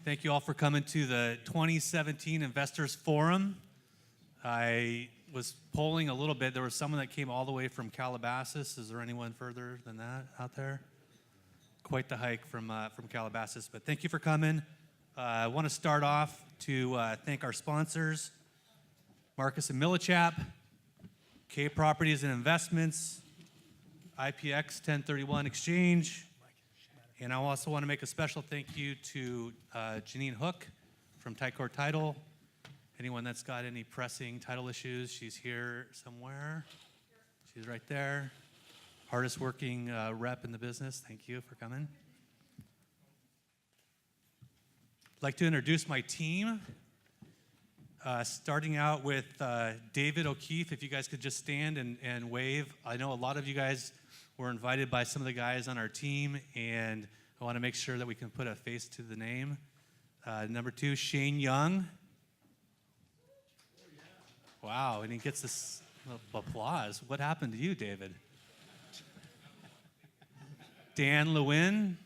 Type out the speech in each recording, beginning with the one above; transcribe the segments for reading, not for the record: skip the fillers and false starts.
Thank you all for coming to the 2017 Investors Forum. I was polling a little bit. There was someone that came all the way from Calabasas. Is there anyone further than that out there? Quite the hike from Calabasas, but thank you for coming. I want to start off to thank our sponsors, Marcus and Millichap, K Properties and Investments, IPX 1031 Exchange, and I also want to make a special thank you to Janine Hook from Tycor Title. Anyone that's got any pressing title issues, she's here somewhere. She's right there. Hardest working rep in the business. Thank you for coming. I'd like to introduce my team. Starting out with David O'Keefe. If you guys could just stand and wave. I know a lot of you guys were invited by some of the guys on our team, and I want to make sure that we can put a face to the name. Number 2, Shane Young. Wow, and he gets this applause. What happened to you, David? Dan Lewin.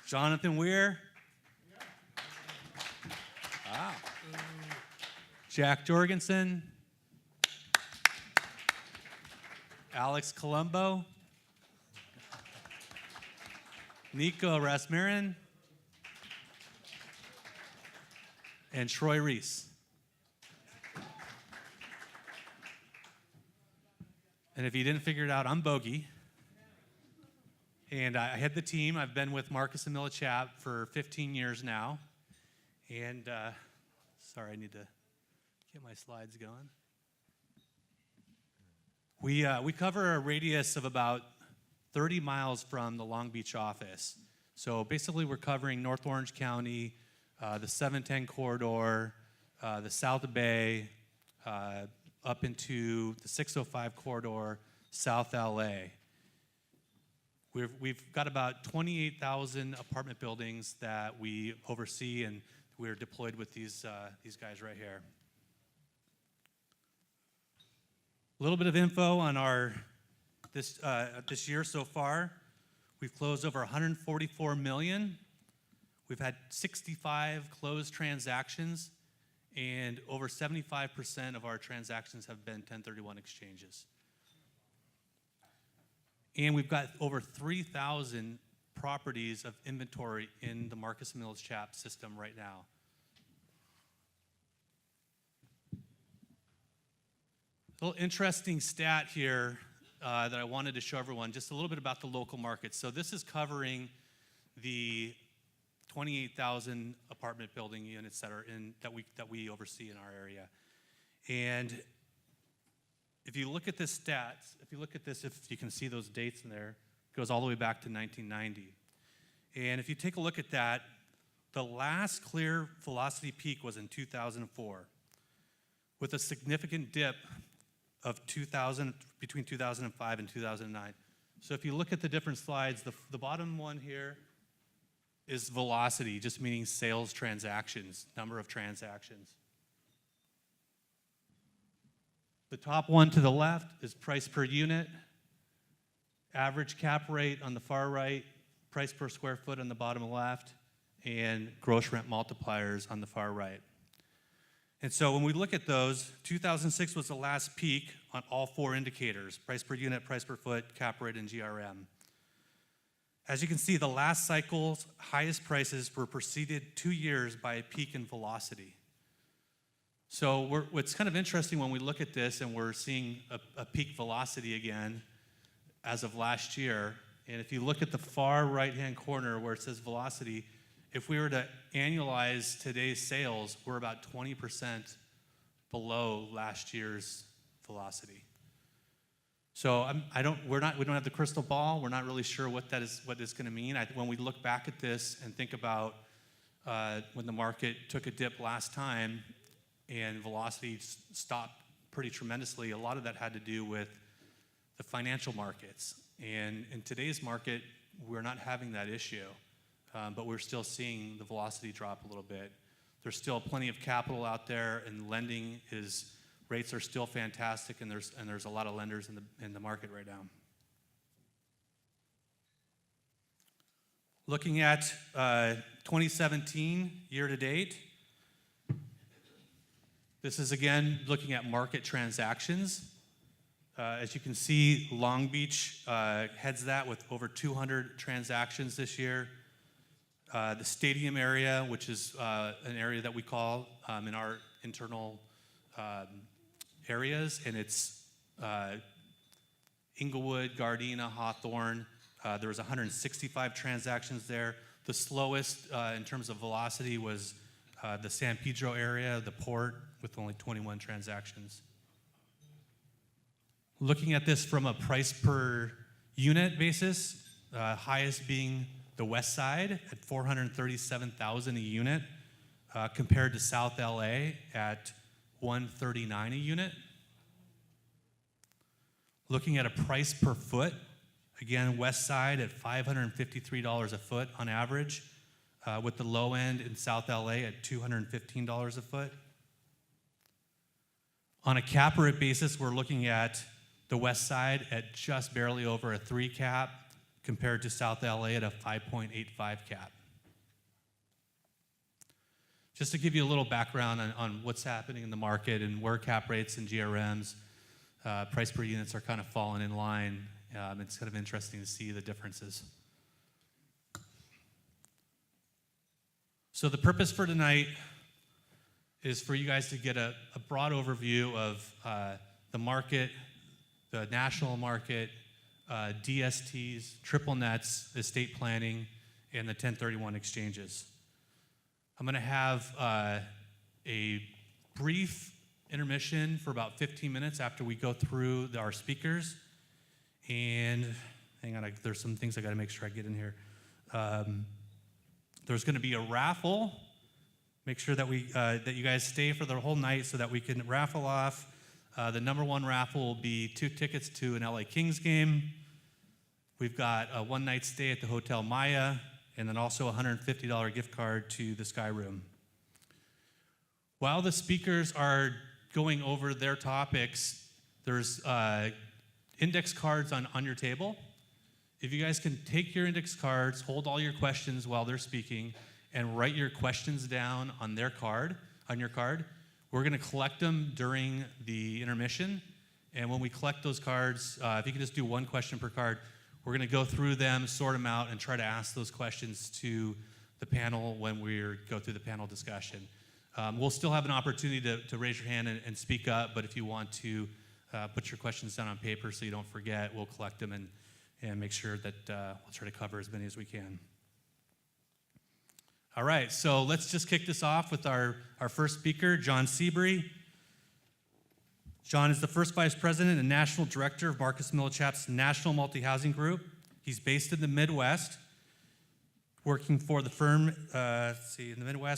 Jonathan Weir. Wow. Jack Jorgensen. Alex Colombo. Nico Rasmussen. And Troy Reese. And if you didn't figure it out, I'm Bogie. And I head the team. I've been with Marcus and Millichap for 15 years now. And sorry, I need to get my slides going. We cover a radius of about 30 miles from the Long Beach office. So basically we're covering North Orange County, the 710 corridor, the South Bay, up into the 605 corridor, South LA. We've got about 28,000 apartment buildings that we oversee, and we're deployed with these guys right here. A little bit of info on our this year so far. We've closed over 144 million. We've had 65 closed transactions, and over 75% of our transactions have been 1031 exchanges. And we've got over 3,000 properties of inventory in the Marcus & Millichap system right now. A little interesting stat here that I wanted to show everyone, just a little bit about the local markets. So this is covering the 28,000 apartment building units that we oversee in our area. And if you look at this stats, if you can see those dates in there, it goes all the way back to 1990. And if you take a look at that, the last clear velocity peak was in 2004, with a significant dip of between 2005 and 2009. So if you look at the different slides, the bottom one here is velocity, just meaning sales transactions, number of transactions. The top one to the left is price per unit, average cap rate on the far right, price per square foot on the bottom left, and gross rent multipliers on the far right. And so when we look at those, 2006 was the last peak on all 4 indicators: price per unit, price per foot, cap rate, and GRM. As you can see, the last cycle's highest prices were preceded 2 years by a peak in velocity. So what's kind of interesting when we look at this and we're seeing a peak velocity again as of last year, and if you look at the far right-hand corner where it says velocity, if we were to annualize today's sales, we're about 20% below last year's velocity. So we don't have the crystal ball. We're not really sure what it's going to mean. When we look back at this and think about when the market took a dip last time and velocity stopped pretty tremendously, a lot of that had to do with the financial markets. And in today's market, we're not having that issue, but we're still seeing the velocity drop a little bit. There's still plenty of capital out there, and lending rates are still fantastic, and there's a lot of lenders in the market right now. Looking at 2017 year to date, this is again looking at market transactions. As you can see, Long Beach heads that with over 200 transactions this year. The stadium area, which is an area that we call in our internal areas, and it's Inglewood, Gardena, Hawthorne. There was 165 transactions there. The slowest in terms of velocity was the San Pedro area, the port, with only 21 transactions. Looking at this from a price per unit basis, highest being the west side at $437,000 a unit, compared to South LA at $139,000 a unit. Looking at a price per foot, again, west side at $553 a foot on average, with the low end in South LA at $215 a foot. On a cap rate basis, we're looking at the west side at just barely over a 3 cap, compared to South LA at a 5.85 cap. Just to give you a little background on what's happening in the market and where cap rates and GRMs, price per units are kind of falling in line. It's kind of interesting to see the differences. So the purpose for tonight is for you guys to get a broad overview of the market, the national market, DSTs, triple nets, estate planning, and the 1031 exchanges. I'm going to have a brief intermission for about 15 minutes after we go through our speakers. And hang on, there's some things I got to make sure I get in here. There's going to be a raffle. Make sure that that you guys stay for the whole night so that we can raffle off. The number one raffle will be 2 tickets to an LA Kings game. We've got a one-night stay at the Hotel Maya, and then also a $150 gift card to the Sky Room. While the speakers are going over their topics, there's index cards on your table. If you guys can take your index cards, hold all your questions while they're speaking, and write your questions down on your card. We're going to collect them during the intermission, and when we collect those cards, if you can just do one question per card, we're going to go through them, sort them out, and try to ask those questions to the panel when we go through the panel discussion. We'll still have an opportunity to raise your hand and speak up, but if you want to put your questions down on paper so you don't forget, we'll collect them and make sure that we'll try to cover as many as we can. All right, so let's just kick this off with our first speaker, John Seabury. John is the first vice president and national director of Marcus Millichap's National Multi-Housing Group. He's based in the Midwest, working for the firm,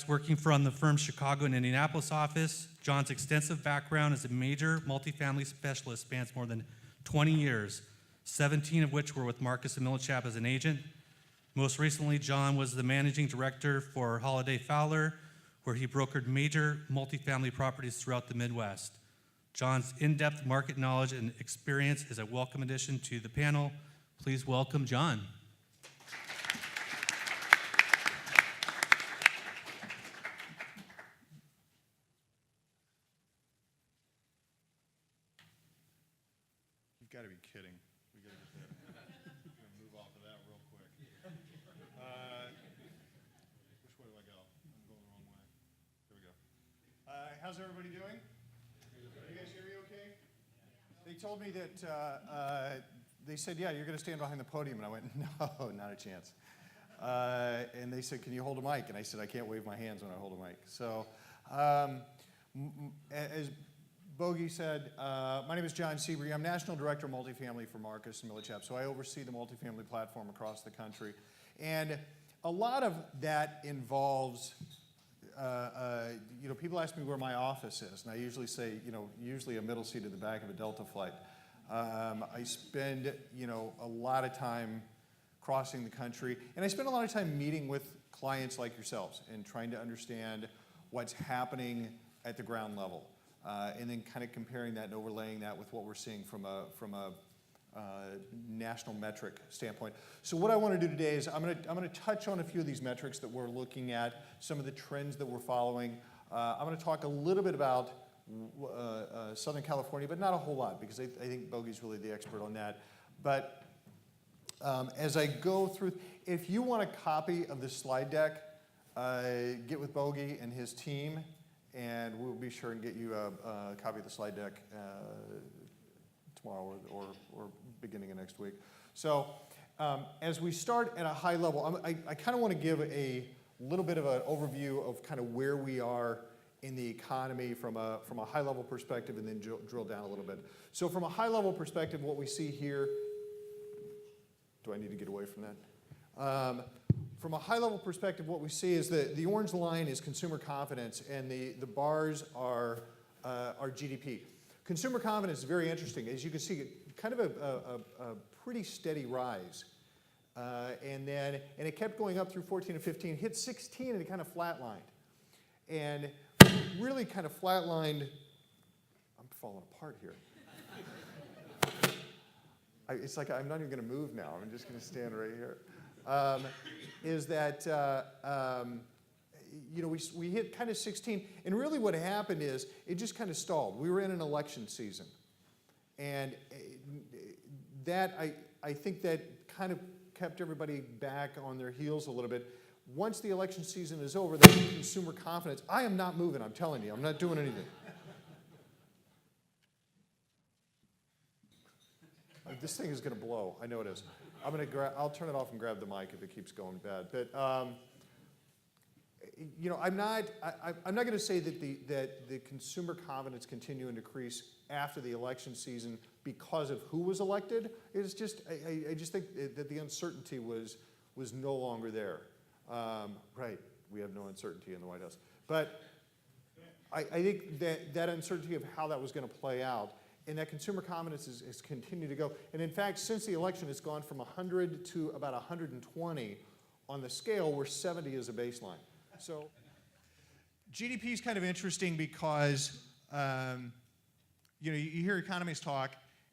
working from the firm's Chicago and Indianapolis office. John's extensive background as a major multifamily specialist spans more than 20 years, 17 of which were with Marcus and Millichap as an agent. Most recently, John was the managing director for Holiday Fowler, where he brokered major multifamily properties throughout the Midwest. John's in-depth market knowledge and experience is a welcome addition to the panel. Please welcome John. You've got to be kidding. We got to get that. We're going to move off of that real quick. Which way do I go? I'm going the wrong way. There we go. How's everybody doing? Can you guys hear me okay? They told me that, they said, yeah, you're going to stand behind the podium. And I went, no, not a chance. And they said, can you hold a mic? And I said, I can't wave my hands when I hold a mic. So as Bogie said, my name is John Seabury. I'm National Director of Multifamily for Marcus and Millichap, so I oversee the multifamily platform across the country. And a lot of that involves, people ask me where my office is, and I usually say, usually a middle seat at the back of a Delta flight. I spend, a lot of time crossing the country, and I spend a lot of time meeting with clients like yourselves and trying to understand what's happening at the ground level. And then kind of comparing that and overlaying that with what we're seeing from a national metric standpoint. So what I want to do today is I'm going to touch on a few of these metrics that we're looking at, some of the trends that we're following. I'm going to talk a little bit about Southern California, but not a whole lot, because I think Bogie's really the expert on that. But as I go through, if you want a copy of the slide deck, get with Bogie and his team, and we'll be sure and get you a copy of the slide deck tomorrow or beginning of next week. So as we start at a high level, I kind of want to give a little bit of an overview of kind of where we are in the economy from a high level perspective, and then drill down a little bit. So from a high level perspective, what we see here, do I need to get away from that? From a high level perspective, what we see is that the orange line is consumer confidence, and the bars are GDP. Consumer confidence is very interesting. As you can see, kind of a pretty steady rise. And it kept going up through 14 and 15, hit 16, and it kind of flatlined. And really kind of flatlined. I'm falling apart here. It's like I'm not even going to move now. I'm just going to stand right here. Is that, you know, we hit kind of 16, and really what happened is it just kind of stalled. We were in an election season, and that, I think that kind of kept everybody back on their heels a little bit. Once the election season is over, that consumer confidence, I am not moving, I'm telling you, I'm not doing anything. This thing is going to blow. I know it is. I'll turn it off and grab the mic if it keeps going bad. But you know, I'm not going to say that the consumer confidence continuing to decrease after the election season because of who was elected. It's just I just think that the uncertainty was no longer there. Right. We have no uncertainty in the White House. But I think that uncertainty of how that was going to play out, and that consumer confidence has continued to go. And in fact, since the election, it's gone from 100 to about 120 on the scale where 70 is a baseline. So GDP is kind of interesting because, you know, you hear economists talk,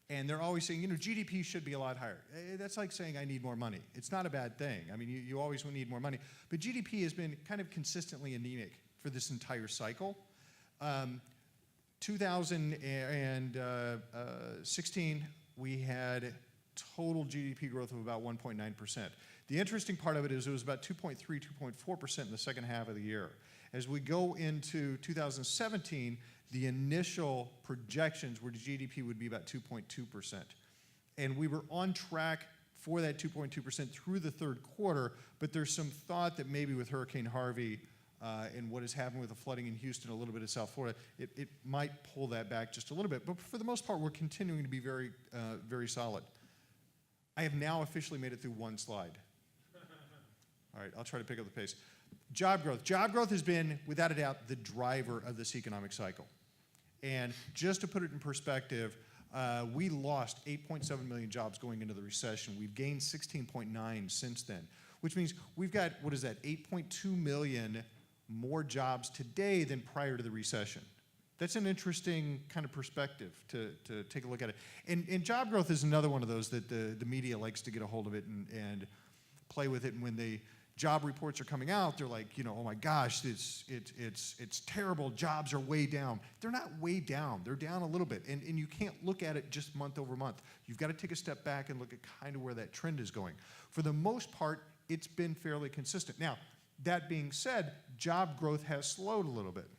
and they're always saying, you know, GDP should be a lot higher. That's like saying I need more money. It's not a bad thing. I mean, you always need more money. But GDP has been kind of consistently anemic for this entire cycle. 2016, we had total GDP growth of about 1.9%. The interesting part of it is it was about 2.3, 2.4% in the second half of the year. As we go into 2017, the initial projections were GDP would be about 2.2%. And we were on track for that 2.2% through the third quarter, but there's some thought that maybe with Hurricane Harvey and what has happened with the flooding in Houston, a little bit of South Florida, it might pull that back just a little bit. But for the most part, we're continuing to be very, very solid. I have now officially made it through one slide. All right, I'll try to pick up the pace. Job growth. Job growth has been, without a doubt, the driver of this economic cycle. And just to put it in perspective, we lost 8.7 million jobs going into the recession. We've gained 16.9 since then, which means we've got, what is that, 8.2 million more jobs today than prior to the recession. That's an interesting kind of perspective to take a look at it. And job growth is another one of those that the media likes to get a hold of it and play with it. And when the job reports are coming out, they're like, you know, oh my gosh, it's terrible. Jobs are way down. They're not way down. They're down a little bit. And you can't look at it just month over month. You've got to take a step back and look at kind of where that trend is going. For the most part, it's been fairly consistent. Now, that being said, job growth has slowed a little bit.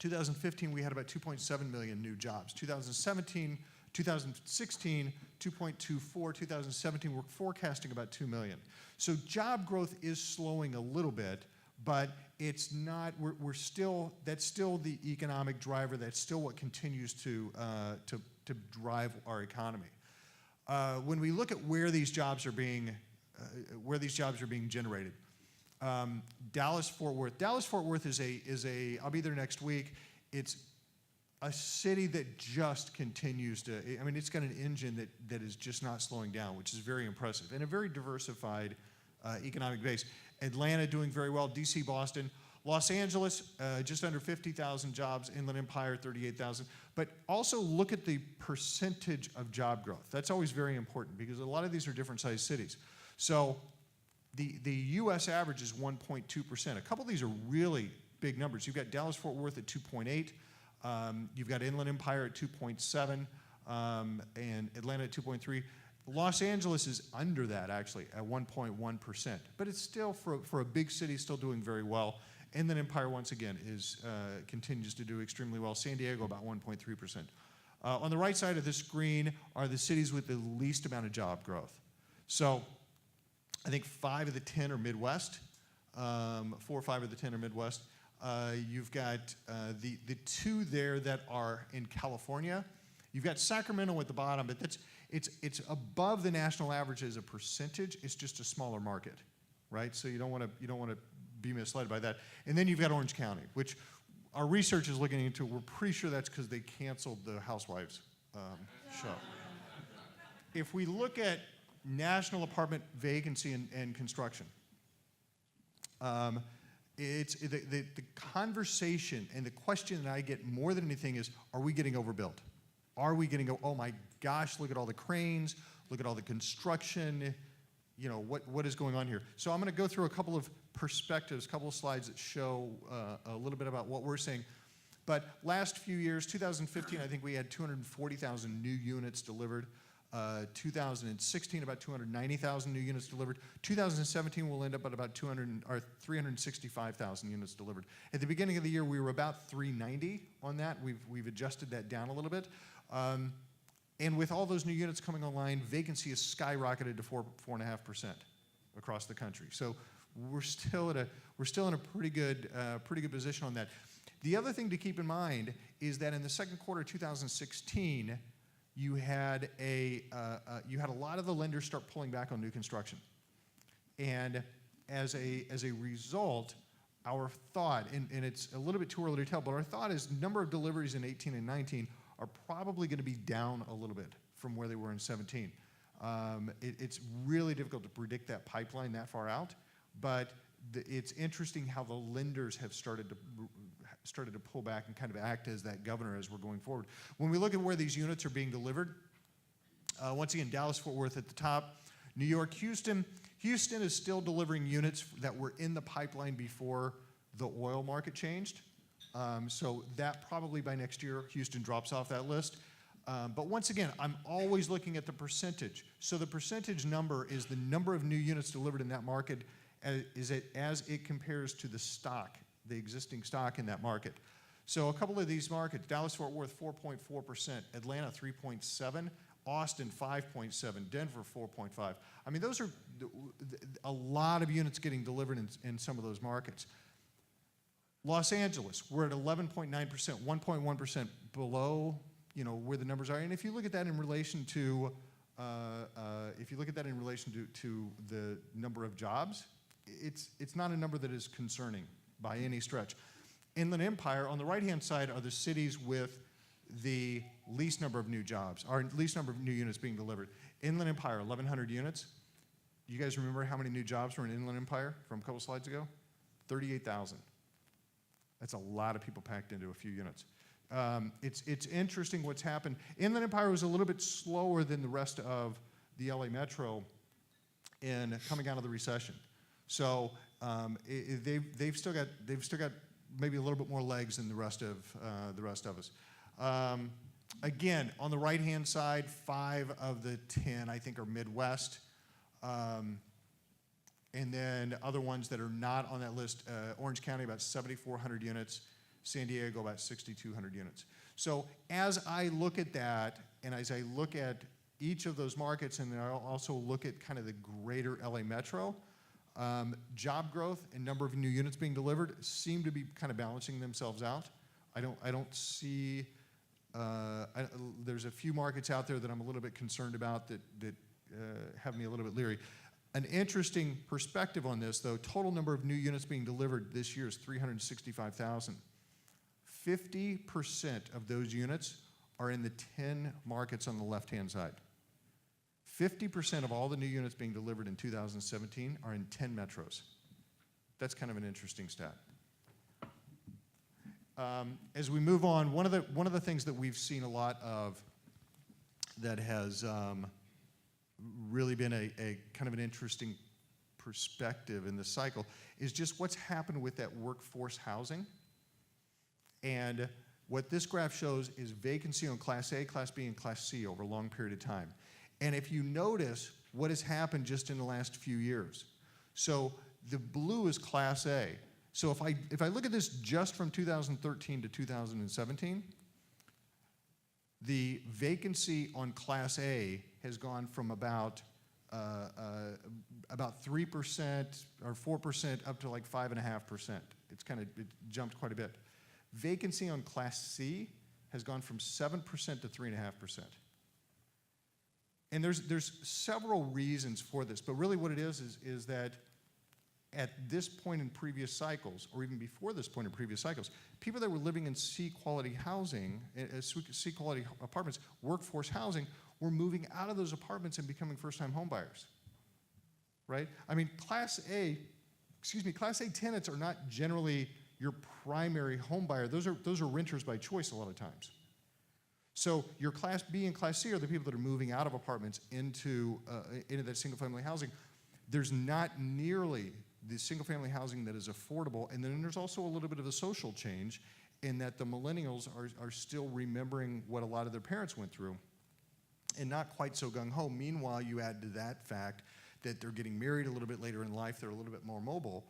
2015, we had about 2.7 million new jobs. 2016, 2.24. 2017, we're forecasting about 2 million. So job growth is slowing a little bit, but it's not. We're still. That's still the economic driver. That's still what continues to drive our economy. When we look at where these jobs are being generated. Dallas-Fort Worth. Dallas-Fort Worth is a. I'll be there next week. It's a city that just continues to. I mean, it's got an engine that is just not slowing down, which is very impressive, and a very diversified economic base. Atlanta doing very well. D.C., Boston. Los Angeles, just under 50,000 jobs. Inland Empire, 38,000. But also look at the percentage of job growth. That's always very important because a lot of these are different sized cities. So the U.S. average is 1.2%. A couple of these are really big numbers. You've got Dallas-Fort Worth at 2.8. You've got Inland Empire at 2.7, and Atlanta at 2.3. Los Angeles is under that, actually, at 1.1%. But it's still, for a big city, still doing very well. Inland Empire, once again, continues to do extremely well. San Diego, about 1.3%. On the right side of the screen are the cities with the least amount of job growth. So I think 5 of the 10 are Midwest. 4 or 5 of the 10 are Midwest. You've got the 2 there that are in California. You've got Sacramento at the bottom, but it's above the national average as a percentage. It's just a smaller market, right? So you don't want to be misled by that. And then you've got Orange County, which our research is looking into. We're pretty sure that's because they canceled the Housewives show. If we look at national apartment vacancy and construction, it's the conversation and the question that I get more than anything is, are we getting overbuilt? Are we getting, oh my gosh, look at all the cranes, look at all the construction, you know, what is going on here? So I'm going to go through a couple of perspectives, a couple of slides that show a little bit about what we're saying. But last few years, 2015, I think we had 240,000 new units delivered. 2016, about 290,000 new units delivered. 2017 will end up at about 365,000 units delivered. At the beginning of the year, we were about 390 on that. We've adjusted that down a little bit. And with all those new units coming online, vacancy has skyrocketed to 4.5% across the country. So we're still in a pretty good position on that. The other thing to keep in mind is that in the second quarter of 2016, you had a lot of the lenders start pulling back on new construction, and as a result, our thought, and it's a little bit too early to tell, but our thought is number of deliveries in 18 and 19 are probably going to be down a little bit from where they were in 17. It's really difficult to predict that pipeline that far out, but it's interesting how the lenders have started to pull back and kind of act as that governor as we're going forward. When we look at where these units are being delivered, once again, Dallas-Fort Worth at the top, New York, Houston. Houston is still delivering units that were in the pipeline before the oil market changed. So that probably by next year, Houston drops off that list. But once again, I'm always looking at the percentage. So the percentage number is the number of new units delivered in that market as it compares to the stock, the existing stock in that market. So a couple of these markets, Dallas-Fort Worth 4.4%, Atlanta 3.7%, Austin 5.7%, Denver 4.5%. I mean, those are a lot of units getting delivered in some of those markets. Los Angeles, we're at 11.9%, 1.1% below, you know, where the numbers are. And if you look at that in relation to, to the number of jobs, it's not a number that is concerning by any stretch. Inland Empire, on the right-hand side, are the cities with the least number of new jobs, or least number of new units being delivered. Inland Empire, 1,100 units. You guys remember how many new jobs were in Inland Empire from a couple slides ago? 38,000. That's a lot of people packed into a few units. It's interesting what's happened. Inland Empire was a little bit slower than the rest of the LA Metro in coming out of the recession. So they've still got maybe a little bit more legs than the rest of us. Again, on the right-hand side, 5 of the 10 I think are Midwest, and then other ones that are not on that list. Orange County about 7,400 units, San Diego about 6,200 units. So as I look at that, and as I look at each of those markets, and then I'll also look at kind of the greater LA Metro. Job growth and number of new units being delivered seem to be kind of balancing themselves out. I don't see. There's a few markets out there that I'm a little bit concerned about that have me a little bit leery. An interesting perspective on this, though, total number of new units being delivered this year is 365,000. 50% of those units are in the 10 markets on the left-hand side. 50% of all the new units being delivered in 2017 are in 10 metros. That's kind of an interesting stat. As we move on, one of the things that we've seen a lot of that has really been a kind of an interesting perspective in this cycle is just what's happened with that workforce housing. And what this graph shows is vacancy on Class A, Class B, and Class C over a long period of time. And if you notice what has happened just in the last few years. So the blue is Class A. So if I look at this just from 2013 to 2017, the vacancy on Class A has gone from about 3% or 4% up to like 5.5%. It jumped quite a bit. Vacancy on Class C has gone from 7% to 3.5%. And there's several reasons for this, but really what it is that at this point in previous cycles, or even before this point in previous cycles, people that were living in C-quality housing, C-quality apartments, workforce housing, were moving out of those apartments and becoming first-time home buyers, right? I mean, Class A tenants are not generally your primary home buyer. Those are renters by choice a lot of times. So your Class B and Class C are the people that are moving out of apartments into that single-family housing. There's not nearly the single-family housing that is affordable, and then there's also a little bit of a social change in that the millennials are still remembering what a lot of their parents went through and not quite so gung-ho. Meanwhile, you add to that fact that they're getting married a little bit later in life, they're a little bit more mobile,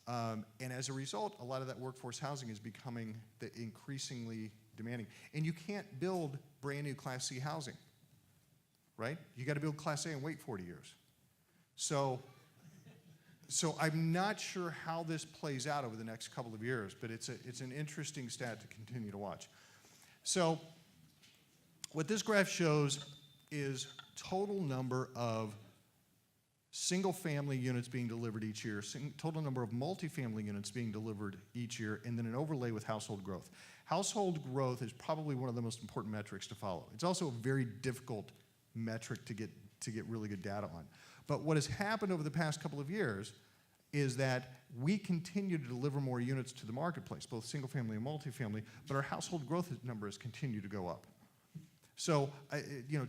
and as a result, a lot of that workforce housing is becoming increasingly demanding. And you can't build brand new Class C housing, right? You got to build Class A and wait 40 years. So I'm not sure how this plays out over the next couple of years, but it's an interesting stat to continue to watch. So what this graph shows is total number of single-family units being delivered each year, total number of multifamily units being delivered each year, and then an overlay with household growth. Household growth is probably one of the most important metrics to follow. It's also a very difficult metric to get really good data on. But what has happened over the past couple of years is that we continue to deliver more units to the marketplace, both single-family and multifamily, but our household growth numbers continue to go up. So,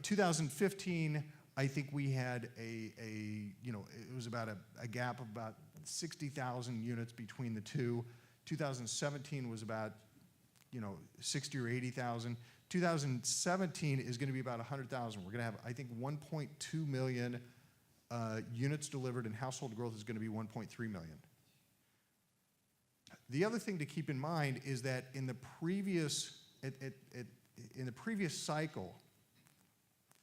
2015, I think we had it was about a gap of about 60,000 units between the two. 2017 was about 60 or 80,000. 2017 is going to be about 100,000. We're going to have, I think, 1.2 million units delivered, and household growth is going to be 1.3 million. The other thing to keep in mind is that in the previous cycle,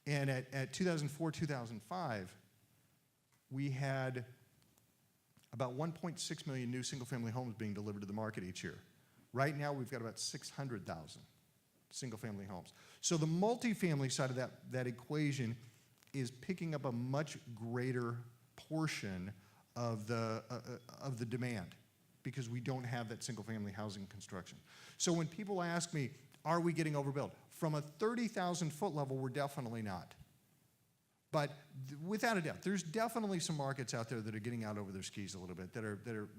and at 2004, 2005, we had about 1.6 million new single-family homes being delivered to the market each year. Right now, we've got about 600,000 single-family homes. So the multifamily side of that equation is picking up a much greater portion of the demand because we don't have that single-family housing construction. So when people ask me, are we getting overbuilt? From a 30,000-foot level, we're definitely not. But without a doubt, there's definitely some markets out there that are getting out over their skis a little bit, their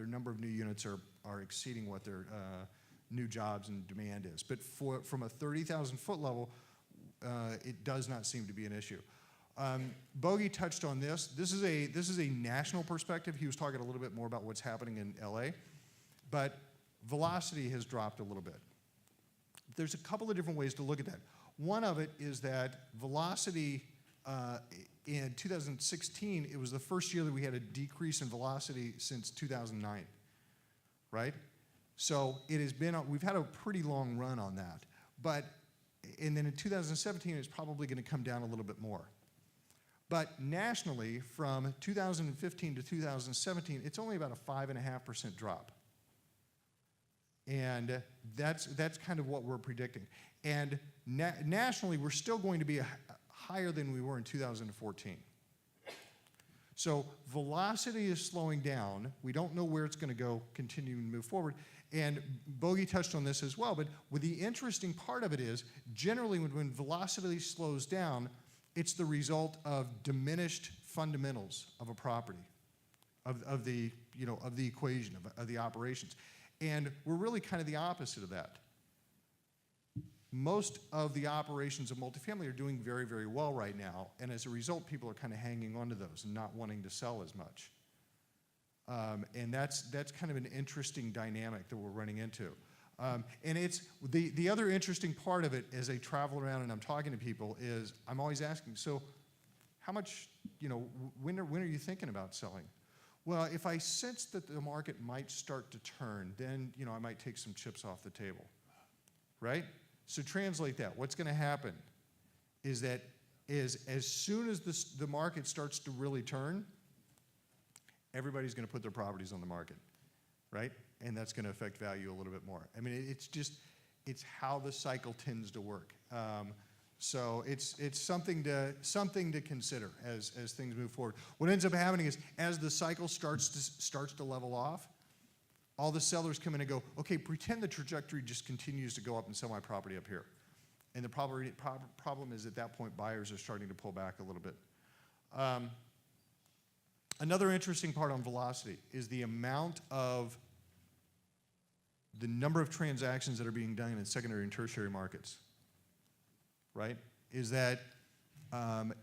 number of new units are exceeding what their new jobs and demand is. But from a 30,000-foot level, it does not seem to be an issue. Bogie touched on this. This is a national perspective. He was talking a little bit more about what's happening in LA, but velocity has dropped a little bit. There's a couple of different ways to look at that. One of it is that velocity in 2016, it was the first year that we had a decrease in velocity since 2009, right? So it has been, we've had a pretty long run on that. And then in 2017, it's probably going to come down a little bit more. But nationally, from 2015 to 2017, it's only about a 5.5% drop. And that's kind of what we're predicting. And nationally, we're still going to be higher than we were in 2014. So velocity is slowing down. We don't know where it's going to go, continue to move forward. And Bogie touched on this as well, but the interesting part of it is, generally when velocity slows down, it's the result of diminished fundamentals of a property, of the equation, of the operations. And we're really kind of the opposite of that. Most of the operations of multifamily are doing very, very well right now, and as a result, people are kind of hanging on to those and not wanting to sell as much. And that's kind of an interesting dynamic that we're running into. And it's the other interesting part of it as I travel around and I'm talking to people is I'm always asking, so how much, when are you thinking about selling? Well, if I sense that the market might start to turn, then, I might take some chips off the table, right? So translate that. What's going to happen is that as soon as the market starts to really turn, everybody's going to put their properties on the market, right? And that's going to affect value a little bit more. I mean, it's how the cycle tends to work. So it's something to consider as things move forward. What ends up happening is as the cycle starts to level off, all the sellers come in and go, okay, pretend the trajectory just continues to go up and sell my property up here. And the problem is at that point, buyers are starting to pull back a little bit. Another interesting part on velocity is the number of transactions that are being done in secondary and tertiary markets, right? Is that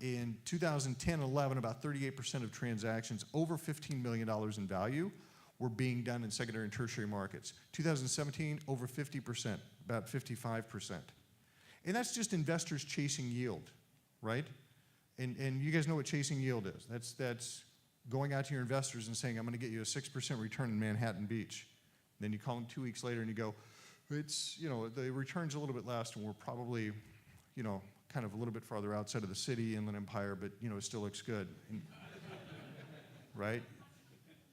in 2010 and 11, about 38% of transactions over $15 million in value were being done in secondary and tertiary markets. 2017, over 50%, about 55%. And that's just investors chasing yield, right? And you guys know what chasing yield is. That's going out to your investors and saying, I'm going to get you a 6% return in Manhattan Beach. And then you call them 2 weeks later and you go, it's, the return's a little bit less and we're probably, kind of a little bit farther outside of the city, Inland Empire, but, it still looks good. And, right?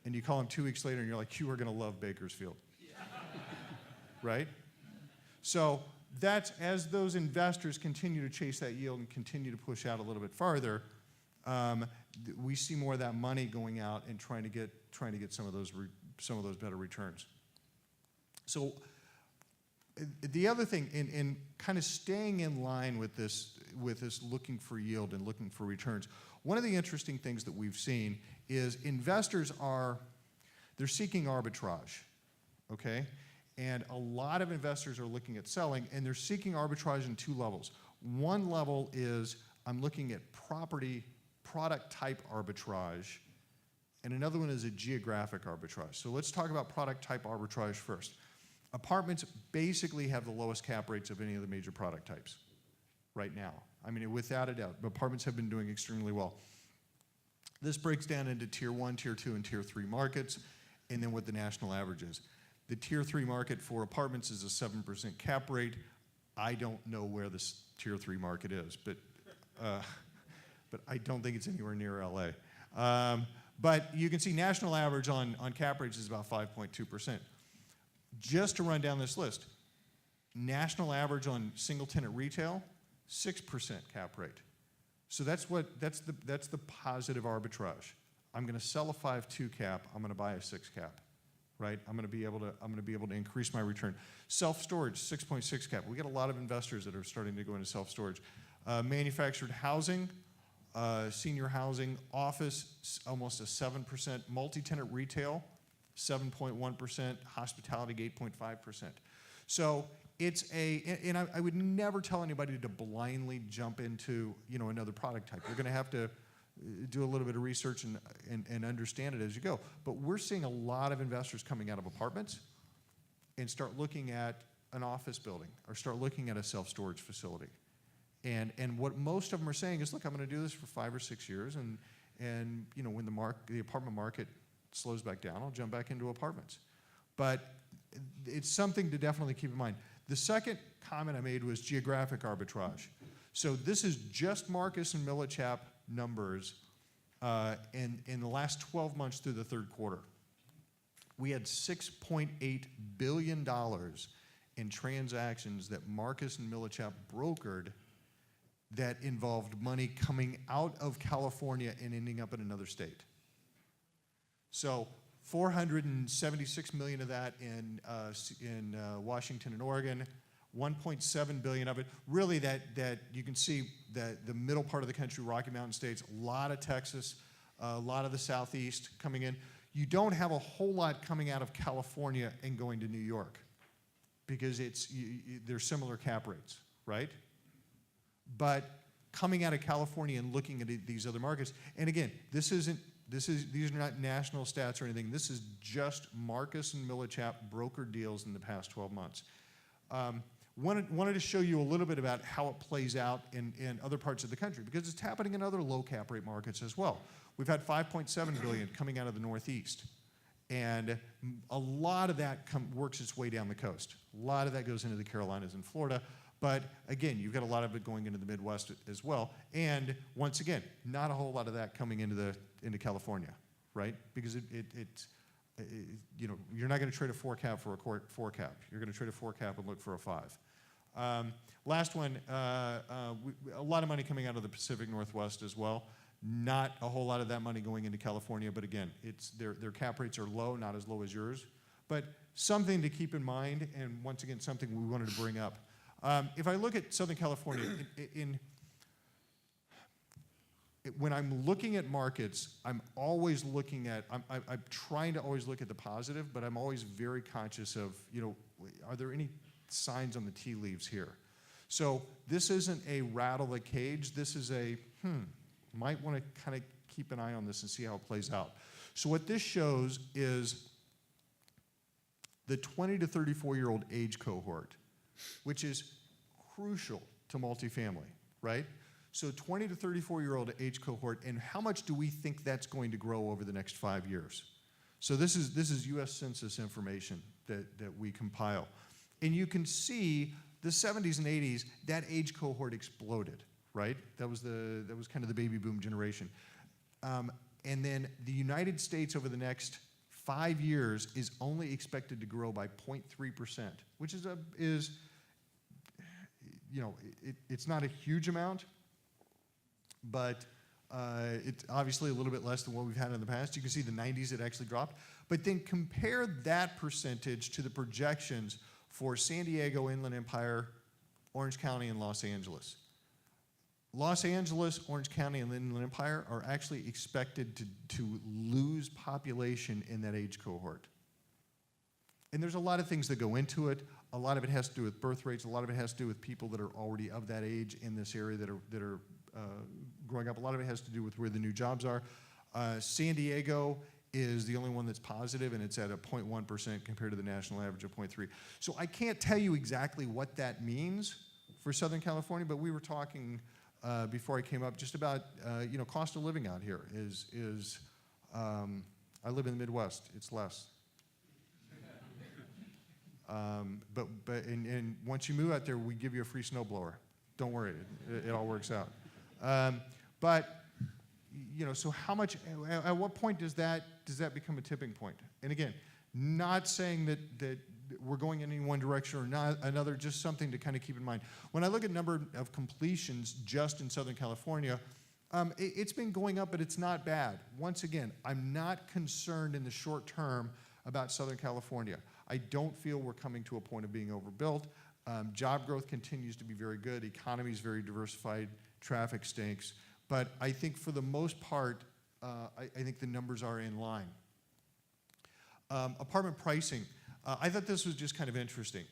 And you call them 2 weeks later and you're like, you are going to love Bakersfield. Right? So that's, as those investors continue to chase that yield and continue to push out a little bit farther, we see more of that money going out and trying to get some of those better returns. So the other thing, in kind of staying in line with this looking for yield and looking for returns, one of the interesting things that we've seen is investors they're seeking arbitrage, okay? And a lot of investors are looking at selling, and they're seeking arbitrage in two levels. One level is I'm looking at product type arbitrage, and another one is a geographic arbitrage. So let's talk about product type arbitrage first. Apartments basically have the lowest cap rates of any of the major product types right now. I mean, without a doubt, apartments have been doing extremely well. This breaks down into tier 1, tier 2, and tier 3 markets, and then what the national average is. The tier 3 market for apartments is a 7% cap rate. I don't know where this tier 3 market is, but I don't think it's anywhere near LA. But you can see national average on cap rates is about 5.2%. Just to run down this list, national average on single tenant retail, 6% cap rate. So that's the positive arbitrage. I'm going to sell a 5.2 cap. I'm going to buy a 6 cap, right? I'm going to be able to increase my return. Self-storage, 6.6 cap. We get a lot of investors that are starting to go into self-storage. Manufactured housing, senior housing, office, almost a 7%. Multi-tenant retail, 7.1%. Hospitality, 8.5%. So it's and I would never tell anybody to blindly jump into another product type. You're going to have to do a little bit of research and understand it as you go. But we're seeing a lot of investors coming out of apartments and start looking at an office building or start looking at a self-storage facility. And what most of them are saying is, look, I'm going to do this for 5 or 6 years, and when the apartment market slows back down, I'll jump back into apartments. But it's something to definitely keep in mind. The second comment I made was geographic arbitrage. So this is just Marcus and Millichap numbers in the last 12 months through the third quarter. We had $6.8 billion in transactions that Marcus and Millichap brokered that involved money coming out of California and ending up in another state. So 476 million of that in Washington and Oregon, 1.7 billion of it. Really, that you can see that the middle part of the country, Rocky Mountain states, a lot of Texas, a lot of the Southeast coming in. You don't have a whole lot coming out of California and going to New York because they're similar cap rates, right? But coming out of California and looking at these other markets, and again, these are not national stats or anything. This is just Marcus and Millichap broker deals in the past 12 months. Wanted to show you a little bit about how it plays out in other parts of the country because it's happening in other low cap rate markets as well. We've had $5.7 billion coming out of the Northeast, and a lot of that works its way down the coast. A lot of that goes into the Carolinas and Florida, but again, you've got a lot of it going into the Midwest as well. And once again, not a whole lot of that coming into California, right? Because you know, you're not going to trade a 4 cap for a 4 cap. You're going to trade a 4 cap and look for a 5. Last one, a lot of money coming out of the Pacific Northwest as well. Not a whole lot of that money going into California, but again, their cap rates are low, not as low as yours. But something to keep in mind, and once again, something we wanted to bring up. If I look at Southern California, when I'm looking at markets, I'm always looking at, I'm trying to always look at the positive, but I'm always very conscious of, you know, are there any signs on the tea leaves here? So this isn't a rattle the cage, this is a, might want to kind of keep an eye on this and see how it plays out. So what this shows is the 20 to 34-year-old age cohort, which is crucial to multifamily, right? So 20 to 34-year-old age cohort, and how much do we think that's going to grow over the next 5 years? So this is U.S. Census information that we compile. And you can see the 70s and 80s, that age cohort exploded, right? That was kind of the baby boom generation. And then the United States over the next 5 years is only expected to grow by 0.3%, which is you know, it's not a huge amount, but it's obviously a little bit less than what we've had in the past. You can see the 90s it actually dropped. But then compare that percentage to the projections for San Diego, Inland Empire, Orange County, and Los Angeles. Los Angeles, Orange County, and Inland Empire are actually expected to lose population in that age cohort. And there's a lot of things that go into it. A lot of it has to do with birth rates. A lot of it has to do with people that are already of that age in this area that are growing up. A lot of it has to do with where the new jobs are. San Diego is the only one that's positive, and it's at a 0.1% compared to the national average of 0.3. So I can't tell you exactly what that means for Southern California, but we were talking before I came up just about you know, cost of living out here is I live in the Midwest. It's less. But once you move out there, we give you a free snowblower. Don't worry, it all works out. But you know, so how much? At what point does that become a tipping point? And again, not saying that we're going in any one direction or not another, just something to kind of keep in mind. When I look at number of completions just in Southern California, it's been going up, but it's not bad. Once again, I'm not concerned in the short term about Southern California. I don't feel we're coming to a point of being overbuilt. Job growth continues to be very good. Economy is very diversified. Traffic stinks. But I think for the most part, I think the numbers are in line. Apartment pricing. I thought this was just kind of interesting.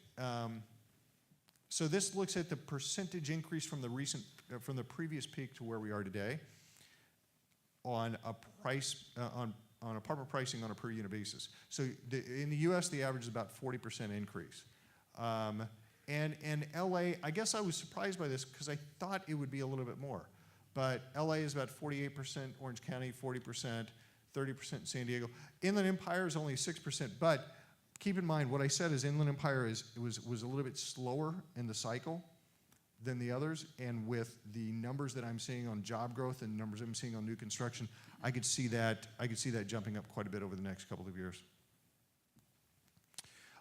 So this looks at the percentage increase from the previous peak to where we are today on a price on apartment pricing on a per unit basis. So in the U.S., the average is about 40% increase. And LA, I guess I was surprised by this because I thought it would be a little bit more. But LA is about 48%, Orange County 40%, 30% San Diego. Inland Empire is only 6%, but keep in mind what I said is Inland Empire was a little bit slower in the cycle than the others, and with the numbers that I'm seeing on job growth and numbers I'm seeing on new construction, I could see that jumping up quite a bit over the next couple of years.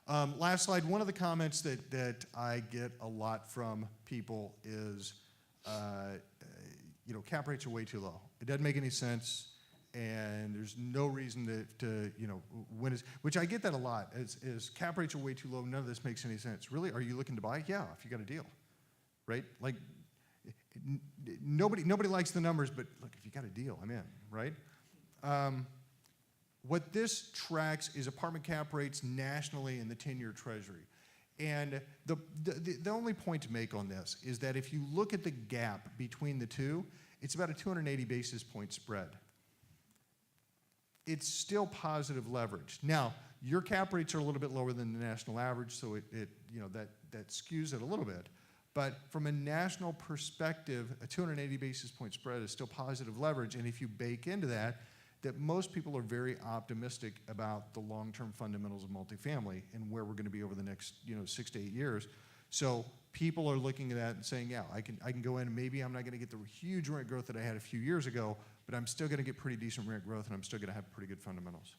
Last slide. One of the comments that I get a lot from people is, you know, cap rates are way too low. It doesn't make any sense, and there's no reason to you know, which I get that a lot. Is cap rates are way too low. None of this makes any sense. Really, are you looking to buy? Yeah, if you got a deal, right? Like nobody likes the numbers, but look, if you got a deal, I'm in, right? What this tracks is apartment cap rates nationally in the 10-year Treasury. And the only point to make on this is that if you look at the gap between the two, it's about a 280 basis point spread. It's still positive leverage. Now, your cap rates are a little bit lower than the national average, so that skews it a little bit. But from a national perspective, a 280 basis point spread is still positive leverage. And if you bake into that most people are very optimistic about the long-term fundamentals of multifamily and where we're going to be over the next 6 to 8 years. So people are looking at that and saying, yeah, I can go in and maybe I'm not going to get the huge rent growth that I had a few years ago, but I'm still going to get pretty decent rent growth and I'm still going to have pretty good fundamentals.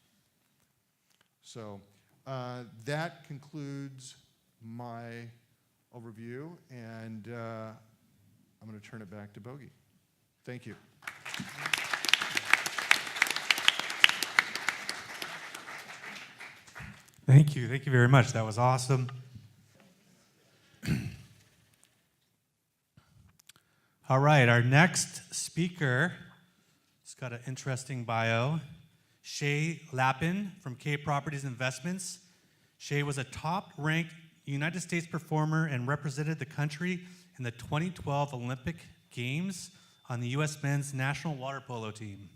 So that concludes my overview, and I'm going to turn it back to Bogie. Thank you. Thank you. Thank you very much. That was awesome. All right, our next speaker has got an interesting bio. Shay Lappin from K Properties Investments. Shay was a top-ranked United States performer and represented the country in the 2012 Olympic Games on the U.S. men's national water polo team.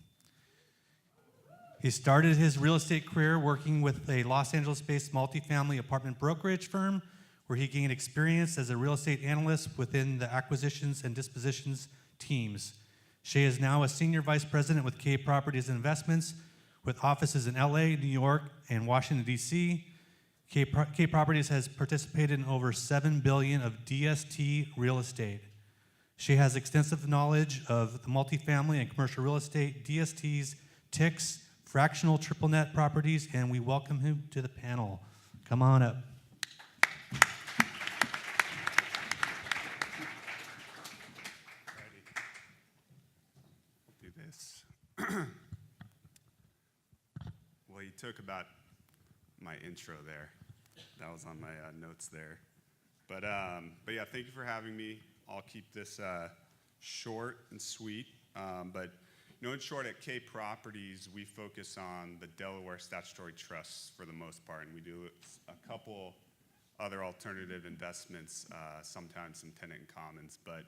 He started his real estate career working with a Los Angeles-based multifamily apartment brokerage firm, where he gained experience as a real estate analyst within the acquisitions and dispositions teams. Shay is now a senior vice president with K Properties Investments, with offices in LA, New York, and Washington, D.C. K Properties has participated in over $7 billion of DST real estate. Shay has extensive knowledge of the multifamily and commercial real estate, DSTs, TICs, fractional triple net properties, and we welcome him to the panel. Come on up. Do this. Well, you took about my intro there. That was on my notes there. But yeah, thank you for having me. I'll keep this short and sweet. But in short, at K Properties, we focus on the Delaware statutory trusts for the most part, and we do a couple other alternative investments, sometimes some tenant in commons. But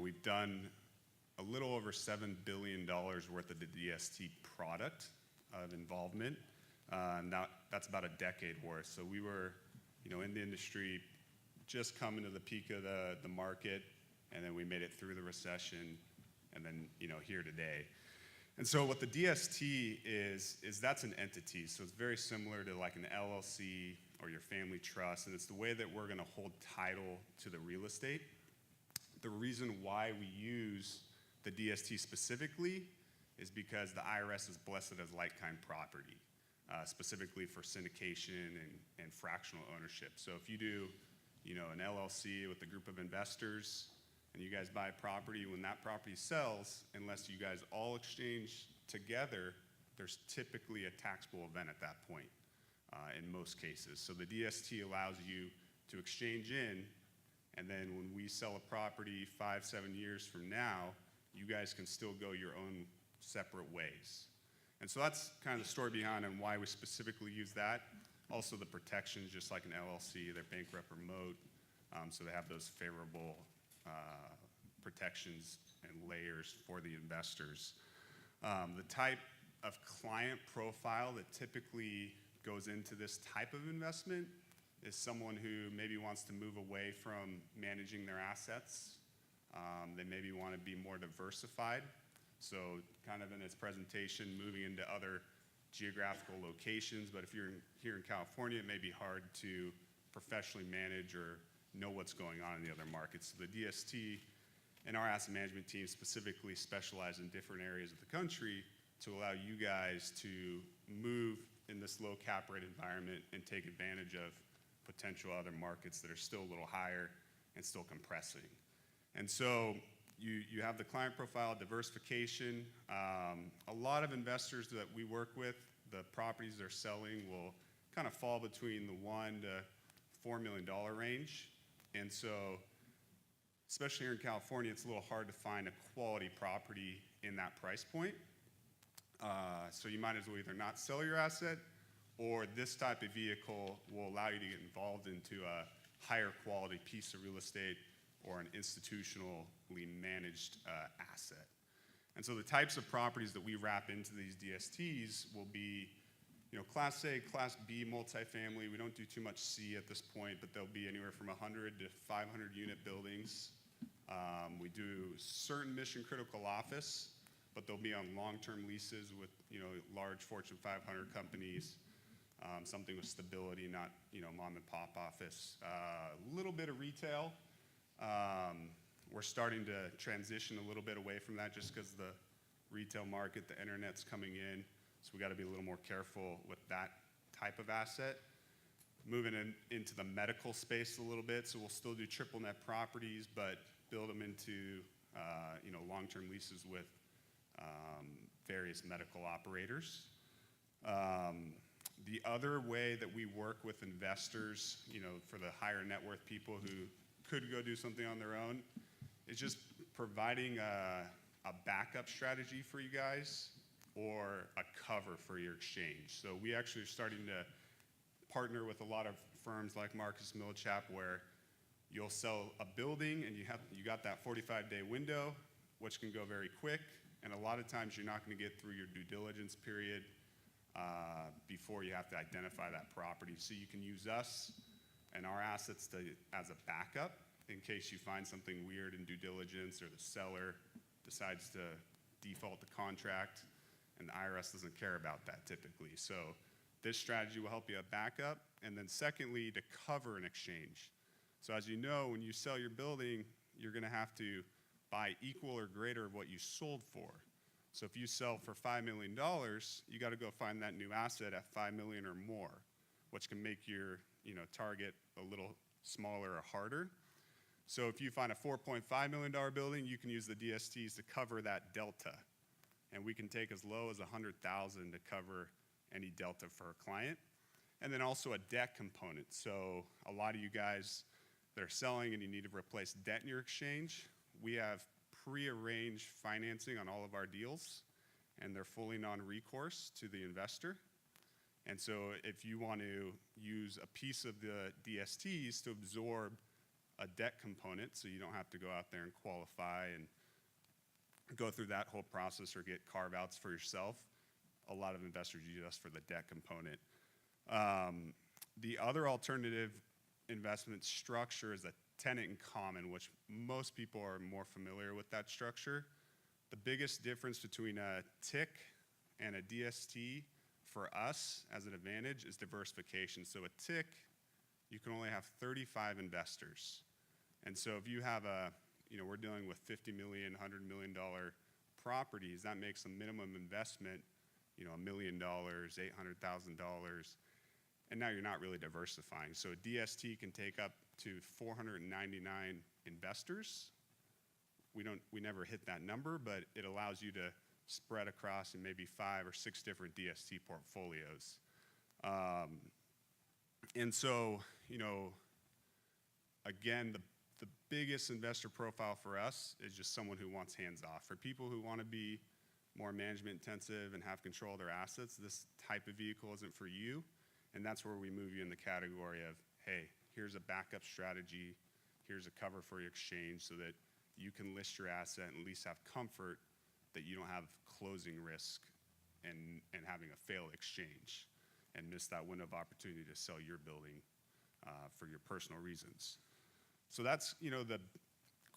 we've done a little over $7 billion worth of the DST product of involvement, and that's about a decade worth. So we were, in the industry, just coming to the peak of the market, and then we made it through the recession, and then here today. And so what the DST is that's an entity. So it's very similar to like an LLC or your family trust, and it's the way that we're going to hold title to the real estate. The reason why we use the DST specifically is because the IRS has blessed it as like-kind property, specifically for syndication and fractional ownership. So if you do, an LLC with a group of investors, and you guys buy a property, when that property sells, unless you guys all exchange together, there's typically a taxable event at that point, in most cases. So the DST allows you to exchange in, and then when we sell a property 5-7 years from now, you guys can still go your own separate ways. And so that's kind of the story behind and why we specifically use that. Also the protections, just like an LLC, they're bankrupt remote, so they have those favorable protections and layers for the investors. The type of client profile that typically goes into this type of investment is someone who maybe wants to move away from managing their assets. They maybe want to be more diversified. So kind of in its presentation, moving into other geographical locations. But if you're here in California, it may be hard to professionally manage or know what's going on in the other markets. So the DST and our asset management team specifically specialize in different areas of the country to allow you guys to move in this low cap rate environment and take advantage of potential other markets that are still a little higher and still compressing. And so you have the client profile, diversification. A lot of investors that we work with, the properties they're selling will kind of fall between the $1 to $4 million range. And so, especially here in California, it's a little hard to find a quality property in that price point. So you might as well either not sell your asset, or this type of vehicle will allow you to get involved into a higher quality piece of real estate or an institutionally managed asset. And so the types of properties that we wrap into these DSTs will be, Class A, Class B multifamily. We don't do too much C at this point, but they'll be anywhere from 100 to 500 unit buildings. We do certain mission critical office, but they'll be on long-term leases with, large Fortune 500 companies. Something with stability, not, mom and pop office. A little bit of retail. We're starting to transition a little bit away from that just because the retail market, the internet's coming in. So we got to be a little more careful with that type of asset. Moving into the medical space a little bit. So we'll still do triple net properties, but build them into, long-term leases with various medical operators. The other way that we work with investors, for the higher net worth people who could go do something on their own, is just providing a backup strategy for you guys or a cover for your exchange. So we actually are starting to partner with a lot of firms like Marcus Millichap, where you'll sell a building and you got that 45-day window, which can go very quick, and a lot of times you're not going to get through your due diligence period before you have to identify that property. So you can use us and our assets as a backup in case you find something weird in due diligence or the seller decides to default the contract, and the IRS doesn't care about that typically. So this strategy will help you have backup, and then secondly, to cover an exchange. So as you know, when you sell your building, you're going to have to buy equal or greater of what you sold for. So if you sell for $5 million, you got to go find that new asset at $5 million or more, which can make your target a little smaller or harder. So if you find a $4.5 million building, you can use the DSTs to cover that delta, and we can take as low as $100,000 to cover any delta for a client. And then also a debt component. So a lot of you guys that are selling and you need to replace debt in your exchange, we have pre-arranged financing on all of our deals, and they're fully non-recourse to the investor. And so if you want to use a piece of the DSTs to absorb a debt component, so you don't have to go out there and qualify and go through that whole process or get carve-outs for yourself, a lot of investors use us for the debt component. The other alternative investment structure is a tenant in common, which most people are more familiar with that structure. The biggest difference between a TIC and a DST for us as an advantage is diversification. So a TIC, you can only have 35 investors. And so if you have we're dealing with $50 million, $100 million properties, that makes a minimum investment, $1 million, $800,000, and now you're not really diversifying. So a DST can take up to 499 investors. We never hit that number, but it allows you to spread across in maybe 5 or 6 different DST portfolios. And so, again, the biggest investor profile for us is just someone who wants hands off. For people who want to be more management intensive and have control of their assets, this type of vehicle isn't for you. And that's where we move you in the category of, hey, here's a backup strategy, here's a cover for your exchange so that you can list your asset and at least have comfort that you don't have closing risk and having a failed exchange and miss that window of opportunity to sell your building for your personal reasons. So that's, the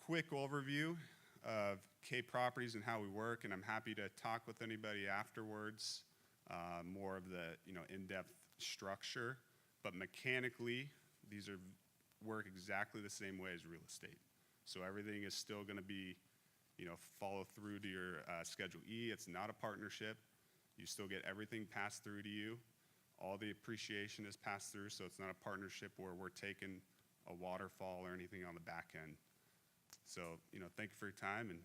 quick overview of K Properties and how we work, and I'm happy to talk with anybody afterwards, more of the, in-depth structure, but mechanically, these work exactly the same way as real estate. So everything is still gonna be, follow through to your Schedule E. It's not a partnership. You still get everything passed through to you. All the appreciation is passed through, so it's not a partnership where we're taking a waterfall or anything on the back end. So, thank you for your time, and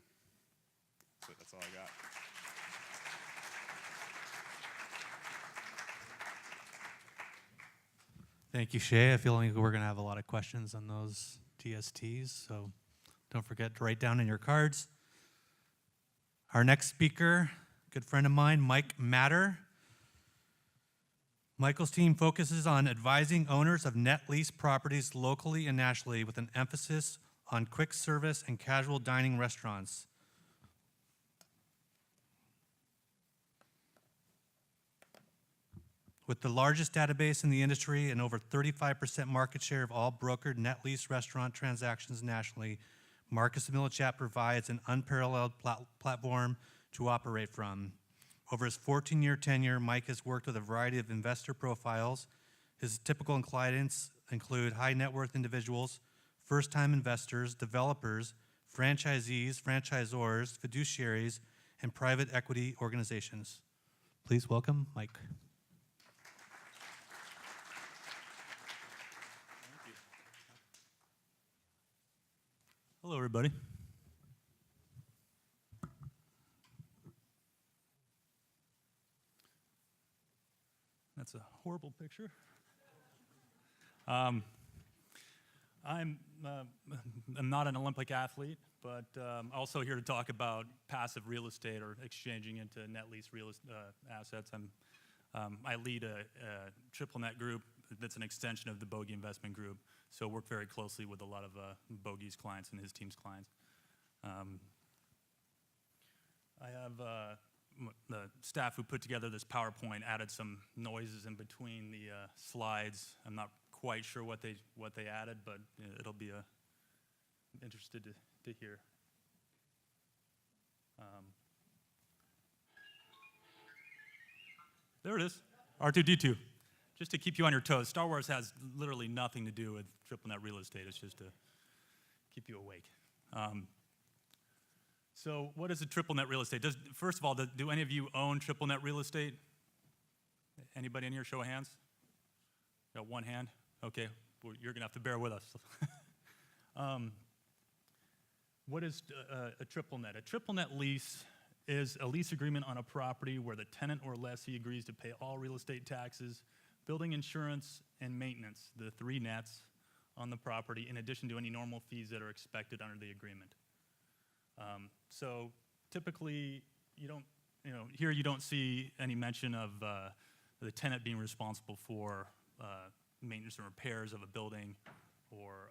that's all I got. Thank you, Shay. I feel like we're going to have a lot of questions on those DSTs, so don't forget to write down in your cards. Our next speaker good friend of mine, Mike Matter. Michael's team focuses on advising owners of net lease properties locally and nationally with an emphasis on quick service and casual dining restaurants. With the largest database in the industry and over 35% market share of all brokered net lease restaurant transactions nationally, Marcus Millichap provides an unparalleled platform to operate from. Over his 14-year tenure, Mike has worked with a variety of investor profiles. His typical clients include high net worth individuals, first-time investors, developers, franchisees, franchisors, fiduciaries, and private equity organizations. Please welcome Mike. Hello, everybody. That's a horrible picture. I'm not an Olympic athlete, but also here to talk about passive real estate or exchanging into net lease assets. I lead a triple net group that's an extension of the Bogie investment group, so work very closely with a lot of Bogie's clients and his team's clients. I have the staff who put together this PowerPoint added some noises in between the slides. I'm not quite sure what they added, but it'll be interested to hear. There it is, R2D2. Just to keep you on your toes. Star Wars has literally nothing to do with triple net real estate. It's just to keep you awake. So what is a triple net real estate? First of all, do any of you own triple net real estate? Anybody in here, show of hands? Got one hand? Okay, well, you're gonna have to bear with us. What is a triple net? A triple net lease is a lease agreement on a property where the tenant or lessee agrees to pay all real estate taxes, building insurance, and maintenance, the three nets on the property, in addition to any normal fees that are expected under the agreement. So typically, here you don't see any mention of the tenant being responsible for maintenance and repairs of a building or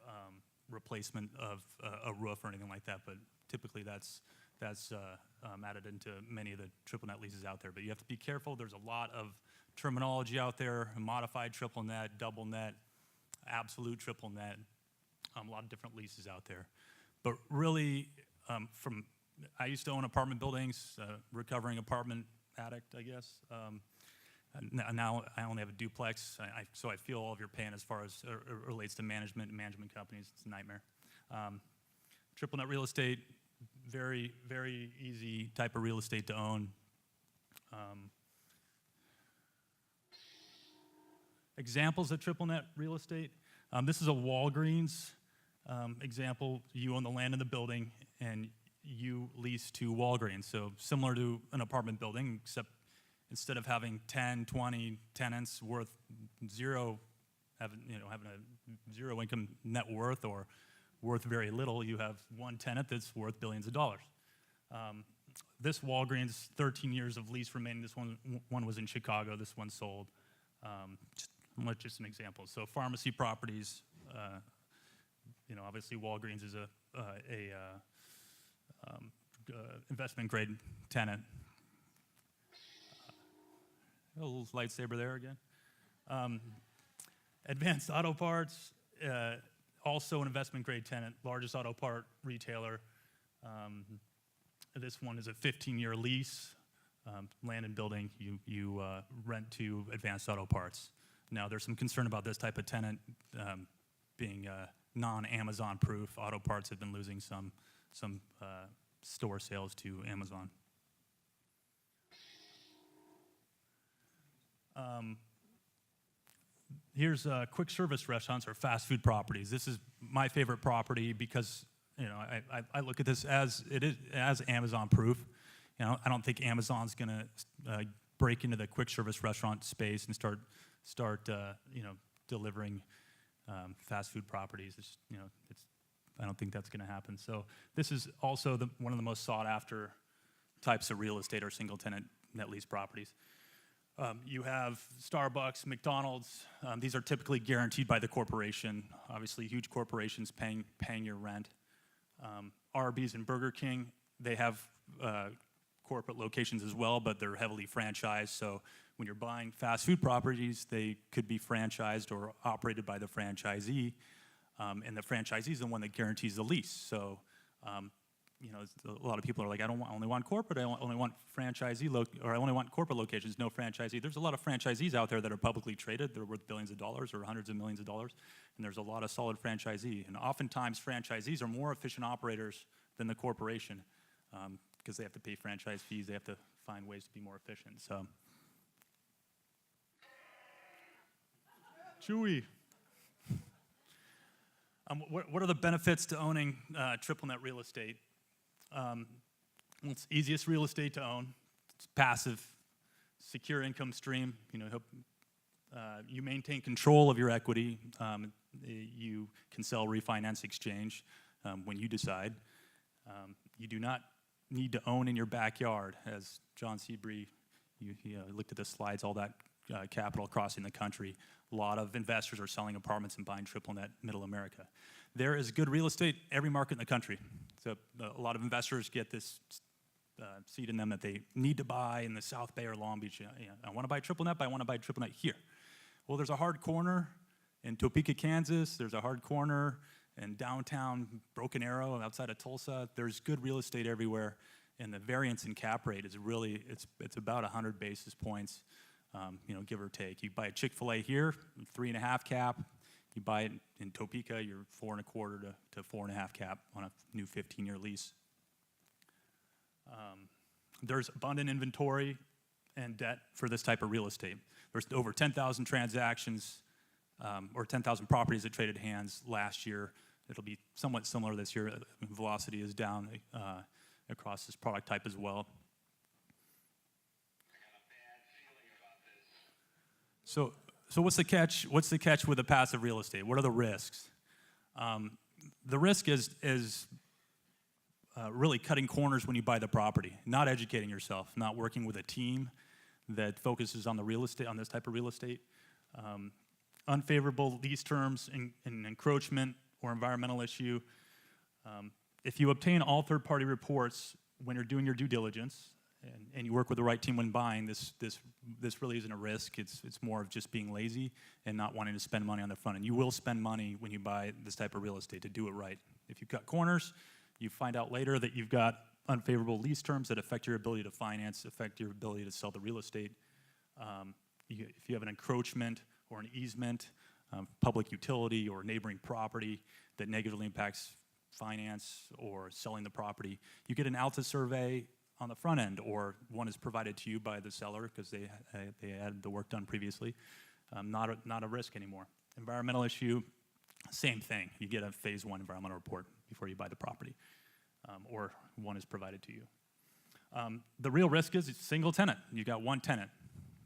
replacement of a roof or anything like that, but typically that's added into many of the triple net leases out there. But you have to be careful. There's a lot of terminology out there, modified triple net, double net, absolute triple net, a lot of different leases out there. But really, I used to own apartment buildings, recovering apartment addict, I guess. Now I only have a duplex, so I feel all of your pain as far as it relates to management and management companies. It's a nightmare. Triple net real estate, very, very easy type of real estate to own. Examples of triple net real estate. This is a Walgreens example. You own the land in the building and you lease to Walgreens. So similar to an apartment building, except instead of having 10, 20 tenants worth zero, having a zero income net worth or worth very little, you have one tenant that's worth billions of dollars. This Walgreens, 13 years of lease remaining. This one was in Chicago. This one sold. Just an example. So pharmacy properties, obviously Walgreens is a investment grade tenant. A little lightsaber there again. Advanced Auto Parts, also an investment grade tenant, largest auto part retailer. This one is a 15-year lease, land and building. You rent to Advanced Auto Parts. Now, there's some concern about this type of tenant being non-Amazon proof. Auto parts have been losing some store sales to Amazon. Here's quick service restaurants or fast food properties. This is my favorite property because I look at this as Amazon proof. I don't think Amazon's going to break into the quick service restaurant space and start delivering fast food properties. I don't think that's going to happen. So this is also one of the most sought after types of real estate are single-tenant net lease properties. You have Starbucks, McDonald's. These are typically guaranteed by the corporation. Obviously, huge corporations paying your rent. Arby's and Burger King, they have corporate locations as well, but they're heavily franchised. So when you're buying fast food properties, they could be franchised or operated by the franchisee, and the franchisee is the one that guarantees the lease. So you know, a lot of people are like, I only want corporate, I only want franchisee, or I only want corporate locations, no franchisee. There's a lot of franchisees out there that are publicly traded. They're worth billions of dollars or hundreds of millions of dollars, and there's a lot of solid franchisee. And oftentimes, franchisees are more efficient operators than the corporation because they have to pay franchise fees. They have to find ways to be more efficient. So, Chewy. What are the benefits to owning triple net real estate? Well, it's easiest real estate to own. It's passive, secure income stream. You know, you maintain control of your equity. You can sell, refinance, exchange when you decide. You do not need to own in your backyard, as John Seabree, you looked at the slides, all that capital crossing the country. A lot of investors are selling apartments and buying triple net middle America. There is good real estate every market in the country. So a lot of investors get this seed in them that they need to buy in the South Bay or Long Beach. I want to buy triple net, but I want to buy triple net here. Well, there's a hard corner in Topeka, Kansas. There's a hard corner in downtown Broken Arrow outside of Tulsa. There's good real estate everywhere, and the variance in cap rate is really, it's about 100 basis points, you know, give or take. You buy a Chick-fil-A here, 3.5 cap. You buy it in Topeka, you're 4.25 to 4.5 cap on a new 15-year lease. There's abundant inventory and debt for this type of real estate. There's over 10,000 transactions or 10,000 properties that traded hands last year. It'll be somewhat similar this year. Velocity is down across this product type as well. So what's the catch? What's the catch with the passive real estate? What are the risks? The risk is really cutting corners when you buy the property, not educating yourself, not working with a team that focuses on the real estate, on this type of real estate. Unfavorable lease terms and encroachment or environmental issue. If you obtain all third-party reports when you're doing your due diligence, and you work with the right team when buying, this really isn't a risk. It's more of just being lazy and not wanting to spend money on the front end. You will spend money when you buy this type of real estate to do it right. If you cut corners, you find out later that you've got unfavorable lease terms that affect your ability to finance, affect your ability to sell the real estate. If you have an encroachment or an easement, public utility or neighboring property that negatively impacts finance or selling the property, you get an ALTA survey on the front end, or one is provided to you by the seller because they had the work done previously. Not a risk anymore. Environmental issue, same thing. You get a phase 1 environmental report before you buy the property, or one is provided to you. The real risk is it's single tenant. You got one tenant.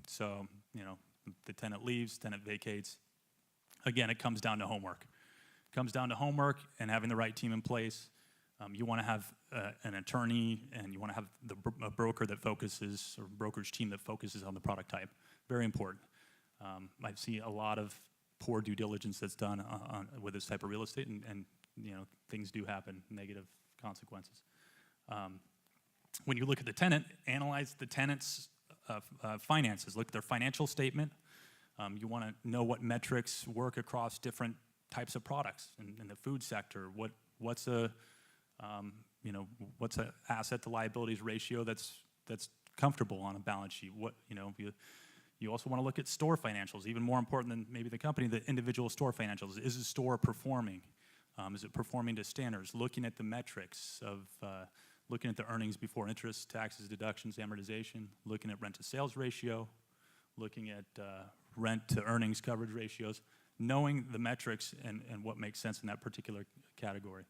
So, you know, the tenant leaves, tenant vacates. Again, it comes down to homework. It comes down to homework and having the right team in place. You want to have an attorney, and you want to have a broker that focuses, or brokerage team that focuses on the product type. Very important. I've seen a lot of poor due diligence that's done with this type of real estate, and you know, things do happen, negative consequences. When you look at the tenant, analyze the tenant's finances. Look at their financial statement. You want to know what metrics work across different types of products in the food sector. What's a you know, what's an asset to liabilities ratio that's comfortable on a balance sheet? What, you know, you also want to look at store financials, even more important than maybe the company, the individual store financials. Is the store performing? Is it performing to standards? Looking at the metrics of, looking at the earnings before interest, taxes, deductions, amortization, looking at rent to sales ratio, looking at rent to earnings coverage ratios, knowing the metrics and what makes sense in that particular category.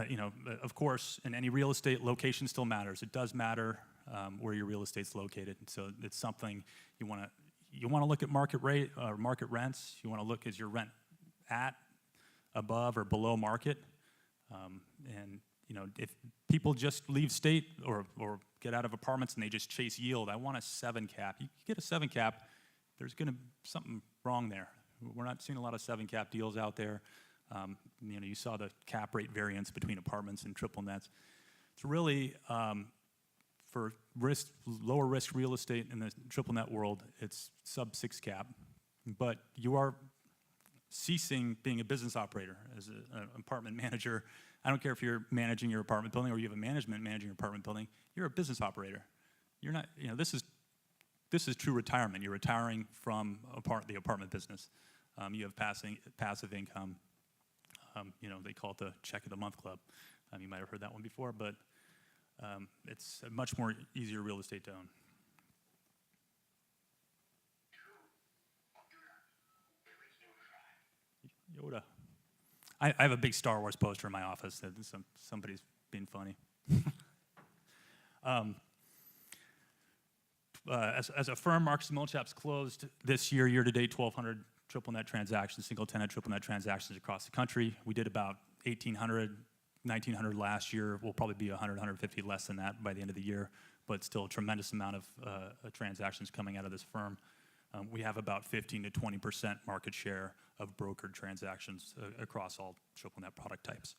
You know, of course, in any real estate, location still matters. It does matter where your real estate's located. So it's something you want to look at market rate or market rents. You want to look, is your rent at, above, or below market? And if people just leave state or get out of apartments and they just chase yield, I want a 7 cap. You get a 7 cap, there's going to be something wrong there. We're not seeing a lot of 7 cap deals out there. You saw the cap rate variance between apartments and triple nets. It's really, for lower risk real estate in the triple net world, it's sub 6 cap. But you are ceasing being a business operator as an apartment manager. I don't care if you're managing your apartment building or you have a management managing your apartment building. You're a business operator. You're not. This is true retirement. You're retiring from the apartment business. You have passive income. They call it the check of the month club. You might have heard that one before, but it's a much more easier real estate to own. Yoda. I have a big Star Wars poster in my office. That somebody's being funny. As a firm, Marcus & Millichap's closed this year to date, 1,200 triple net transactions, single tenant triple net transactions across the country. We did about 1,800, 1,900 last year. We'll probably be 100, 150 less than that by the end of the year, but still a tremendous amount of transactions coming out of this firm. We have about 15 to 20% market share of brokered transactions across all triple net product types.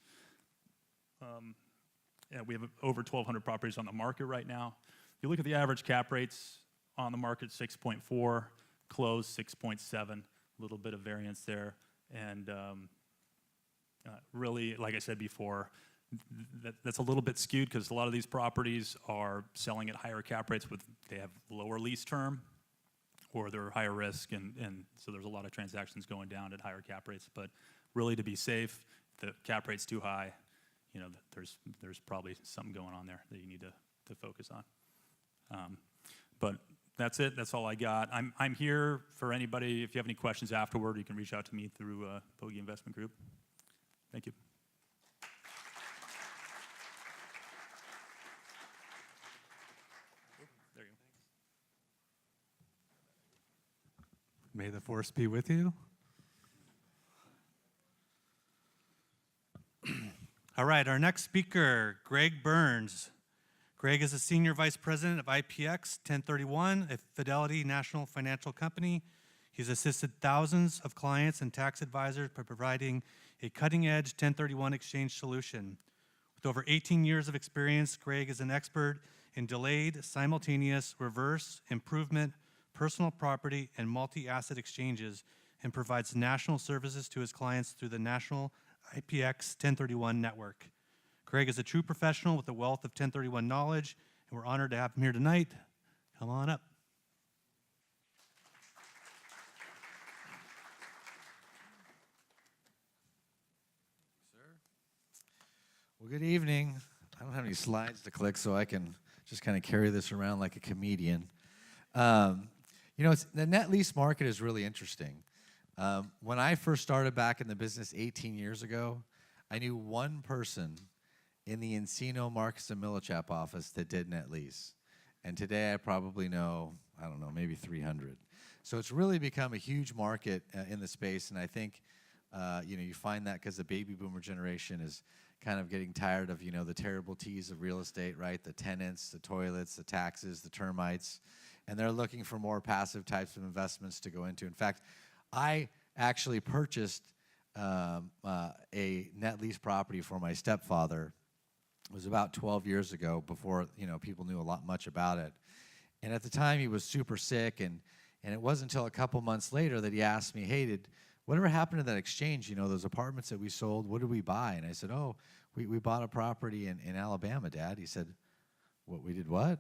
We have over 1,200 properties on the market right now. If you look at the average cap rates on the market, 6.4, closed 6.7, a little bit of variance there. And really, like I said before, that's a little bit skewed because a lot of these properties are selling at higher cap rates they have lower lease term, or they're higher risk, and so there's a lot of transactions going down at higher cap rates. But really, to be safe, if the cap rate's too high, there's probably something going on there that you need to focus on. But that's it. That's all I got. I'm here for anybody. If you have any questions afterward, you can reach out to me through Bogie Investment Group. Thank you. There you go. May the force be with you. All right, our next speaker, Greg Burns. Greg is a Senior Vice President of IPX 1031, a Fidelity National Financial Company. He's assisted thousands of clients and tax advisors by providing a cutting-edge 1031 exchange solution. With over 18 years of experience, Greg is an expert in delayed, simultaneous, reverse, improvement, personal property, and multi-asset exchanges, and provides national services to his clients through the National IPX 1031 network. Greg is a true professional with a wealth of 1031 knowledge, and we're honored to have him here tonight. Come on up. Well, good evening. I don't have any slides to click, so I can just kind of carry this around like a comedian. The net lease market is really interesting. When I first started back in the business 18 years ago, I knew one person in the Encino, Marcus & Millichap office that did net lease. And today I probably know, I don't know, maybe 300. So it's really become a huge market in the space, and I think you find that because the baby boomer generation is kind of getting tired of the terrible T's of real estate, right? The tenants, the toilets, the taxes, the termites, and they're looking for more passive types of investments to go into. In fact, I actually purchased a net lease property for my stepfather. It was about 12 years ago, before people knew much about it. And at the time, he was super sick, and it wasn't until a couple months later that he asked me, "Hey, whatever happened to that exchange? Those apartments that we sold, what did we buy?" And I said, "Oh, we bought a property in Alabama, Dad." He said, "What? We did what?"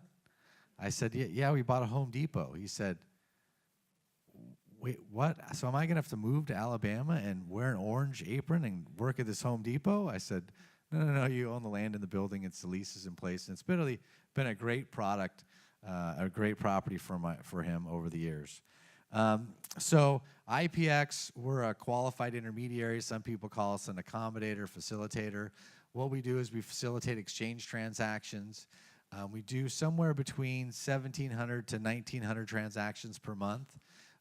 I said, "Yeah, we bought a Home Depot." He said, "Wait, what? So am I going to have to move to Alabama and wear an orange apron and work at this Home Depot?" I said, No, you own the land and the building. It's the leases in place. And it's really been a great product, a great property for him over the years. So IPX, we're a qualified intermediary. Some people call us an accommodator, facilitator. What we do is we facilitate exchange transactions. We do somewhere between 1,700 to 1,900 transactions per month,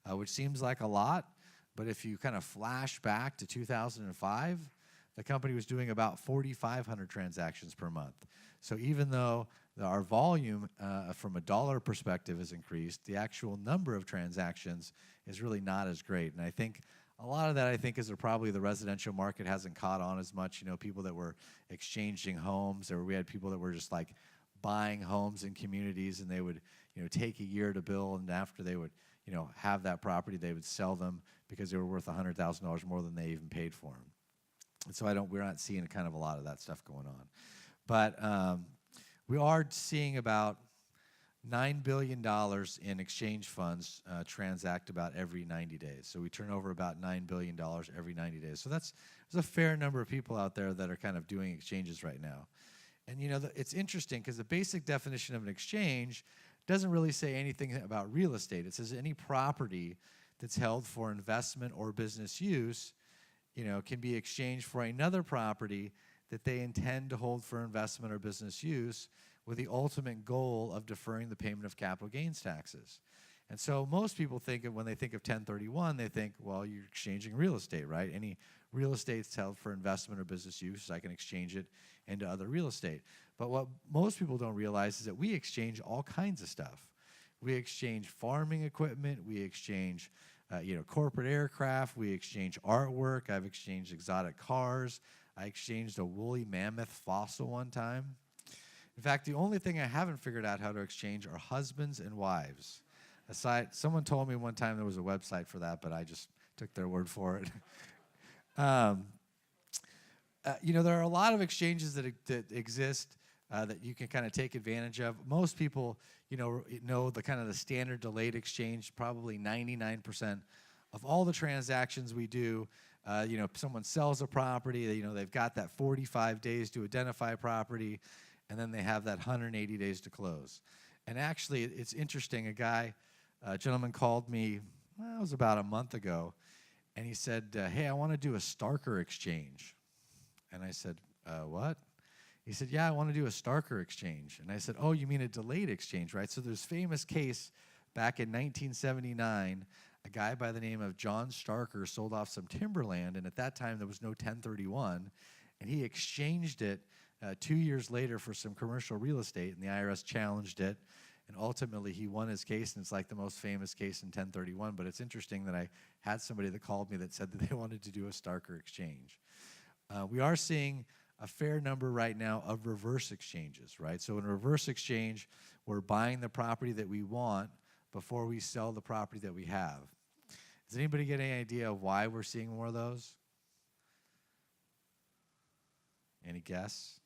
which seems like a lot. But if you kind of flash back to 2005, the company was doing about 4,500 transactions per month. So even though our volume from a dollar perspective has increased, the actual number of transactions is really not as great. And I think a lot of that, I think, is probably the residential market hasn't caught on as much. You know, people that were exchanging homes, or we had people that were just like buying homes in communities, and they would, you know, take a year to build, and after they would, you know, have that property, they would sell them because they were worth $100,000 more than they even paid for them. And so we're not seeing kind of a lot of that stuff going on. But we are seeing about $9 billion in exchange funds transact about every 90 days. So we turn over about $9 billion every 90 days. So there's a fair number of people out there that are kind of doing exchanges right now. And you know, it's interesting because the basic definition of an exchange doesn't really say anything about real estate. It says any property that's held for investment or business use, you know, can be exchanged for another property that they intend to hold for investment or business use, with the ultimate goal of deferring the payment of capital gains taxes. And so most people think when they think of 1031, they think, well, you're exchanging real estate, right? Any real estate's held for investment or business use, I can exchange it into other real estate. But what most people don't realize is that we exchange all kinds of stuff. We exchange farming equipment, we exchange you know, corporate aircraft, we exchange artwork, I've exchanged exotic cars, I exchanged a woolly mammoth fossil one time. In fact, the only thing I haven't figured out how to exchange are husbands and wives. Someone told me one time there was a website for that, but I just took their word for it. You know, there are a lot of exchanges that exist that you can kind of take advantage of. Most people, you know the kind of the standard delayed exchange. Probably 99% of all the transactions we do, you know, someone sells a property, you know, they've got that 45 days to identify a property, and then they have that 180 days to close. And actually, it's interesting. A gentleman called me, well, it was about a month ago, and he said, hey, I want to do a Starker exchange. And I said, what? He said, yeah, I want to do a Starker exchange. And I said, oh, you mean a delayed exchange, right? So there's a famous case back in 1979, a guy by the name of John Starker sold off some timberland, and at that time there was no 1031, and he exchanged it 2 years later for some commercial real estate, and the IRS challenged it, and ultimately he won his case, and it's like the most famous case in 1031. But it's interesting that I had somebody that called me that said that they wanted to do a Starker exchange. We are seeing a fair number right now of reverse exchanges, right? So in a reverse exchange, we're buying the property that we want before we sell the property that we have. Does anybody get any idea of why we're seeing more of those? Any guess?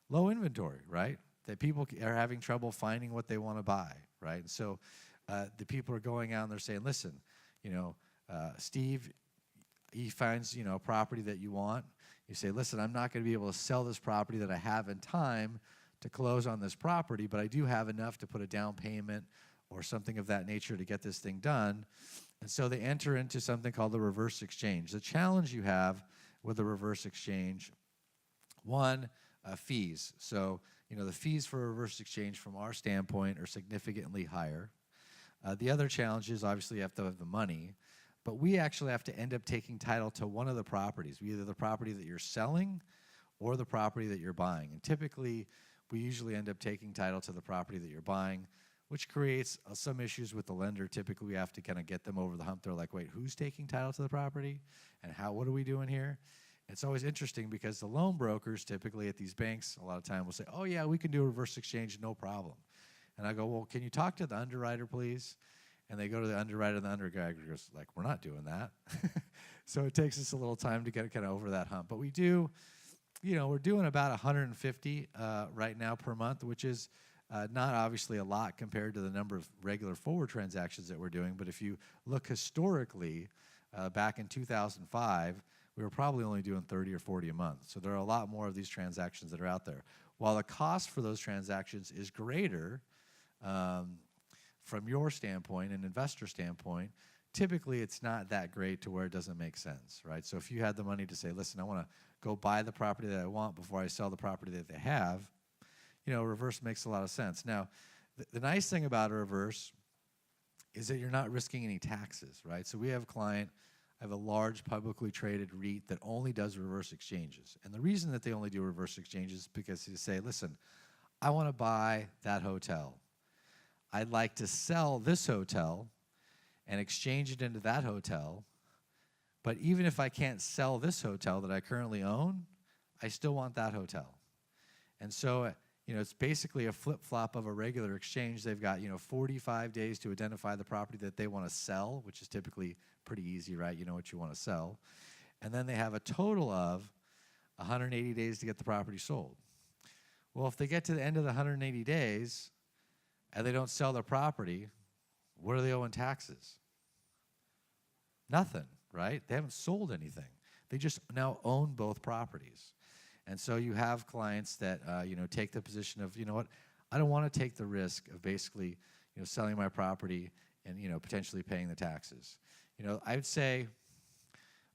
Low inventory, right? That people are having trouble finding what they want to buy, right? And so the people are going out and they're saying, listen, you know, Steve, he finds, you know, a property that you want. You say, listen, I'm not going to be able to sell this property that I have in time to close on this property, but I do have enough to put a down payment or something of that nature to get this thing done. And so they enter into something called the reverse exchange. The challenge you have with the reverse exchange, one, fees. So, you know, the fees for a reverse exchange from our standpoint are significantly higher. The other challenge is obviously you have to have the money, but we actually have to end up taking title to one of the properties, either the property that you're selling or the property that you're buying. And typically, we usually end up taking title to the property that you're buying, which creates some issues with the lender. Typically, we have to kind of get them over the hump. They're like, wait, who's taking title to the property? And what are we doing here? It's always interesting because the loan brokers typically at these banks a lot of time will say, oh yeah, we can do a reverse exchange, no problem. And I go, well, can you talk to the underwriter, please? And they go to the underwriter, and the underwriter goes, like, we're not doing that. So it takes us a little time to get kind of over that hump. But we do, you know, we're doing about 150 right now per month, which is not obviously a lot compared to the number of regular forward transactions that we're doing. But if you look historically, back in 2005, we were probably only doing 30 or 40 a month. So there are a lot more of these transactions that are out there. While the cost for those transactions is greater from your standpoint, an investor standpoint, typically it's not that great to where it doesn't make sense, right? So if you had the money to say, listen, I want to go buy the property that I want before I sell the property that they have, you know, reverse makes a lot of sense. Now, the nice thing about a reverse is that you're not risking any taxes, right? So we have a client, I have a large publicly traded REIT that only does reverse exchanges. And the reason that they only do reverse exchanges is because they say, listen, I want to buy that hotel. I'd like to sell this hotel and exchange it into that hotel. But even if I can't sell this hotel that I currently own, I still want that hotel. And so, it's basically a flip-flop of a regular exchange. They've got, 45 days to identify the property that they want to sell, which is typically pretty easy, right? You know what you want to sell. And then they have a total of 180 days to get the property sold. Well, if they get to the end of the 180 days and they don't sell their property, what are they owing taxes? Nothing, right? They haven't sold anything. They just now own both properties. And so you have clients that, take the position of, you know what, I don't want to take the risk of basically, selling my property and, potentially paying the taxes. I would say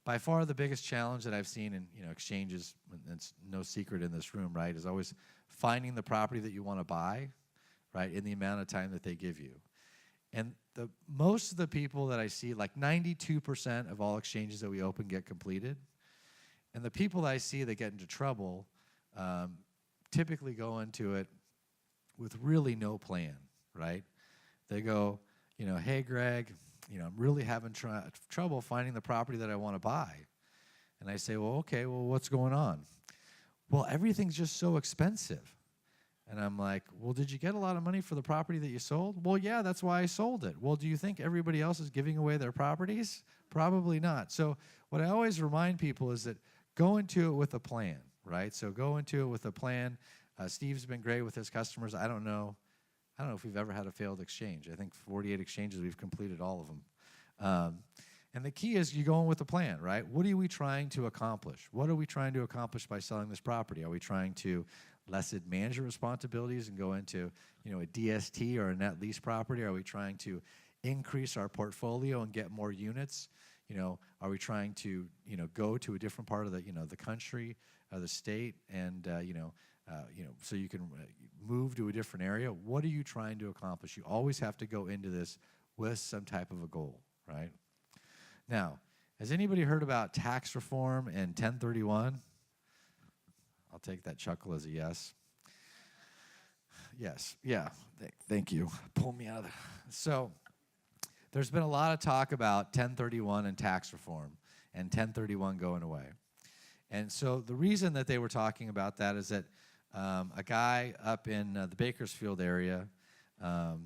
by far the biggest challenge that I've seen in, exchanges, and it's no secret in this room, right, is always finding the property that you want to buy, right, in the amount of time that they give you. And most of the people that I see, like 92% of all exchanges that we open get completed. And the people that I see that get into trouble typically go into it with really no plan, right? They go, hey, Greg, I'm really having trouble finding the property that I want to buy. And I say, well, okay, well, what's going on? Well, everything's just so expensive. And I'm like, well, did you get a lot of money for the property that you sold? Well, yeah, that's why I sold it. Well, do you think everybody else is giving away their properties? Probably not. So what I always remind people is that go into it with a plan, right? So go into it with a plan. Steve's been great with his customers. I don't know if we've ever had a failed exchange. I think 48 exchanges, we've completed all of them. And the key is you go in with a plan, right? What are we trying to accomplish? What are we trying to accomplish by selling this property? Are we trying to lessen management responsibilities and go into, a DST or a net lease property? Are we trying to increase our portfolio and get more units? Are we trying to, go to a different part of the, the country or the state and, so you can move to a different area? What are you trying to accomplish? You always have to go into this with some type of a goal, right? Now, has anybody heard about tax reform and 1031? I'll take that chuckle as a yes. Yes, yeah, thank you. Pull me out of there. So there's been a lot of talk about 1031 and tax reform and 1031 going away. And so the reason that they were talking about that is that a guy up in the Bakersfield area, a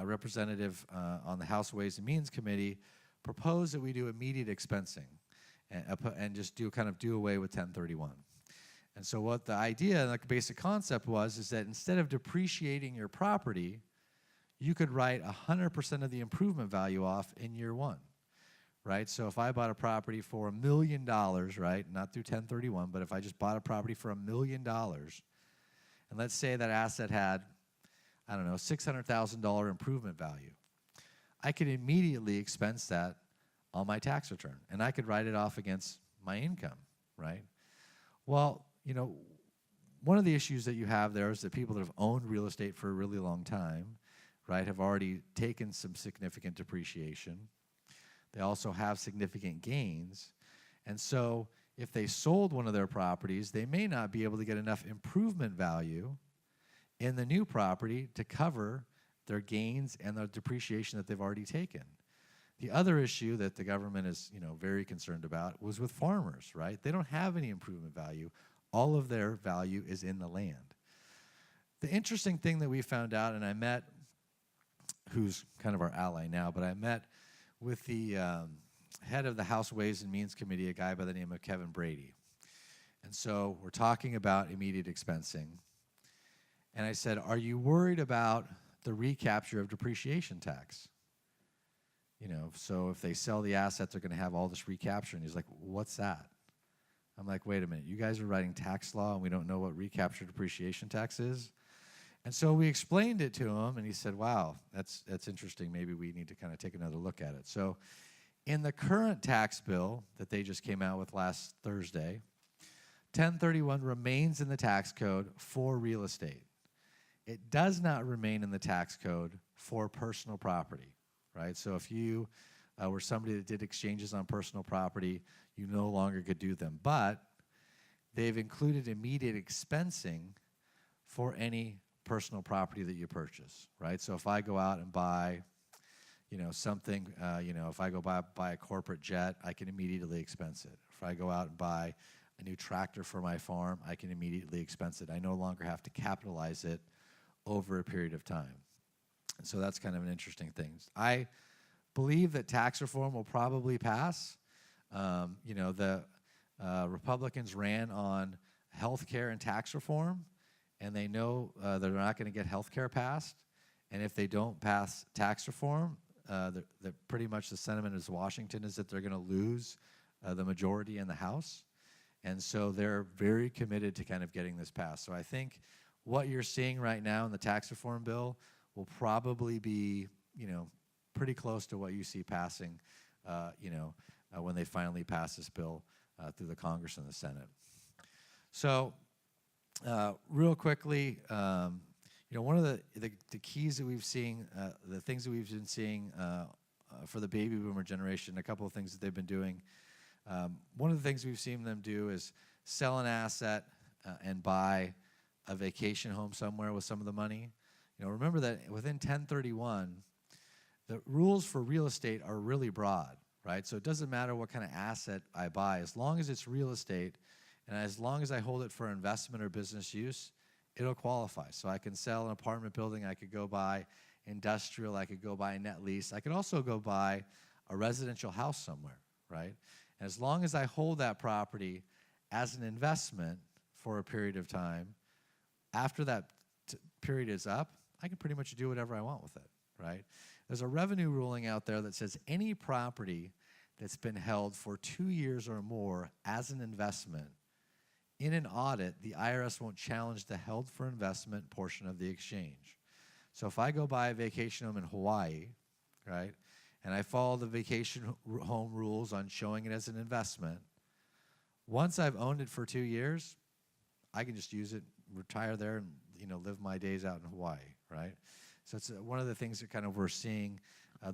representative on the House Ways and Means Committee, proposed that we do immediate expensing and just do away with 1031. And so what the idea, like the basic concept was, is that instead of depreciating your property, you could write 100% of the improvement value off in year one, right? So if I bought a property for $1 million, right, not through 1031, but if I just bought a property for $1 million, and let's say that asset had, I don't know, $600,000 improvement value, I could immediately expense that on my tax return, and I could write it off against my income, right? Well, one of the issues that you have there is that people that have owned real estate for a really long time, right, have already taken some significant depreciation. They also have significant gains. And so if they sold one of their properties, they may not be able to get enough improvement value in the new property to cover their gains and the depreciation that they've already taken. The other issue that the government is, very concerned about was with farmers, right? They don't have any improvement value. All of their value is in the land. The interesting thing that we found out, and I met, who's kind of our ally now, but I met with the head of the House Ways and Means Committee, a guy by the name of Kevin Brady. And so we're talking about immediate expensing. And I said, are you worried about the recapture of depreciation tax? So if they sell the assets, they're going to have all this recapture. And he's like, what's that? I'm like, wait a minute, you guys are writing tax law and we don't know what recapture depreciation tax is? And so we explained it to him, and he said, wow, that's interesting. Maybe we need to kind of take another look at it. So in the current tax bill that they just came out with last Thursday, 1031 remains in the tax code for real estate. It does not remain in the tax code for personal property, right? So if you where somebody that did exchanges on personal property, you no longer could do them. But they've included immediate expensing for any personal property that you purchase, right? So if I go out and buy, something, if I go buy a corporate jet, I can immediately expense it. If I go out and buy a new tractor for my farm, I can immediately expense it. I no longer have to capitalize it over a period of time. And so that's kind of an interesting thing. I believe that tax reform will probably pass. The Republicans ran on health care and tax reform, and they know they're not going to get health care passed. And if they don't pass tax reform, pretty much the sentiment is Washington is that they're going to lose the majority in the House. And so they're very committed to kind of getting this passed. So I think what you're seeing right now in the tax reform bill will probably be, pretty close to what you see passing, when they finally pass this bill through the Congress and the Senate. So real quickly, one of the keys that we've seen, the things that we've been seeing for the baby boomer generation, a couple of things that they've been doing. One of the things we've seen them do is sell an asset and buy a vacation home somewhere with some of the money. Remember that within 1031, the rules for real estate are really broad, right? So it doesn't matter what kind of asset I buy, as long as it's real estate, and as long as I hold it for investment or business use, it'll qualify. So I can sell an apartment building, I could go buy industrial, I could go buy a net lease, I could also go buy a residential house somewhere, right? And as long as I hold that property as an investment for a period of time, after that period is up, I can pretty much do whatever I want with it, right? There's a revenue ruling out there that says any property that's been held for 2 years or more as an investment, in an audit, the IRS won't challenge the held for investment portion of the exchange. So if I go buy a vacation home in Hawaii, right, and I follow the vacation home rules on showing it as an investment, once I've owned it for 2 years, I can just use it, retire there, and live my days out in Hawaii, right? So it's one of the things that kind of we're seeing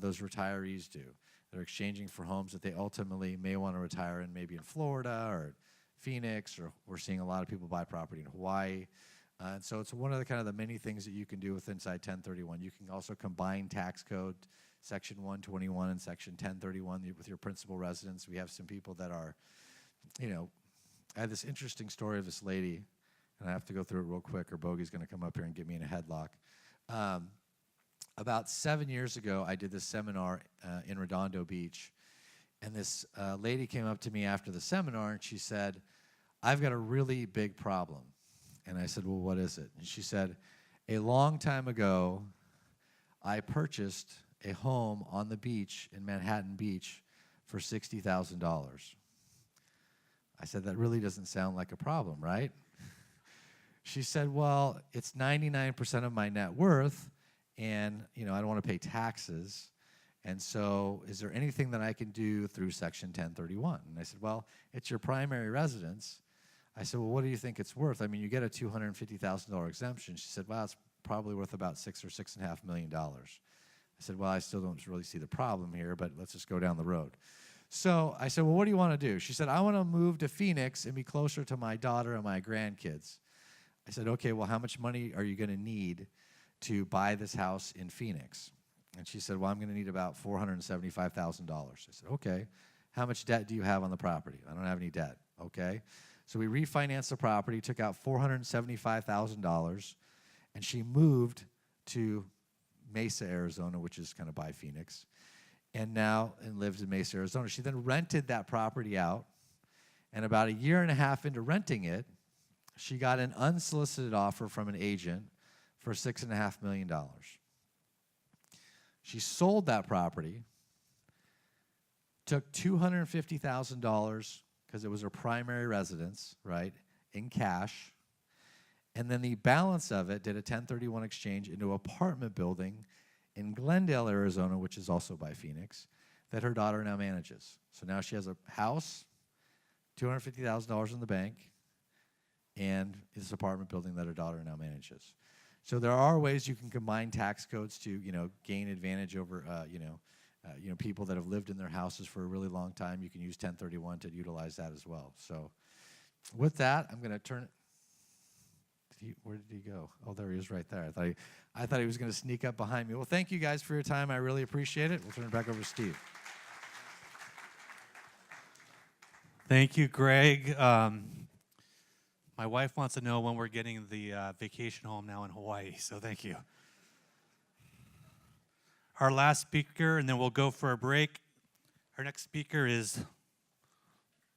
those retirees do. They're exchanging for homes that they ultimately may want to retire in, maybe in Florida or Phoenix, or we're seeing a lot of people buy property in Hawaii. And so it's one of the kind of the many things that you can do with inside 1031. You can also combine tax code, Section 121 and Section 1031 with your principal residence. We have some people that are, I had this interesting story of this lady, and I have to go through it real quick or Bogey's going to come up here and get me in a headlock. About 7 years ago, I did this seminar in Redondo Beach, and this lady came up to me after the seminar, and she said, "I've got a really big problem." And I said, "Well, what is it?" And she said, "A long time ago, I purchased a home on the beach in Manhattan Beach for $60,000. I said, "That really doesn't sound like a problem, right?" She said, "Well, it's 99% of my net worth, and I don't want to pay taxes. And so is there anything that I can do through Section 1031? And I said, "Well, it's your primary residence." I said, "Well, what do you think it's worth? I mean, you get a $250,000 exemption." She said, "Well, it's probably worth about $6 or $6.5 million." I said, "Well, I still don't really see the problem here, but let's just go down the road." So I said, "Well, what do you want to do?" She said, "I want to move to Phoenix and be closer to my daughter and my grandkids." I said, "Okay, well, how much money are you going to need to buy this house in Phoenix?" And she said, "Well, I'm going to need about $475,000. I said, "Okay, how much debt do you have on the property?" "I don't have any debt." "Okay." So we refinanced the property, took out $475,000, and she moved to Mesa, Arizona, which is kind of by Phoenix, and lives in Mesa, Arizona. She then rented that property out, and about a year and a half into renting it, she got an unsolicited offer from an agent for $6.5 million. She sold that property, took $250,000 because it was her primary residence, right, in cash, and then the balance of it did a 1031 exchange into an apartment building in Glendale, Arizona, which is also by Phoenix, that her daughter now manages. So now she has a house, $250,000 in the bank, and this apartment building that her daughter now manages. So there are ways you can combine tax codes to, gain advantage over, people that have lived in their houses for a really long time, you can use 1031 to utilize that as well. So with that, I'm going to turn it. Where did he go? Oh, there he is right there. I thought he was going to sneak up behind me. Well, thank you guys for your time. I really appreciate it. We'll turn it back over to Steve. Thank you, Greg. My wife wants to know when we're getting the vacation home now in Hawaii, so thank you. Our last speaker, and then we'll go for a break. Our next speaker is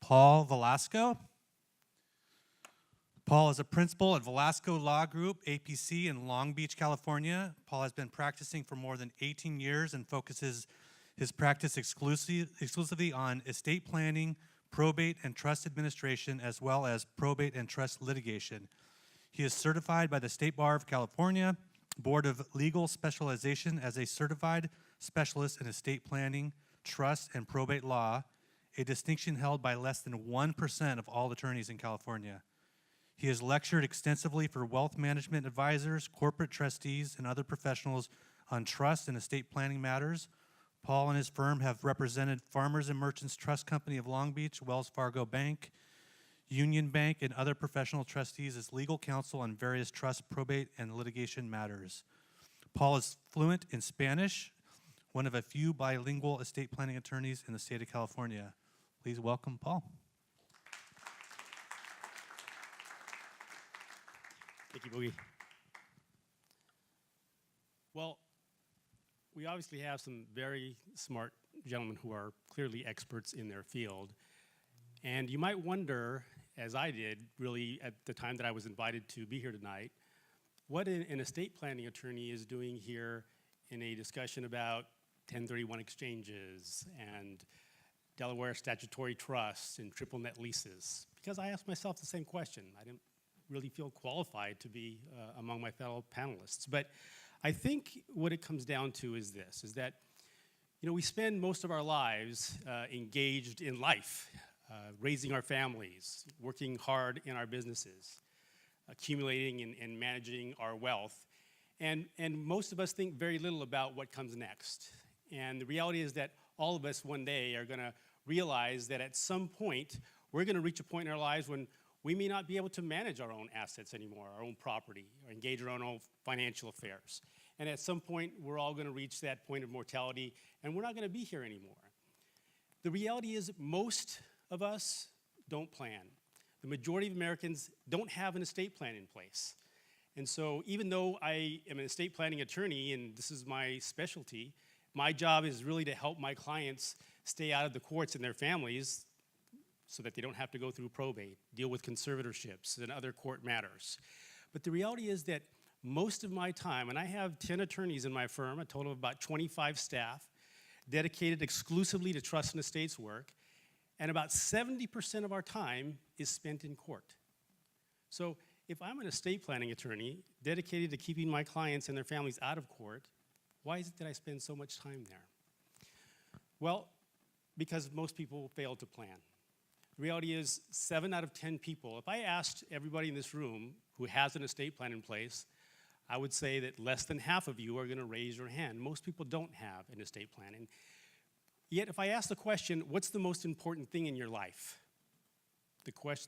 Paul Velasco. Paul is a principal at Velasco Law Group, APC, in Long Beach, California. Paul has been practicing for more than 18 years and focuses his practice exclusively on estate planning, probate and trust administration, as well as probate and trust litigation. He is certified by the State Bar of California, Board of Legal Specialization as a certified specialist in estate planning, trust, and probate law, a distinction held by less than 1% of all attorneys in California. He has lectured extensively for wealth management advisors, corporate trustees, and other professionals on trust and estate planning matters. Paul and his firm have represented Farmers and Merchants Trust Company of Long Beach, Wells Fargo Bank, Union Bank, and other professional trustees as legal counsel on various trust, probate, and litigation matters. Paul is fluent in Spanish, one of a few bilingual estate planning attorneys in the state of California. Please welcome Paul. Thank you, Bogie. Well, we obviously have some very smart gentlemen who are clearly experts in their field. And you might wonder, as I did, really at the time that I was invited to be here tonight, what an estate planning attorney is doing here in a discussion about 1031 exchanges and Delaware statutory trusts and triple net leases. Because I asked myself the same question. I didn't really feel qualified to be among my fellow panelists. But I think what it comes down to is this, is that we spend most of our lives engaged in life, raising our families, working hard in our businesses, accumulating and managing our wealth. And most of us think very little about what comes next. And the reality is that all of us one day are going to realize that at some point, we're going to reach a point in our lives when we may not be able to manage our own assets anymore, our own property, or engage our own financial affairs. And at some point, we're all going to reach that point of mortality, and we're not going to be here anymore. The reality is most of us don't plan. The majority of Americans don't have an estate plan in place. And so even though I am an estate planning attorney, and this is my specialty, my job is really to help my clients stay out of the courts and their families so that they don't have to go through probate, deal with conservatorships and other court matters. But the reality is that most of my time, and I have 10 attorneys in my firm, a total of about 25 staff, dedicated exclusively to trust and estates work, and about 70% of our time is spent in court. So if I'm an estate planning attorney dedicated to keeping my clients and their families out of court, why is it that I spend so much time there? Well, because most people fail to plan. The reality is 7 out of 10 people, if I asked everybody in this room who has an estate plan in place, I would say that less than half of you are going to raise your hand. Most people don't have an estate plan. And yet, if I ask the question, what's the most important thing in your life?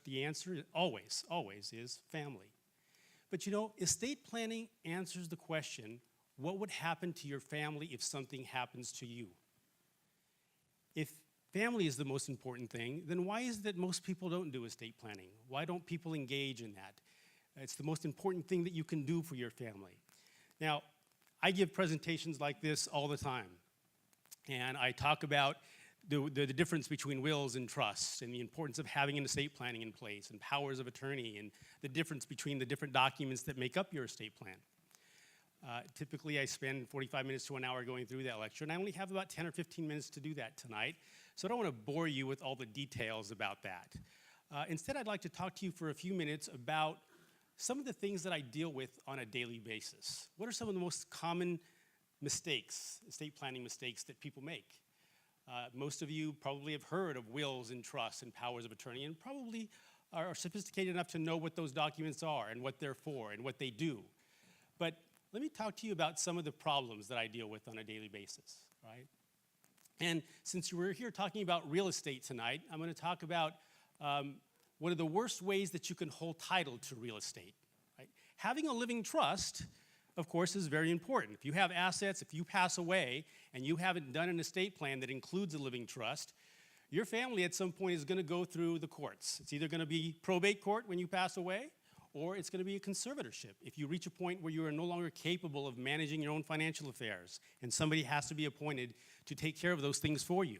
The answer is always is family. But estate planning answers the question, what would happen to your family if something happens to you? If family is the most important thing, then why is it that most people don't do estate planning? Why don't people engage in that? It's the most important thing that you can do for your family. Now, I give presentations like this all the time. And I talk about the difference between wills and trusts and the importance of having an estate planning in place and powers of attorney and the difference between the different documents that make up your estate plan. Typically, I spend 45 minutes to an hour going through that lecture, and I only have about 10 or 15 minutes to do that tonight, so I don't want to bore you with all the details about that. Instead, I'd like to talk to you for a few minutes about some of the things that I deal with on a daily basis. What are some of the most common mistakes, estate planning mistakes that people make? Most of you probably have heard of wills and trusts and powers of attorney and probably are sophisticated enough to know what those documents are and what they're for and what they do. But let me talk to you about some of the problems that I deal with on a daily basis, right? And since we're here talking about real estate tonight, I'm going to talk about one of the worst ways that you can hold title to real estate. Right? Having a living trust, of course, is very important. If you have assets, if you pass away, and you haven't done an estate plan that includes a living trust, your family at some point is going to go through the courts. It's either going to be probate court when you pass away, or it's going to be a conservatorship if you reach a point where you are no longer capable of managing your own financial affairs, and somebody has to be appointed to take care of those things for you.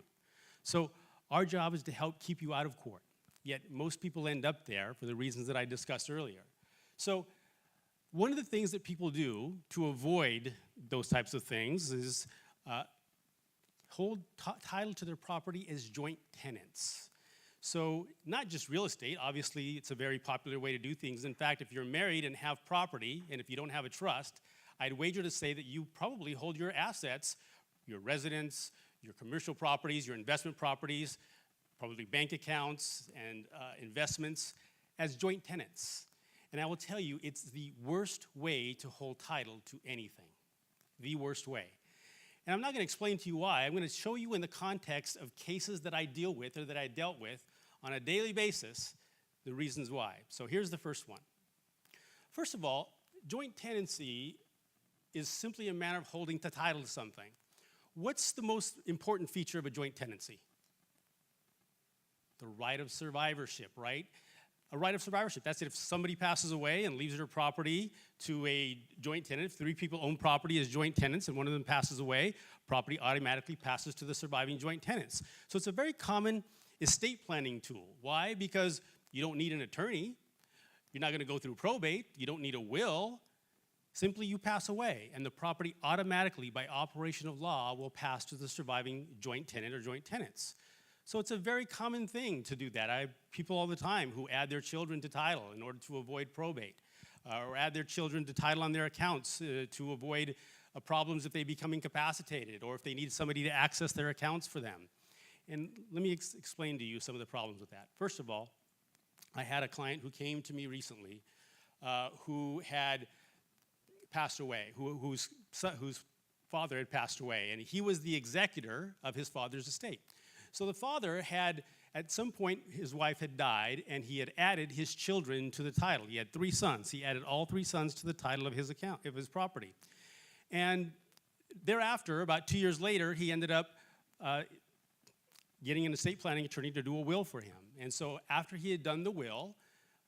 So our job is to help keep you out of court, yet most people end up there for the reasons that I discussed earlier. So one of the things that people do to avoid those types of things is hold title to their property as joint tenants. So not just real estate, obviously it's a very popular way to do things. In fact, if you're married and have property, and if you don't have a trust, I'd wager to say that you probably hold your assets, your residence, your commercial properties, your investment properties, probably bank accounts and investments as joint tenants. And I will tell you, it's the worst way to hold title to anything, the worst way. And I'm not going to explain to you why. I'm going to show you in the context of cases that I deal with or that I dealt with on a daily basis the reasons why. So here's the first one. First of all, joint tenancy is simply a matter of holding the title to something. What's the most important feature of a joint tenancy? The right of survivorship, right? A right of survivorship. That's it. If somebody passes away and leaves their property to a joint tenant, if 3 people own property as joint tenants and one of them passes away, property automatically passes to the surviving joint tenants. So it's a very common estate planning tool. Why? Because you don't need an attorney. You're not going to go through probate. You don't need a will. Simply you pass away, and the property automatically, by operation of law, will pass to the surviving joint tenant or joint tenants. So it's a very common thing to do that. I have people all the time who add their children to title in order to avoid probate, or add their children to title on their accounts to avoid problems if they become incapacitated, or if they need somebody to access their accounts for them. And let me explain to you some of the problems with that. First of all, I had a client who came to me recently who had passed away, whose father had passed away, and he was the executor of his father's estate. So the father had, at some point, his wife had died, and he had added his children to the title. He had 3 sons. He added all 3 sons to the title of his account, of his property. And thereafter, about 2 years later, he ended up getting an estate planning attorney to do a will for him. And so after he had done the will,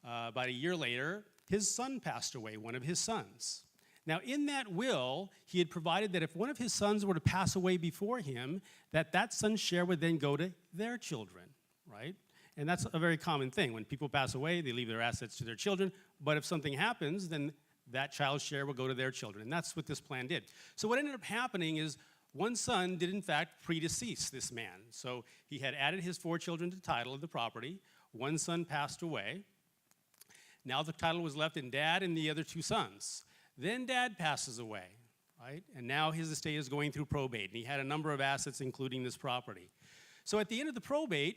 about a year later, his son passed away, one of his sons. Now, in that will, he had provided that if one of his sons were to pass away before him, that son's share would then go to their children, right? And that's a very common thing. When people pass away, they leave their assets to their children, but if something happens, then that child's share will go to their children, and that's what this plan did. So what ended up happening is one son did, in fact, predecease this man. So he had added his 4 children to the title of the property. One son passed away. Now the title was left in Dad and the other 2 sons. Then Dad passes away, right? And now his estate is going through probate, and he had a number of assets, including this property. So at the end of the probate,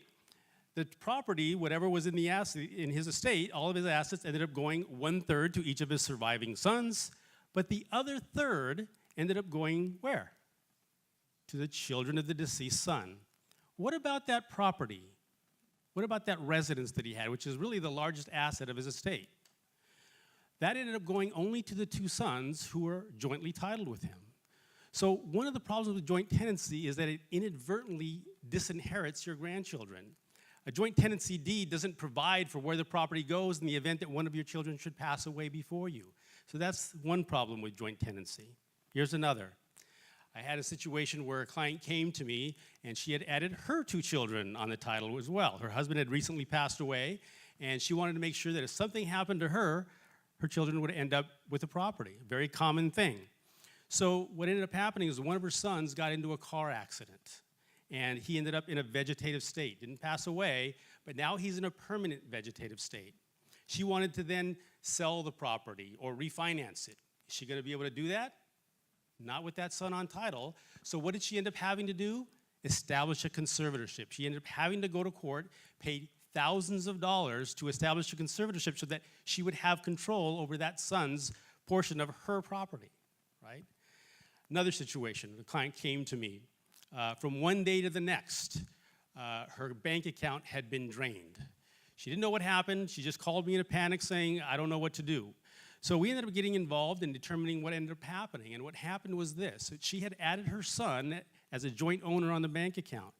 the property, whatever was in his estate, all of his assets ended up going 1/3 to each of his surviving sons, but the other 1/3 ended up going where? To the children of the deceased son. What about that property? What about that residence that he had, which is really the largest asset of his estate? That ended up going only to the 2 sons who were jointly titled with him. So one of the problems with joint tenancy is that it inadvertently disinherits your grandchildren. A joint tenancy deed doesn't provide for where the property goes in the event that one of your children should pass away before you. So that's one problem with joint tenancy. Here's another. I had a situation where a client came to me, and she had added her 2 children on the title as well. Her husband had recently passed away, and she wanted to make sure that if something happened to her children would end up with the property, a very common thing. So what ended up happening is one of her sons got into a car accident, and he ended up in a vegetative state. Didn't pass away, but now he's in a permanent vegetative state. She wanted to then sell the property or refinance it. Is she going to be able to do that? Not with that son on title. So what did she end up having to do? Establish a conservatorship. She ended up having to go to court, pay thousands of dollars to establish a conservatorship so that she would have control over that son's portion of her property, right? Another situation, the client came to me. From one day to the next, her bank account had been drained. She didn't know what happened. She just called me in a panic saying, I don't know what to do. So we ended up getting involved in determining what ended up happening. And what happened was this. She had added her son as a joint owner on the bank account.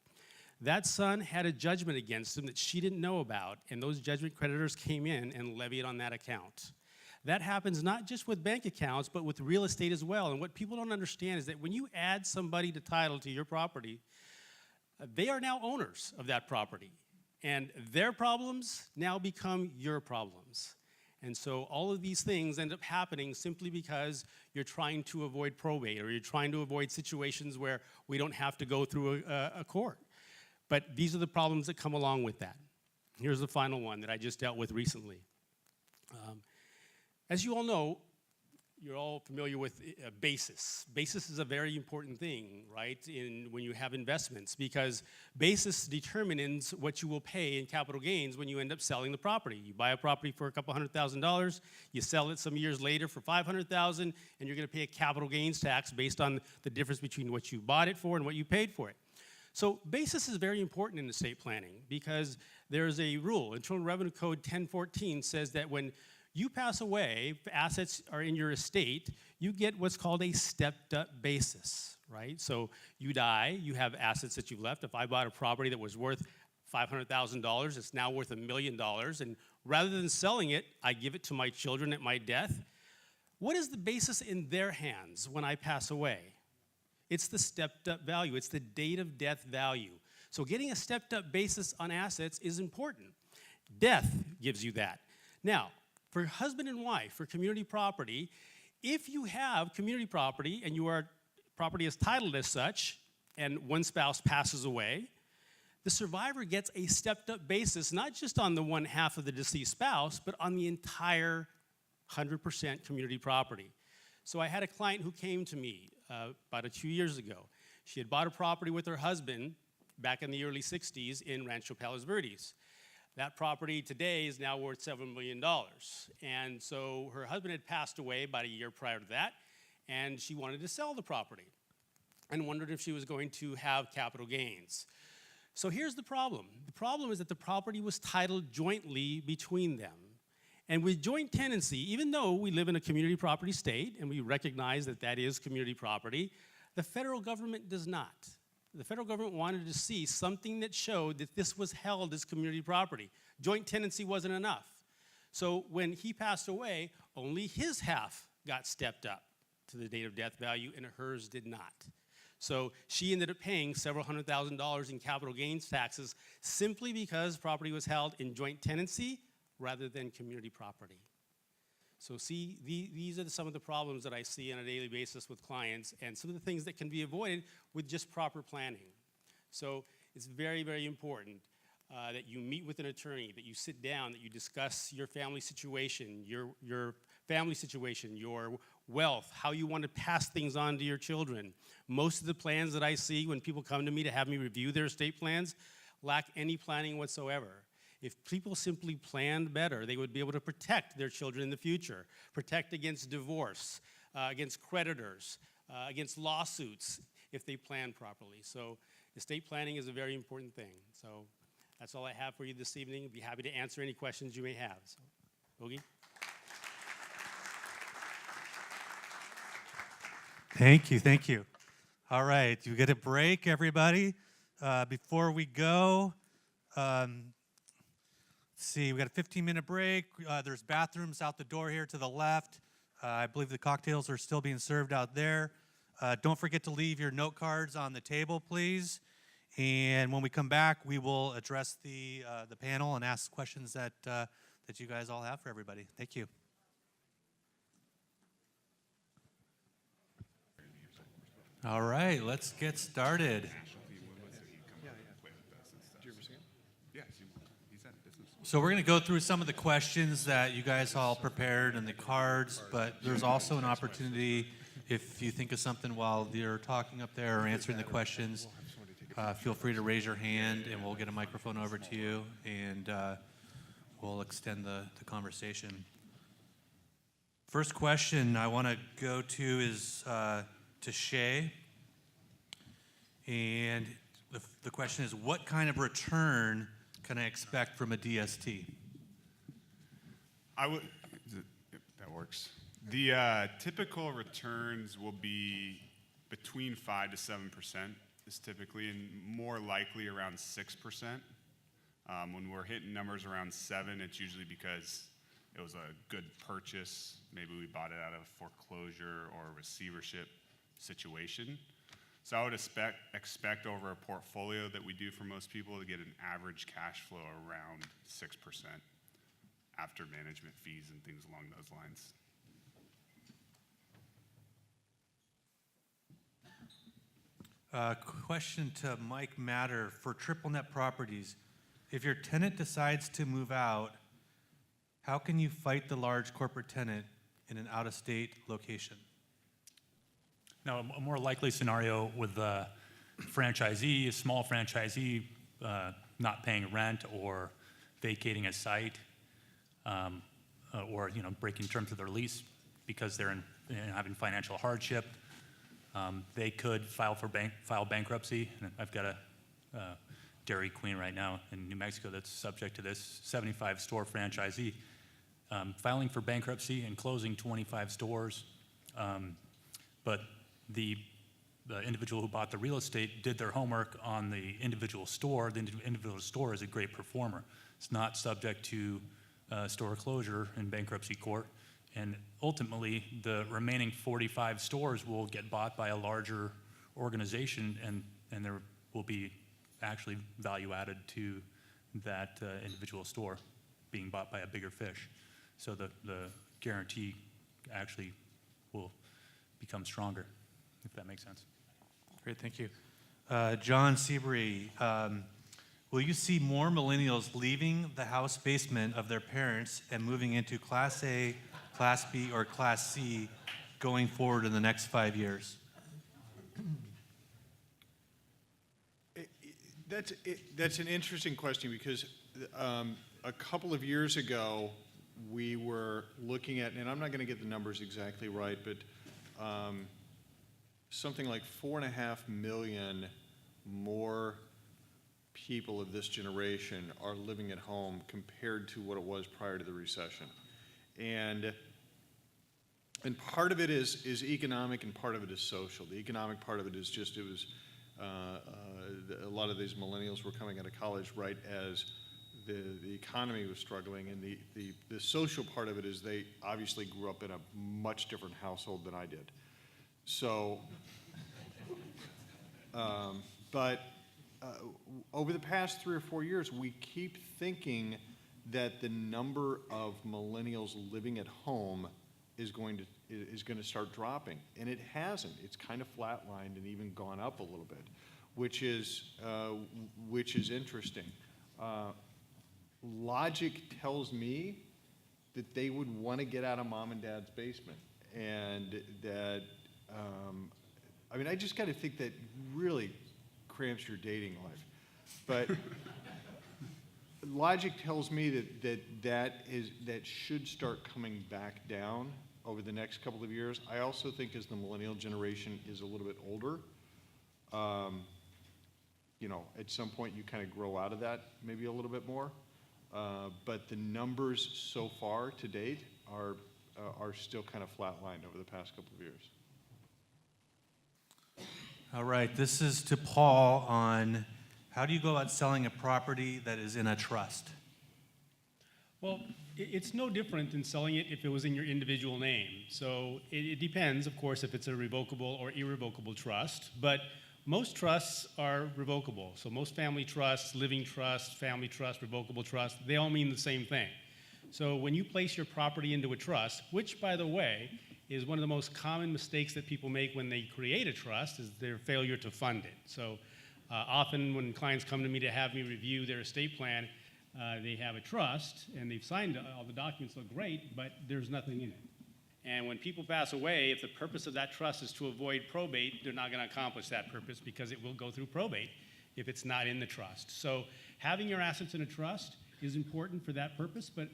That son had a judgment against him that she didn't know about, and those judgment creditors came in and levied on that account. That happens not just with bank accounts, but with real estate as well. And what people don't understand is that when you add somebody to title to your property, they are now owners of that property. And their problems now become your problems. And so all of these things end up happening simply because you're trying to avoid probate, or you're trying to avoid situations where we don't have to go through a court. But these are the problems that come along with that. Here's the final one that I just dealt with recently. As you all know, you're all familiar with basis. Basis is a very important thing, right, when you have investments, because basis determines what you will pay in capital gains when you end up selling the property. You buy a property for a couple $100,000, you sell it some years later for $500,000, and you're going to pay a capital gains tax based on the difference between what you bought it for and what you paid for it. So basis is very important in estate planning because there's a rule. Internal Revenue Code 1014 says that when you pass away, if assets are in your estate, you get what's called a stepped-up basis, right? So you die, you have assets that you've left. If I bought a property that was worth $500,000, it's now worth $1 million, and rather than selling it, I give it to my children at my death. What is the basis in their hands when I pass away? It's the stepped-up value. It's the date of death value. So getting a stepped-up basis on assets is important. Death gives you that. Now, for husband and wife, for community property, if you have community property and property is titled as such, and one spouse passes away, the survivor gets a stepped-up basis, not just on the one half of the deceased spouse, but on the entire 100% community property. So I had a client who came to me about 2 years ago. She had bought a property with her husband back in the early 60s in Rancho Palos Verdes. That property today is now worth $7 million. And so her husband had passed away about a year prior to that, and she wanted to sell the property and wondered if she was going to have capital gains. So here's the problem. The problem is that the property was titled jointly between them. And with joint tenancy, even though we live in a community property state and we recognize that that is community property, the federal government does not. The federal government wanted to see something that showed that this was held as community property. Joint tenancy wasn't enough. So when he passed away, only his half got stepped up to the date of death value and hers did not. So she ended up paying several $100,000 in capital gains taxes simply because property was held in joint tenancy rather than community property. So see, these are some of the problems that I see on a daily basis with clients and some of the things that can be avoided with just proper planning. So it's very, very important that you meet with an attorney, that you sit down, that you discuss your family situation, your family situation, your wealth, how you want to pass things on to your children. Most of the plans that I see when people come to me to have me review their estate plans lack any planning whatsoever. If people simply planned better, they would be able to protect their children in the future, protect against divorce, against creditors, against lawsuits, if they plan properly. So estate planning is a very important thing. So that's all I have for you this evening. I'd be happy to answer any questions you may have. So, Bogie? Thank you, thank you. All right, you get a break, everybody. Before we go, let's see, we got a 15-minute break. There's bathrooms out the door here to the left. I believe the cocktails are still being served out there. Don't forget to leave your note cards on the table, please. And when we come back, we will address the panel and ask questions that you guys all have for everybody. Thank you. All right, let's get started. So we're going to go through some of the questions that you guys all prepared in the cards, but there's also an opportunity if you think of something while you're talking up there or answering the questions, feel free to raise your hand and we'll get a microphone over to you and we'll extend the conversation. First question I want to go to is to Shay. And the question is, what kind of return can I expect from a DST? I would, yep, that works. The typical returns will be between 5 to 7% is typically, and more likely around 6%. When we're hitting numbers around 7, it's usually because it was a good purchase. Maybe we bought it out of foreclosure or a receivership situation. So I would expect over a portfolio that we do for most people to get an average cash flow around 6% after management fees and things along those lines. Question to Mike Matter for triple net properties. If your tenant decides to move out, how can you fight the large corporate tenant in an out-of-state location? Now, a more likely scenario with a franchisee, a small franchisee, not paying rent or vacating a site, or breaking terms of their lease because they're having financial hardship. They could file bankruptcy. And I've got a Dairy Queen right now in New Mexico that's subject to this 75-store franchisee filing for bankruptcy and closing 25 stores. But the individual who bought the real estate did their homework on the individual store. The individual store is a great performer. It's not subject to store closure in bankruptcy court. And ultimately, the remaining 45 stores will get bought by a larger organization, and there will be actually value added to that individual store being bought by a bigger fish. So the guarantee actually will become stronger, if that makes sense. Great, thank you. John Seabury, will you see more millennials leaving the house basement of their parents and moving into Class A, Class B, or Class C going forward in the next 5 years? That's an interesting question because a couple of years ago, we were looking at, and I'm not going to get the numbers exactly right, but something like 4.5 million more people of this generation are living at home compared to what it was prior to the recession. And part of it is economic and part of it is social. The economic part of it is just a lot of these millennials were coming out of college right as the economy was struggling, and the social part of it is they obviously grew up in a much different household than I did. So, but over the past 3 or 4 years, we keep thinking that the number of millennials living at home is going to start dropping, and it hasn't. It's kind of flatlined and even gone up a little bit, which is interesting. Logic tells me that they would want to get out of mom and dad's basement, and that I mean, I just got to think that really cramps your dating life, but logic tells me that should start coming back down over the next couple of years. I also think as the millennial generation is a little bit older, at some point you kind of grow out of that maybe a little bit more. But the numbers so far to date are still kind of flatlined over the past couple of years. All right, this is to Paul on how do you go about selling a property that is in a trust? Well, it's no different than selling it if it was in your individual name. So it depends, of course, if it's a revocable or irrevocable trust, but most trusts are revocable. So most family trusts, living trust, family trust, revocable trust, they all mean the same thing. So when you place your property into a trust, which, by the way, is one of the most common mistakes that people make when they create a trust, is their failure to fund it. So often when clients come to me to have me review their estate plan, they have a trust and they've signed all the documents look great, but there's nothing in it. And when people pass away, if the purpose of that trust is to avoid probate, they're not going to accomplish that purpose because it will go through probate if it's not in the trust. So having your assets in a trust is important for that purpose, but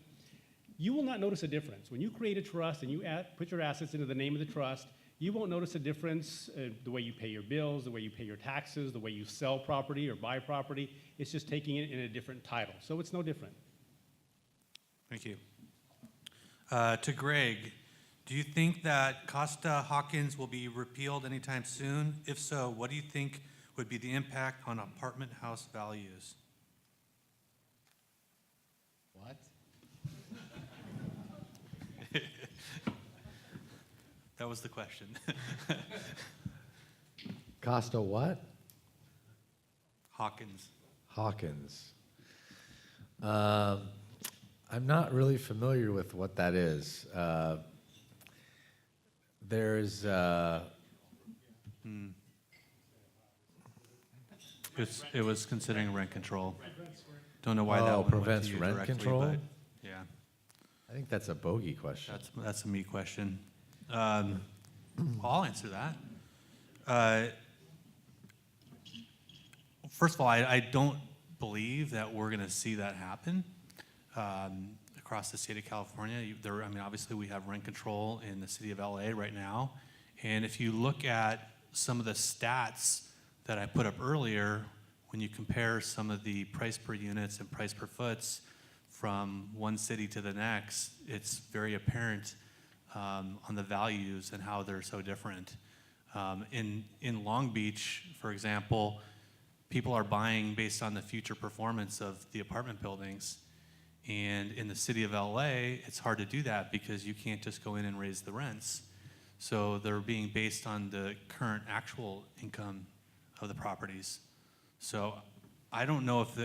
you will not notice a difference. When you create a trust and you put your assets into the name of the trust, you won't notice a difference the way you pay your bills, the way you pay your taxes, the way you sell property or buy property. It's just taking it in a different title. So it's no different. Thank you. To Greg, do you think that Costa-Hawkins will be repealed anytime soon? If so, what do you think would be the impact on apartment house values? What? That was the question. Costa what? Hawkins. Hawkins. I'm not really familiar with what that is. There's It was considering rent control. Don't know why that one went prevents to you rent directly, control? but yeah, I think that's a Bogie question. that's a me question. I'll answer that. First of all, I don't believe that we're going to see that happen across the state of California. I mean, obviously we have rent control in the city of LA right now, and if you look at some of the stats that I put up earlier, when you compare some of the price per units and price per foots from one city to the next, it's very apparent on the values and how they're so different. In Long Beach, for example, people are buying based on the future performance of the apartment buildings. And in the city of LA, it's hard to do that because you can't just go in and raise the rents. So they're being based on the current actual income of the properties. So I don't know if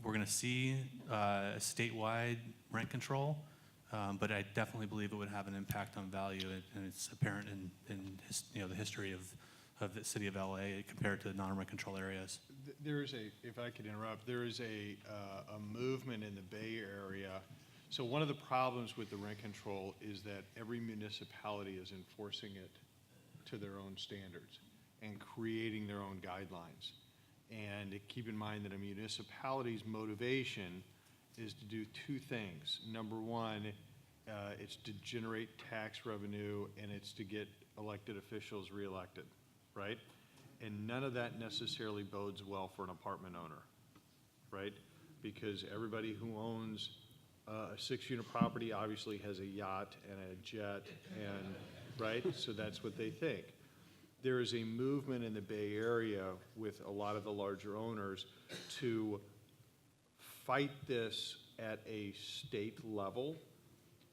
we're going to see a statewide rent control, but I definitely believe it would have an impact on value, and it's apparent in the history of the city of LA compared to non-rent control areas. There is if I could interrupt, there is a movement in the Bay Area. So one of the problems with the rent control is that every municipality is enforcing it to their own standards and creating their own guidelines. And keep in mind that a municipality's motivation is to do two things. Number one, it's to generate tax revenue, and it's to get elected officials reelected, right? And none of that necessarily bodes well for an apartment owner, right? Because everybody who owns a 6-unit property obviously has a yacht and a jet, and right? So that's what they think. There is a movement in the Bay Area with a lot of the larger owners to fight this at a state level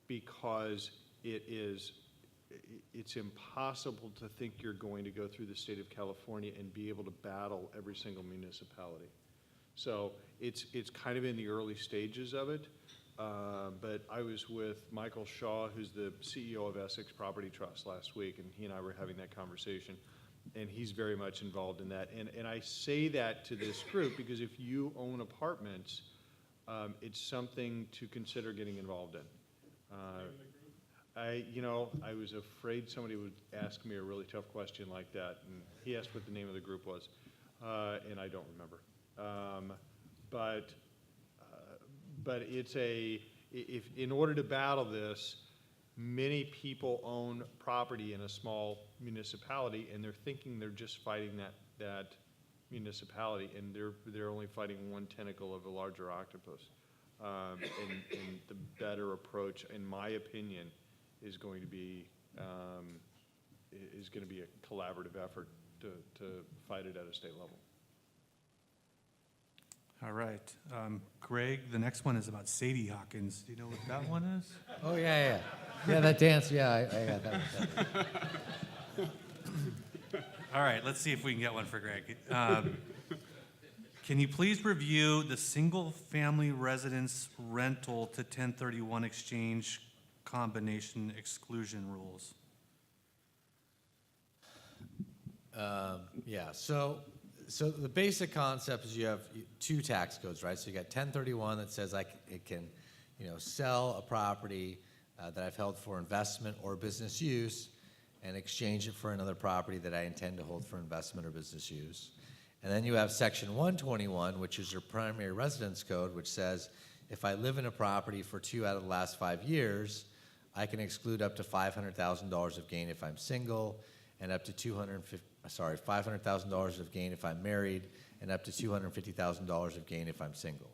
because it's impossible to think you're going to go through the state of California and be able to battle every single municipality. So it's kind of in the early stages of it. But I was with Michael Shaw, who's the CEO of Essex Property Trust, last week, and he and I were having that conversation, and he's very much involved in that. And I say that to this group because if you own apartments, it's something to consider getting involved in. I was afraid somebody would ask me a really tough question like that, and he asked what the name of the group was, and I don't remember. But it's if in order to battle this, many people own property in a small municipality, and they're thinking they're just fighting that municipality, and they're only fighting one tentacle of a larger octopus. And the better approach, in my opinion, is going to be a collaborative effort to fight it at a state level. All right. Greg, the next one is about Sadie Hawkins. Do you know what that one is? Oh, yeah. Yeah, that dance, yeah, I got that. All right, let's see if we can get one for Greg. Can you please review the single-family residence rental to 1031 exchange combination exclusion rules? Yeah, so the basic concept is you have two tax codes, right? So you got 1031 that says it can, sell a property that I've held for investment or business use and exchange it for another property that I intend to hold for investment or business use. And then you have section 121, which is your primary residence code, which says if I live in a property for 2 out of the last 5 years, I can exclude up to $500,000 of gain if I'm single, and up to $500,000 of gain if I'm married, and up to $250,000 of gain if I'm single.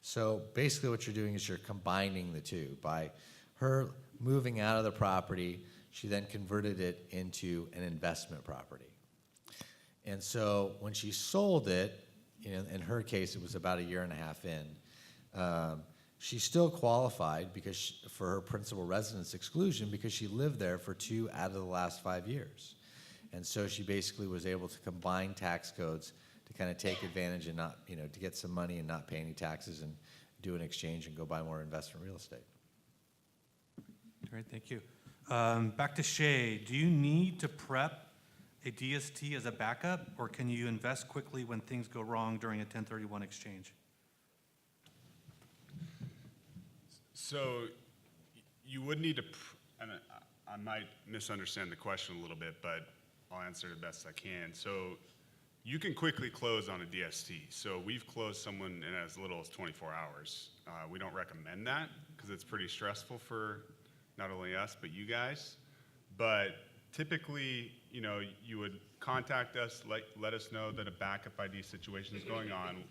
So basically what you're doing is you're combining the two. By her moving out of the property, she then converted it into an investment property. And so when she sold it, in her case, it was about 1.5 years in, she still qualified for her principal residence exclusion because she lived there for 2 out of the last 5 years. And so she basically was able to combine tax codes to kind of take advantage and not, to get some money and not pay any taxes and do an exchange and go buy more investment real estate. Great, thank you. Back to Shay. Do you need to prep a DST as a backup, or can you invest quickly when things go wrong during a 1031 exchange? So you would need to, and I might misunderstand the question a little bit, but I'll answer it best I can. So you can quickly close on a DST. So we've closed someone in as little as 24 hours. We don't recommend that because it's pretty stressful for not only us, but you guys. But typically, you would contact us, let us know that a backup ID situation is going on,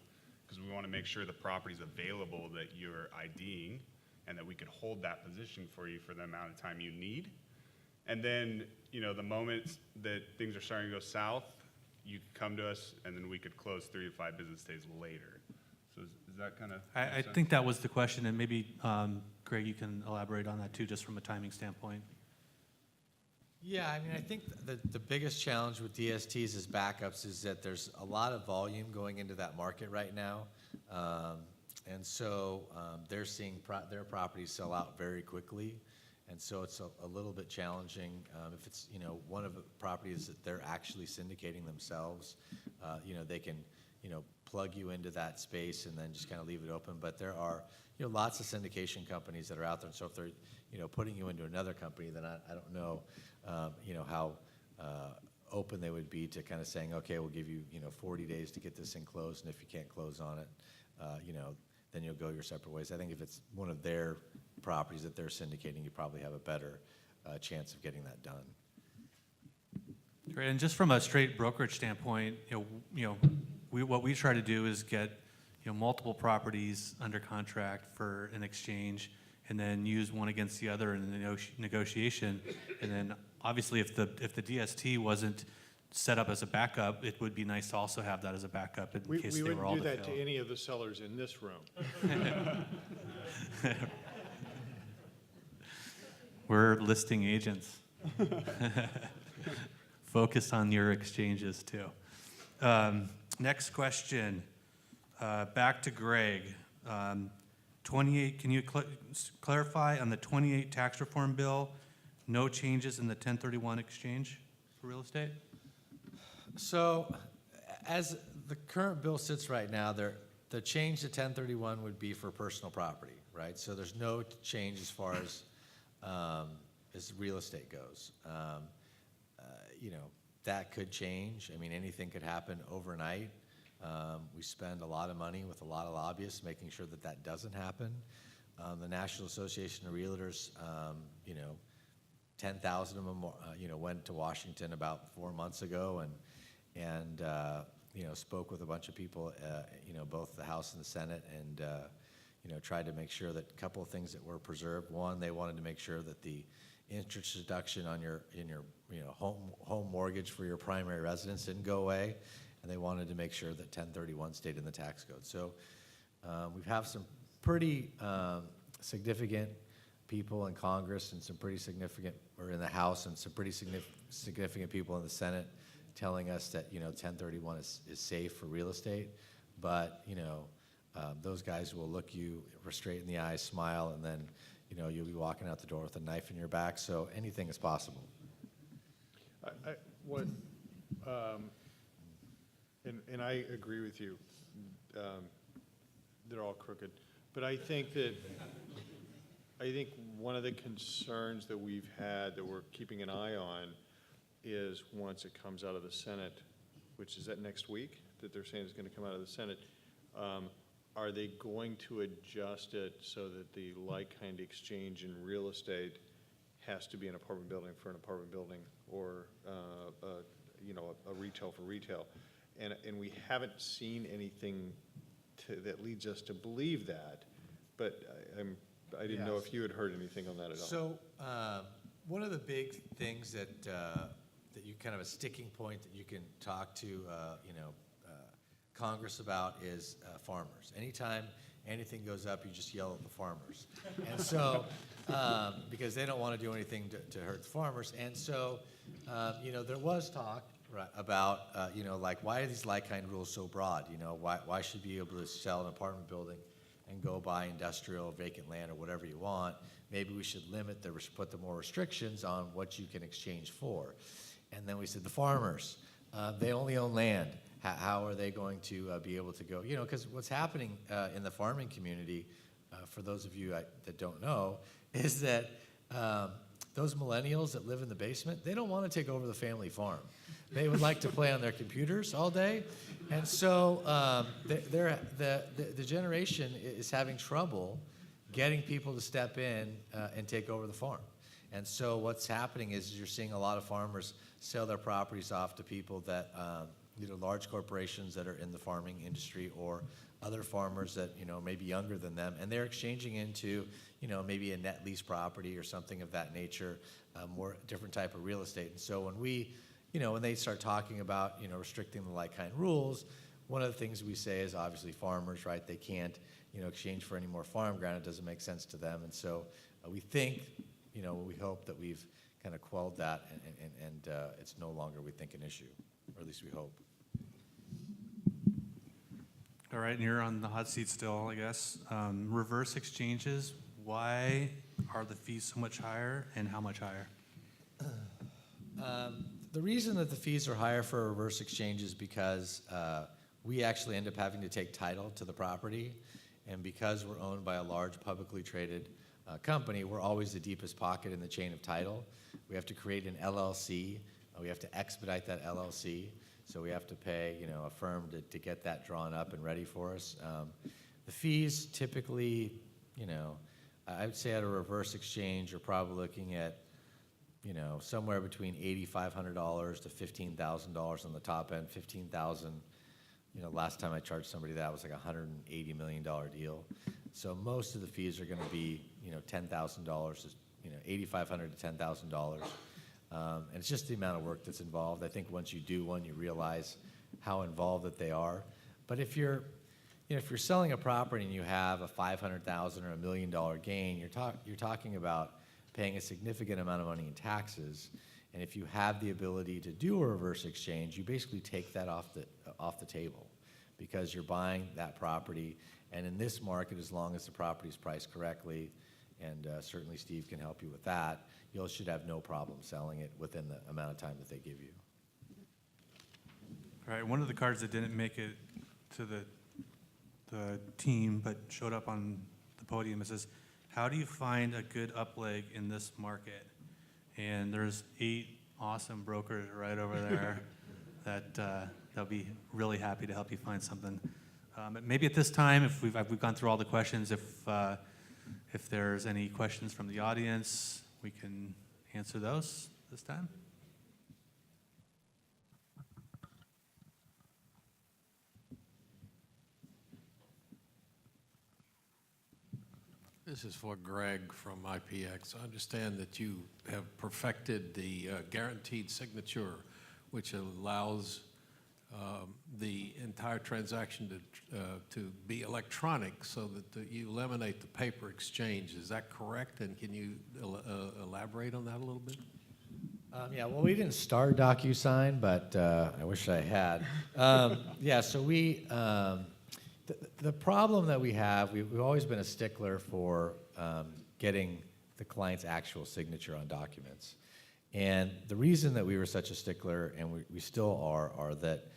because we want to make sure the property's available that you're IDing, and that we could hold that position for you for the amount of time you need. And then, the moment that things are starting to go south, you could come to us, and then we could close 3 to 5 business days later. So is that kind of? I think that was the question, and maybe, Greg, you can elaborate on that too, just from a timing standpoint. Yeah, I think the biggest challenge with DSTs as backups is that there's a lot of volume going into that market right now. And so they're seeing their properties sell out very quickly. And so it's a little bit challenging. If it's, one of the properties that they're actually syndicating themselves, they can, plug you into that space and then just kind of leave it open. But there are, lots of syndication companies that are out there. And so if they're, putting you into another company, then I don't know, how open they would be to kind of saying, okay, we'll give you, 40 days to get this thing closed. And if you can't close on it, then you'll go your separate ways. I think if it's one of their properties that they're syndicating, you probably have a better chance of getting that done. Great, and just from a straight brokerage standpoint, what we try to do is get, multiple properties under contract for an exchange, and then use one against the other in the negotiation. And then, obviously, if the DST wasn't set up as a backup, it would be nice to also have that as a backup in case they were all We wouldn't do to that fail. to any of the sellers in this room. We're listing agents. Focus on your exchanges too. Next question, back to Greg. 28, can you clarify on the 28 tax reform bill, no changes in the 1031 exchange for real estate? So as the current bill sits right now, the change to 1031 would be for personal property, right? So there's no change as far as real estate goes. That could change. Anything could happen overnight. We spend a lot of money with a lot of lobbyists making sure that that doesn't happen. The National Association of Realtors, 10,000 of them, went to Washington about 4 months ago and spoke with a bunch of people, both the House and the Senate, and tried to make sure that a couple of things that were preserved. One, they wanted to make sure that the interest deduction on your home mortgage for your primary residence didn't go away, and they wanted to make sure that 1031 stayed in the tax code. So we have some pretty significant people in Congress and some pretty significant, or in the House, and some pretty significant people in the Senate telling us that 1031 is safe for real estate, but those guys will look you straight in the eye, smile, and then you'll be walking out the door with a knife in your back. So anything is possible. And I agree with you. They're all crooked, but I think one of the concerns that we've had that we're keeping an eye on is once it comes out of the Senate, which is that next week that they're saying is going to come out of the Senate, are they going to adjust it so that the like-kind exchange in real estate has to be an apartment building for an apartment building, or a retail for retail. And we haven't seen anything that leads us to believe that, but I didn't know Yes. if you had heard anything on that at all. So, one of the big things that you kind of a sticking point that you can talk to, Congress about is farmers. Anytime anything goes up, you just yell at the farmers. And so, because they don't want to do anything to hurt the farmers. And so, there was talk about, like, why are these like-kind rules so broad? Why should you be able to sell an apartment building and go buy industrial vacant land or whatever you want? Maybe we should put the more restrictions on what you can exchange for. And then we said, the farmers, they only own land. How are they going to be able to go? Because what's happening in the farming community, for those of you that don't know, is that those millennials that live in the basement, they don't want to take over the family farm. They would like to play on their computers all day. And so the generation is having trouble getting people to step in and take over the farm. And so what's happening is you're seeing a lot of farmers sell their properties off to people that, large corporations that are in the farming industry, or other farmers that, may be younger than them, and they're exchanging into, maybe a net lease property or something of that nature, more different type of real estate. And so when they start talking about, restricting the like-kind rules, one of the things we say is obviously farmers, right? They can't, exchange for any more farm ground. It doesn't make sense to them. And so we think, we hope that we've kind of quelled that, and it's no longer, we think, an issue, or at least we hope. All right, and you're on the hot seat still, I guess. Reverse exchanges, why are the fees so much higher, and how much higher? The reason that the fees are higher for a reverse exchange is because we actually end up having to take title to the property, and because we're owned by a large publicly traded company, we're always the deepest pocket in the chain of title. We have to create an LLC. We have to expedite that LLC. So we have to pay, a firm to get that drawn up and ready for us. The fees typically, I would say at a reverse exchange, you're probably looking at, somewhere between $8,500 to $15,000 on the top end. $15,000, last time I charged somebody that was like a $180 million deal. So most of the fees are going to be, $10,000, $8,500 to $10,000. And it's just the amount of work that's involved. I think once you do one, you realize how involved that they are. But if you're selling a property and you have a $500,000 or $1 million gain, you're talking about paying a significant amount of money in taxes. And if you have the ability to do a reverse exchange, you basically take that off the table, because you're buying that property. And in this market, as long as the property is priced correctly, and certainly Steve can help you with that, you should have no problem selling it within the amount of time that they give you. All right, one of the cards that didn't make it to the team but showed up on the podium, it says, how do you find a good upleg in this market? And there's 8 awesome brokers right over there that they'll be really happy to help you find something. Maybe at this time, if we've gone through all the questions, if there's any questions from the audience, we can answer those this time. This is for Greg from IPX. I understand that you have perfected the guaranteed signature, which allows the entire transaction to be electronic, so that you eliminate the paper exchange. Is that correct? And can you elaborate on that a little bit? Yeah, well, we didn't start DocuSign, but I wish I had. Yeah, so the problem that we have, we've always been a stickler for getting the client's actual signature on documents. And the reason that we were such a stickler, and we still are that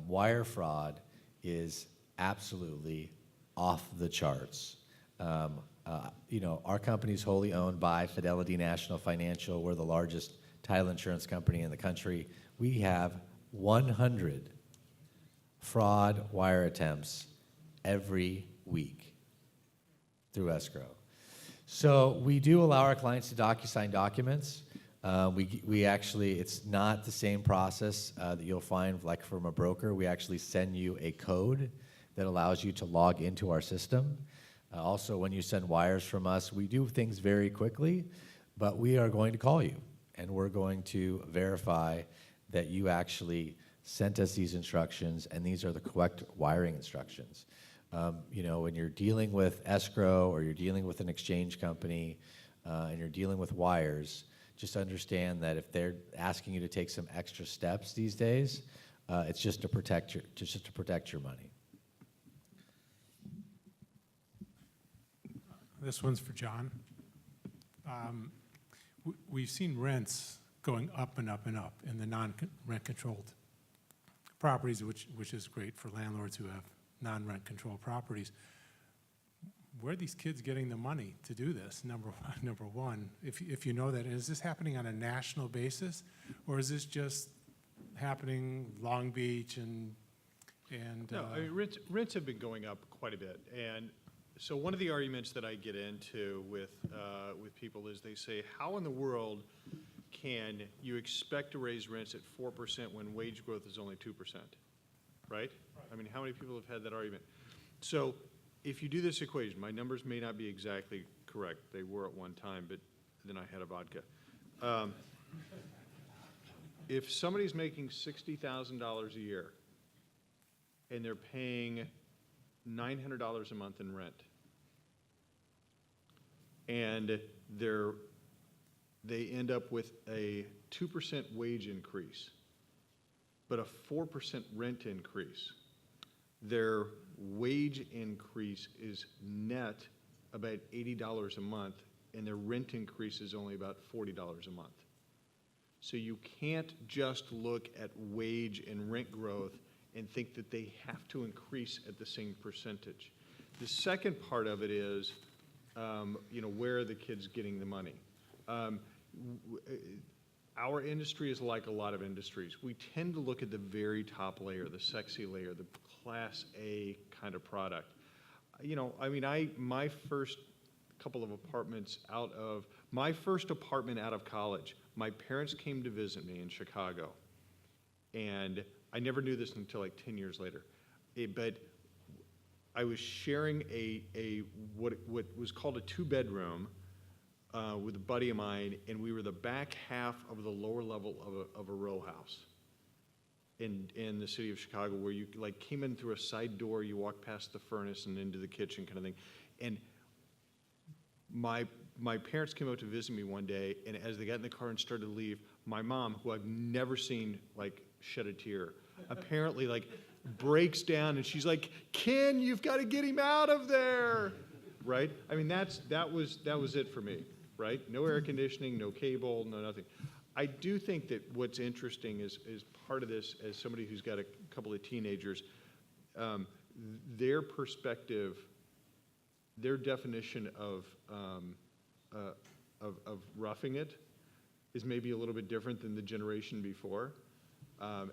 wire fraud is absolutely off the charts. Our company is wholly owned by Fidelity National Financial. We're the largest title insurance company in the country. We have 100 fraud wire attempts every week through escrow. So we do allow our clients to DocuSign documents. We actually, it's not the same process that you'll find like from a broker. We actually send you a code that allows you to log into our system. Also, when you send wires from us, we do things very quickly, but we are going to call you and we're going to verify that you actually sent us these instructions and these are the correct wiring instructions. You know, when you're dealing with escrow or you're dealing with an exchange company and you're dealing with wires, just understand that if they're asking you to take some extra steps these days, it's just to protect your money. This one's for John. We've seen rents going up and up and up in the non-rent controlled properties, which is great for landlords who have non-rent controlled properties. Where are these kids getting the money to do this? Number one, if you know that, is this happening on a national basis, or is this just happening Long Beach and? No, I mean, rents have been going up quite a bit, and so one of the arguments that I get into with people is they say, how in the world can you expect to raise rents at 4% when wage growth is only 2%, right? I mean, how many people have had that argument? So if you do this equation, my numbers may not be exactly correct. They were at one time, but then I had a vodka. If somebody's making $60,000 a year and they're paying $900 a month in rent, and they end up with a 2% wage increase, but a 4% rent increase, their wage increase is net about $80 a month, and their rent increase is only about $40 a month. So you can't just look at wage and rent growth and think that they have to increase at the same percentage. The second part of it is, you know, where are the kids getting the money? Our industry is like a lot of industries. We tend to look at the very top layer, the sexy layer, the Class A kind of product. You know, I mean, my first couple of apartments my first apartment out of college, my parents came to visit me in Chicago, and I never knew this until like 10 years later. But I was sharing what was called a 2-bedroom with a buddy of mine, and we were the back half of the lower level of a row house in the city of Chicago, where you like came in through a side door, you walked past the furnace and into the kitchen kind of thing. And my parents came out to visit me one day, and as they got in the car and started to leave, my mom, who I've never seen like shed a tear, apparently like breaks down, and she's like, "Ken, you've got to get him out of there," right? I mean, that was it for me, right? No air conditioning, no cable, no nothing. I do think that what's interesting is part of this, as somebody who's got a couple of teenagers, their perspective, their definition of roughing it is maybe a little bit different than the generation before.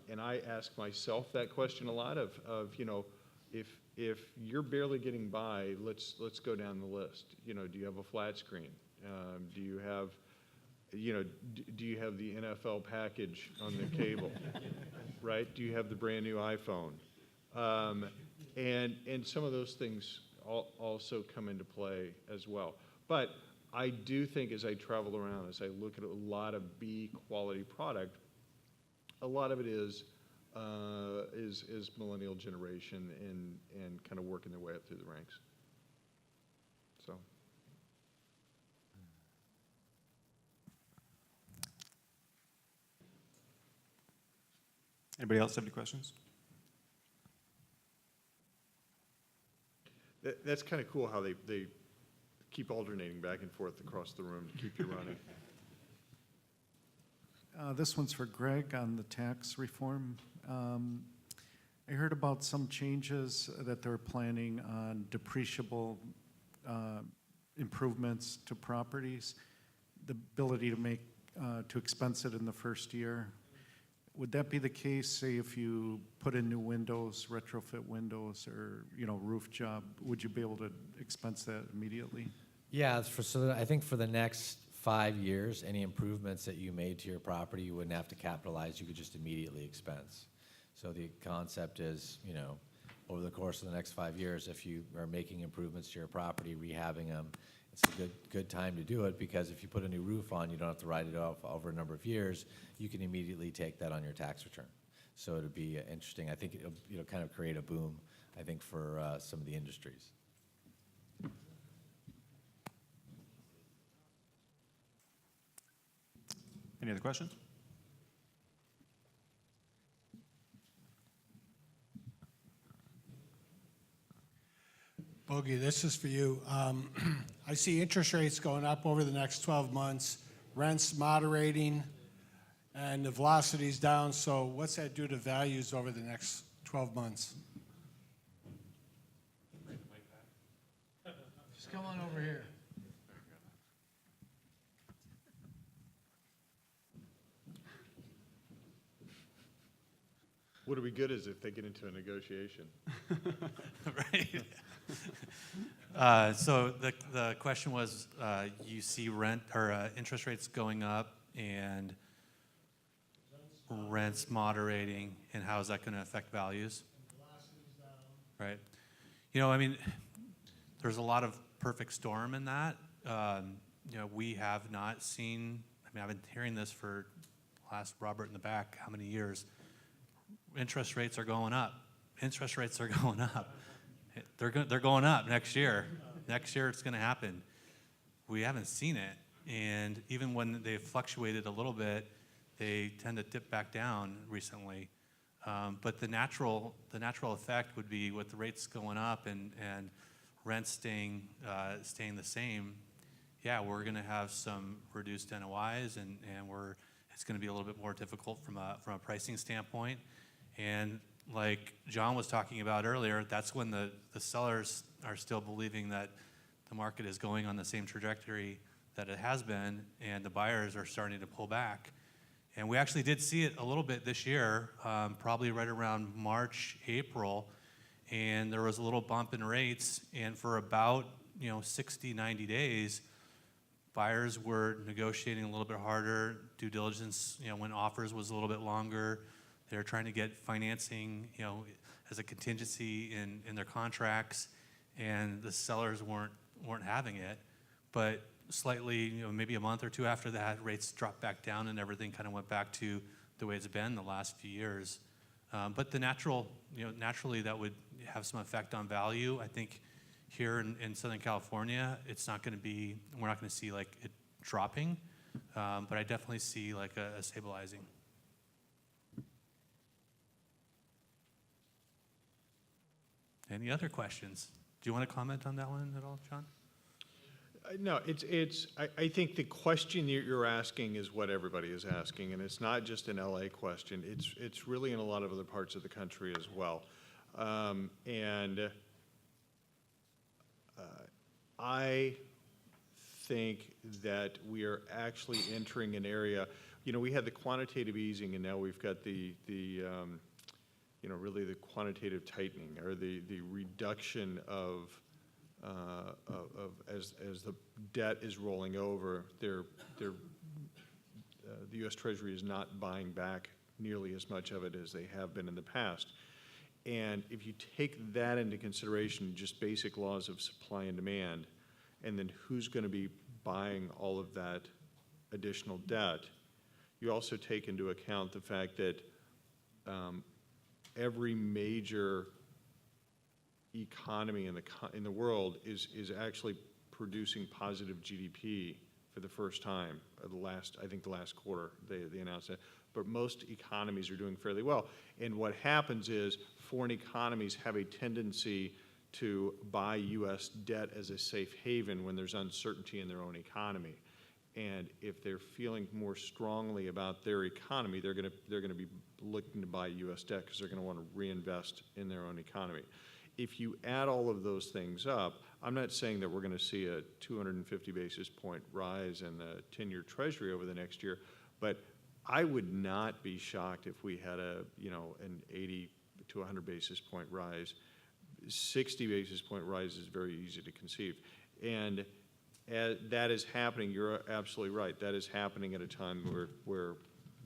And I ask myself that question a lot of you know, if you're barely getting by, let's go down the list. You know, do you have a flat screen? Do you have, you know, do you have the NFL package on the cable, right? Do you have the brand new iPhone? And some of those things also come into play as well. But I do think as I travel around, as I look at a lot of B quality product, a lot of it is millennial generation and kind of working their way up through the ranks. So. Anybody else have any questions? That's kind of cool how they keep alternating back and forth across the room to keep you running. This one's for Greg on the tax reform. I heard about some changes that they're planning on depreciable improvements to properties, the ability to make to expense it in the first year. Would that be the case, say, if you put in new windows, retrofit windows, or, you know, roof job? Would you be able to expense that immediately? Yeah, I think for the next 5 years, any improvements that you made to your property, you wouldn't have to capitalize, you could just immediately expense. So the concept is, over the course of the next 5 years, if you are making improvements to your property, rehabbing them, it's a good time to do it, because if you put a new roof on, you don't have to write it off over a number of years. You can immediately take that on your tax return. So it'd be interesting. I think it'll kind of create a boom, I think, for some of the industries. Any other questions? Bogie, this is for you. I see interest rates going up over the next 12 months, rents moderating, and the velocity's down. So what's that do to values over the next 12 months? Just come on over here. What'll be good is if they get into a negotiation. Right. So the question was, you see rent or interest rates going up and rents moderating, and how is that going to affect values? Right. I mean, there's a lot of perfect storm in that. We have not seen. I mean, I've been hearing this for the last Robert in the back. How many years? Interest rates are going up. Interest rates are going up. They're going up next year. Next year it's going to happen. We haven't seen it, and even when they've fluctuated a little bit, they tend to dip back down recently. But the natural effect would be with the rates going up and rents staying the same. Yeah, we're going to have some reduced NOIs, and it's going to be a little bit more difficult from a pricing standpoint. And like John was talking about earlier, that's when the sellers are still believing that the market is going on the same trajectory that it has been, and the buyers are starting to pull back. And we actually did see it a little bit this year, probably right around March, April, and there was a little bump in rates, and for about 60, 90 days, buyers were negotiating a little bit harder. Due diligence, when offers was a little bit longer. They were trying to get financing, as a contingency in their contracts, and the sellers weren't having it. But slightly, maybe a month or two after that, rates dropped back down, and everything kind of went back to the way it's been the last few years. But naturally, that would have some effect on value. I think here in Southern California, we're not going to see like it dropping, but I definitely see like a stabilizing. Any other questions? Do you want to comment on that one at all, John? No, I think the question you're asking is what everybody is asking, and it's not just an LA question. It's really in a lot of other parts of the country as well. I think that we are actually entering an area. We had the quantitative easing, and now we've got the really the quantitative tightening, or the reduction of as the debt is rolling over, the U.S. Treasury is not buying back nearly as much of it as they have been in the past. And if you take that into consideration, just basic laws of supply and demand, and then who's going to be buying all of that additional debt, you also take into account the fact that every major economy in the world is actually producing positive GDP for the first time. The last quarter they announced that. But most economies are doing fairly well. And what happens is foreign economies have a tendency to buy U.S. debt as a safe haven when there's uncertainty in their own economy. And if they're feeling more strongly about their economy, they're going to be looking to buy U.S. debt because they're going to want to reinvest in their own economy. If you add all of those things up, I'm not saying that we're going to see a 250 basis point rise in the 10-year Treasury over the next year, but I would not be shocked if we had an 80 to 100 basis point rise. 60 basis point rise is very easy to conceive. And that is happening. You're absolutely right. That is happening at a time where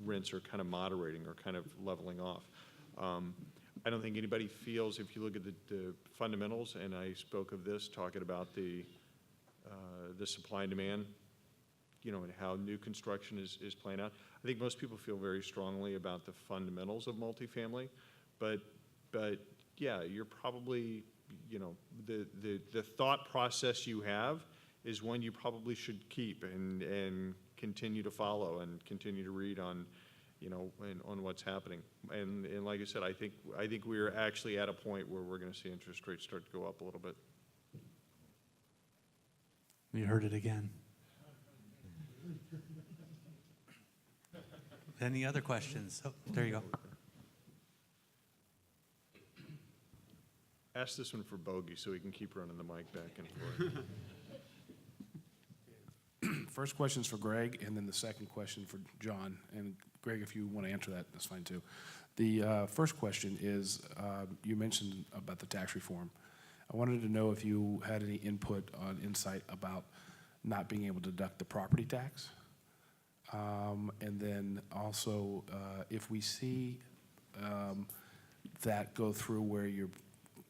rents are kind of moderating or kind of leveling off. I don't think anybody feels, if you look at the fundamentals, and I spoke of this, talking about the supply and demand, and how new construction is playing out. I think most people feel very strongly about the fundamentals of multifamily, but yeah, you're probably, the thought process you have is one you probably should keep and continue to follow and continue to read on, on what's happening. And like I said, I think we're actually at a point where we're going to see interest rates start to go up a little bit. You heard it again. Any other questions? Oh, there you go. Ask this one for Bogie so we can keep running the mic back and forth. First question's for Greg, and then the second question for John. And Greg, if you want to answer that, that's fine too. The first question is, you mentioned about the tax reform. I wanted to know if you had any input on insight about not being able to deduct the property tax. And then also, if we see that go through where you're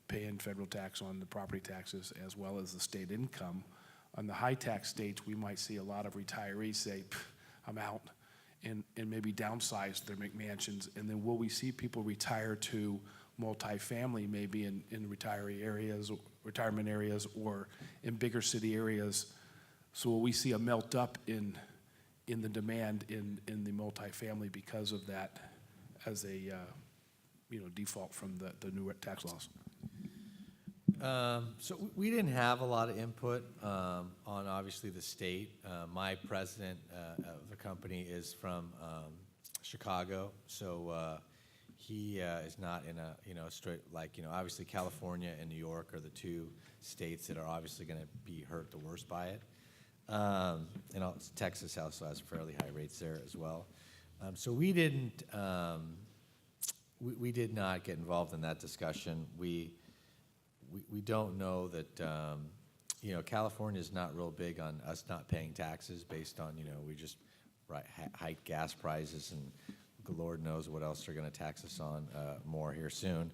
paying federal tax on the property taxes as well as the state income, on the high tax states, we might see a lot of retirees say, I'm out, and maybe downsize their McMansions. And then will we see people retire to multifamily, maybe in retirement areas or in bigger city areas? So will we see a melt up in the demand in the multifamily because of that as a default from the new tax laws? So we didn't have a lot of input on obviously the state. My president of the company is from Chicago, so he is not in a straight, obviously California and New York are the two states that are obviously going to be hurt the worst by it. And Texas also has fairly high rates there as well. So we didn't, we did not get involved in that discussion. We don't know that, California is not real big on us not paying taxes based on, we just hike gas prices, and the Lord knows what else they're going to tax us on more here soon.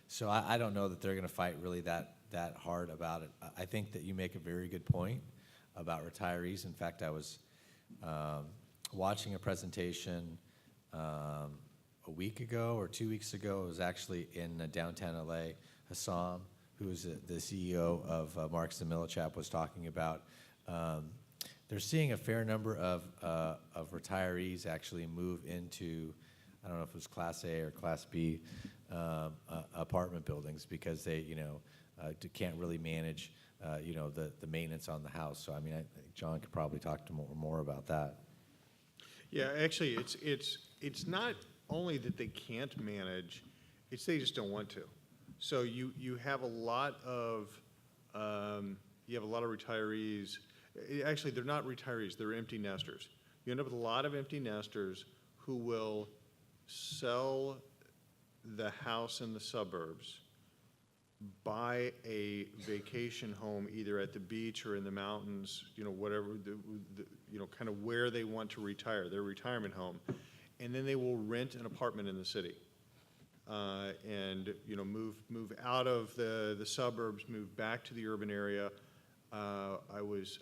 So I don't know that they're going to fight really that hard about it. I think that you make a very good point about retirees. In fact, I was watching a presentation a week ago or 2 weeks ago. It was actually in downtown LA. Hassam, who is the CEO of Marks and Millichap, was talking about they're seeing a fair number of retirees actually move into, I don't know if it was Class A or Class B apartment buildings because they, can't really manage, the maintenance on the house. So I mean, I think John could probably talk to more about that. Yeah, actually, it's not only that they can't manage, it's they just don't want to. So you have a lot of retirees. Actually, they're not retirees; they're empty nesters. You end up with a lot of empty nesters who will sell the house in the suburbs, buy a vacation home either at the beach or in the mountains, whatever, kind of where they want to retire, their retirement home, and then they will rent an apartment in the city. And move out of the suburbs, move back to the urban area. I was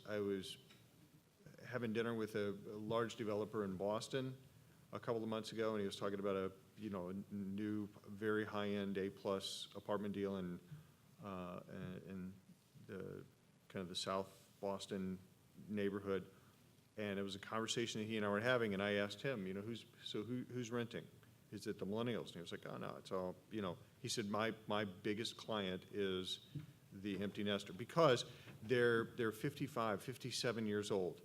having dinner with a large developer in Boston a couple of months ago, and he was talking about a new, very high-end A+ apartment deal in the kind of the South Boston neighborhood. And it was a conversation that he and I were having, and I asked him, who's renting? Is it the millennials? And he was like, oh, no, it's all, he said, my biggest client is the empty nester because they're 55, 57 years old,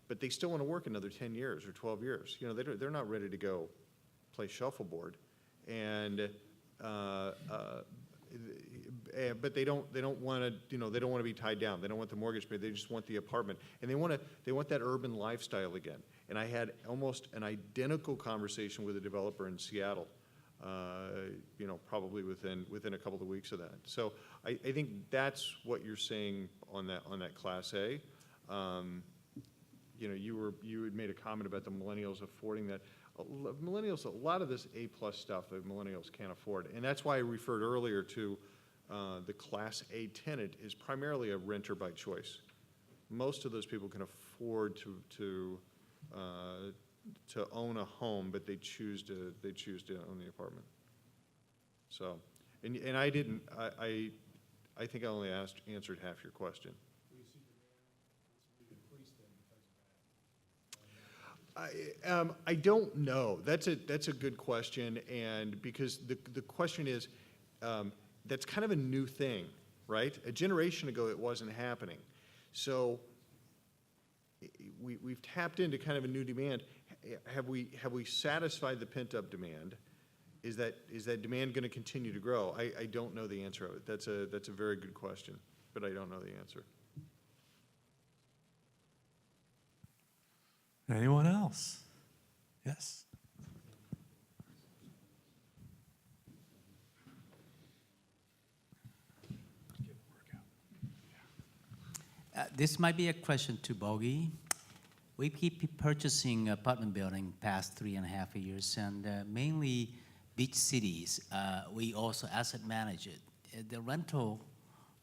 but they still want to work another 10 years or 12 years. They're not ready to go play shuffleboard, but they don't want to, they don't want to be tied down. They don't want the mortgage paid. They just want the apartment, and they want that urban lifestyle again. And I had almost an identical conversation with a developer in Seattle probably within a couple of weeks of that. So I think that's what you're seeing on that Class A. You had made a comment about the millennials affording that. Millennials, a lot of this A+ stuff that millennials can't afford, and that's why I referred earlier to the Class A tenant is primarily a renter by choice. Most of those people can afford to own a home, but they choose to own the apartment. So, and I didn't. I think I only answered half your question. I don't know. That's a good question, and because the question is, that's kind of a new thing, right? A generation ago, it wasn't happening. So we've tapped into kind of a new demand. Have we satisfied the pent-up demand? Is that demand going to continue to grow? I don't know the answer of it. That's a very good question, but I don't know the answer. Anyone else? Yes. This might be a question to Bogie. We keep purchasing apartment building past 3.5 years, and mainly beach cities. We also asset manage it. The rental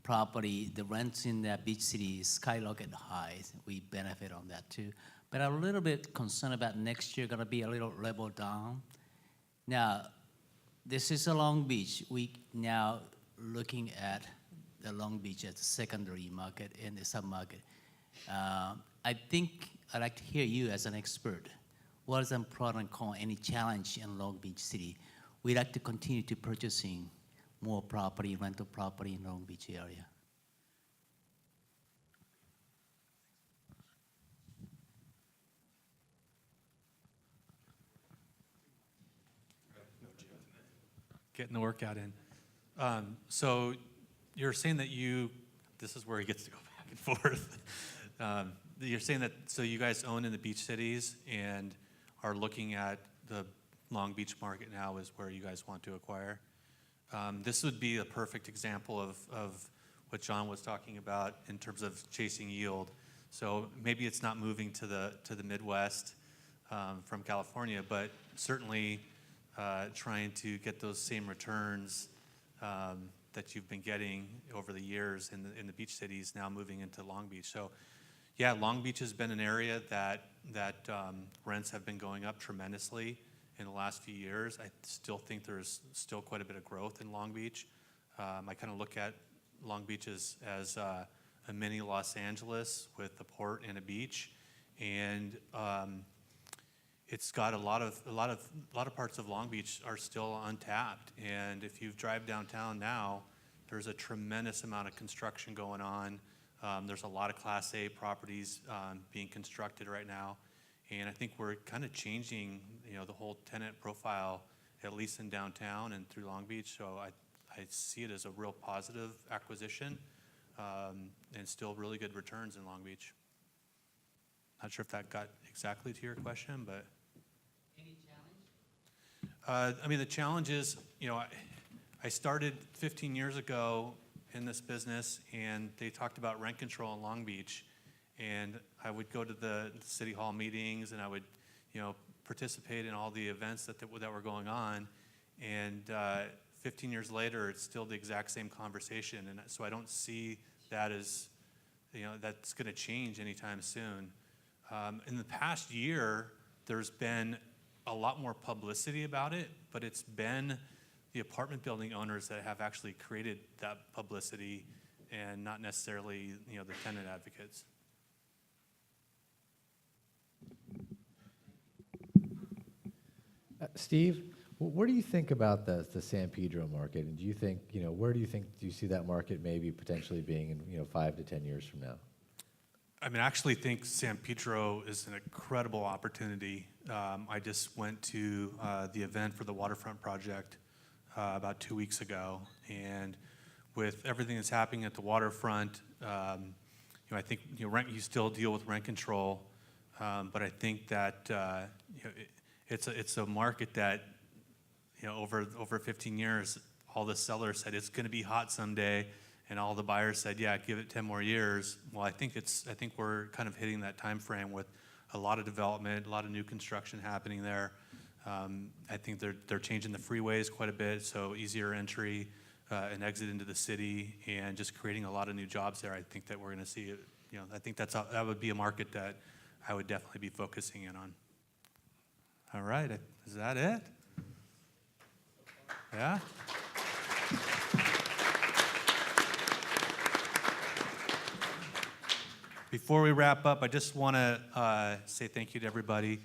property, the rents in the beach cities skyrocket high. We benefit on that too. But I'm a little bit concerned about next year, gonna be a little level down. Now, this is a Long Beach. We now looking at the Long Beach as a secondary market in the sub-market. I think I'd like to hear you as an expert. What is the pro and con, any challenge in Long Beach City? We'd like to continue to purchasing more property, rental property in Long Beach area. Getting the workout in. So you're saying that this is where he gets to go back and forth. You're saying that, so you guys own in the beach cities and are looking at the Long Beach market now is where you guys want to acquire. This would be a perfect example of what John was talking about in terms of chasing yield. So maybe it's not moving to the Midwest from California, but certainly trying to get those same returns that you've been getting over the years in the beach cities, now moving into Long Beach. So yeah, Long Beach has been an area that rents have been going up tremendously in the last few years. I still think there's still quite a bit of growth in Long Beach. I kind of look at Long Beach as a mini Los Angeles with a port and a beach, and it's got a lot of parts of Long Beach are still untapped. And if you drive downtown now, there's a tremendous amount of construction going on. There's a lot of Class A properties being constructed right now, and I think we're kind of changing, the whole tenant profile, at least in downtown and through Long Beach. So I see it as a real positive acquisition, and still really good returns in Long Beach. Not sure if that got exactly to your question, but. Any challenge? I mean, the challenge is, I started 15 years ago in this business, and they talked about rent control in Long Beach, and I would go to the city hall meetings, and I would, participate in all the events that were going on, and 15 years later, it's still the exact same conversation, and so I don't see that as, that's going to change anytime soon. In the past year, there's been a lot more publicity about it, but it's been the apartment building owners that have actually created that publicity, and not necessarily, the tenant advocates. Steve, what do you think about the San Pedro market? And do you think, where do you see that market maybe potentially being in, 5 to 10 years from now? I mean, I actually think San Pedro is an incredible opportunity. I just went to the event for the waterfront project about 2 weeks ago, and with everything that's happening at the waterfront, I think you still deal with rent control, but I think that it's a market that over 15 years, all the sellers said it's going to be hot someday, and all the buyers said, yeah, give it 10 more years. Well, I think we're kind of hitting that time frame with a lot of development, a lot of new construction happening there. I think they're changing the freeways quite a bit, so easier entry and exit into the city, and just creating a lot of new jobs there. I think that we're going to see it. I think that would be a market that I would definitely be focusing in on. All right, is that it? Yeah? Before we wrap up, I just want to say thank you to everybody.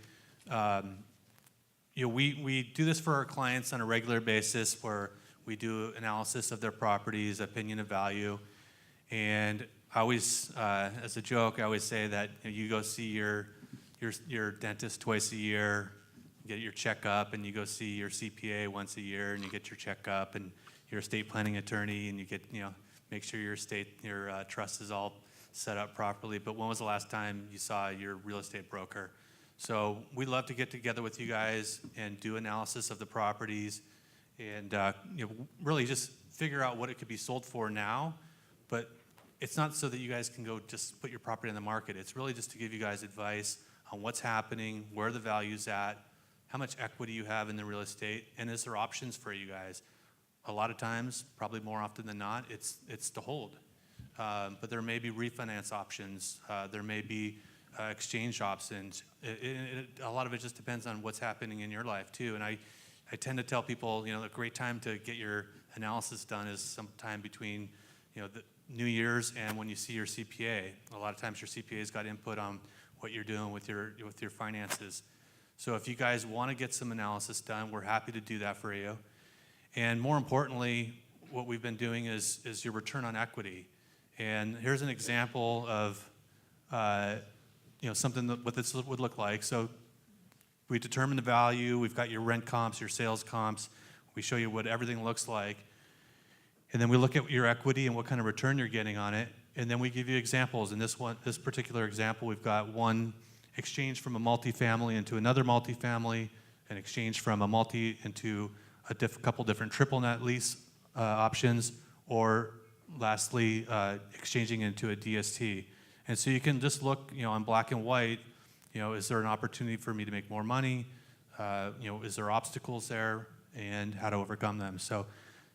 We do this for our clients on a regular basis, where we do analysis of their properties, opinion of value, and I always, as a joke, I always say that you go see your dentist twice a year, get your checkup, and you go see your CPA once a year, and you get your checkup, and your estate planning attorney, and you get make sure your trust is all set up properly. But when was the last time you saw your real estate broker? So we'd love to get together with you guys and do analysis of the properties, and really just figure out what it could be sold for now. But it's not so that you guys can go just put your property on the market. It's really just to give you guys advice on what's happening, where the value's at, how much equity you have in the real estate, and is there options for you guys? A lot of times, probably more often than not, it's to hold. But there may be refinance options. There may be exchange options. A lot of it just depends on what's happening in your life too. And I tend to tell people, a great time to get your analysis done is sometime between, the New Year's and when you see your CPA. A lot of times your CPA's got input on what you're doing with your finances. So if you guys want to get some analysis done, we're happy to do that for you. And more importantly, what we've been doing is your return on equity. And here's an example of something what this would look like. So we determine the value. We've got your rent comps, your sales comps. We show you what everything looks like. And then we look at your equity and what kind of return you're getting on it. And then we give you examples. In this particular example, we've got one exchange from a multifamily into another multifamily, an exchange from a multi into a couple different triple net lease options, or lastly, exchanging into a DST. And so you can just look, on black and white, is there an opportunity for me to make more money? Is there obstacles there, and how to overcome them? So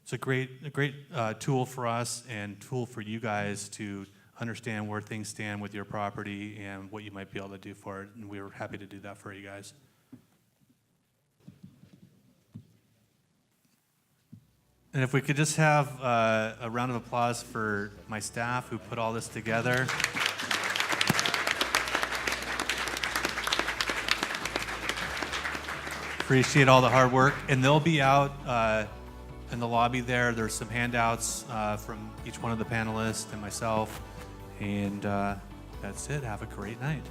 it's a great tool for us and tool for you guys to understand where things stand with your property and what you might be able to do for it. And we were happy to do that for you guys. And if we could just have a round of applause for my staff who put all this together. Appreciate all the hard work. And they'll be out in the lobby there. There's some handouts from each one of the panelists and myself. And that's it. Have a great night.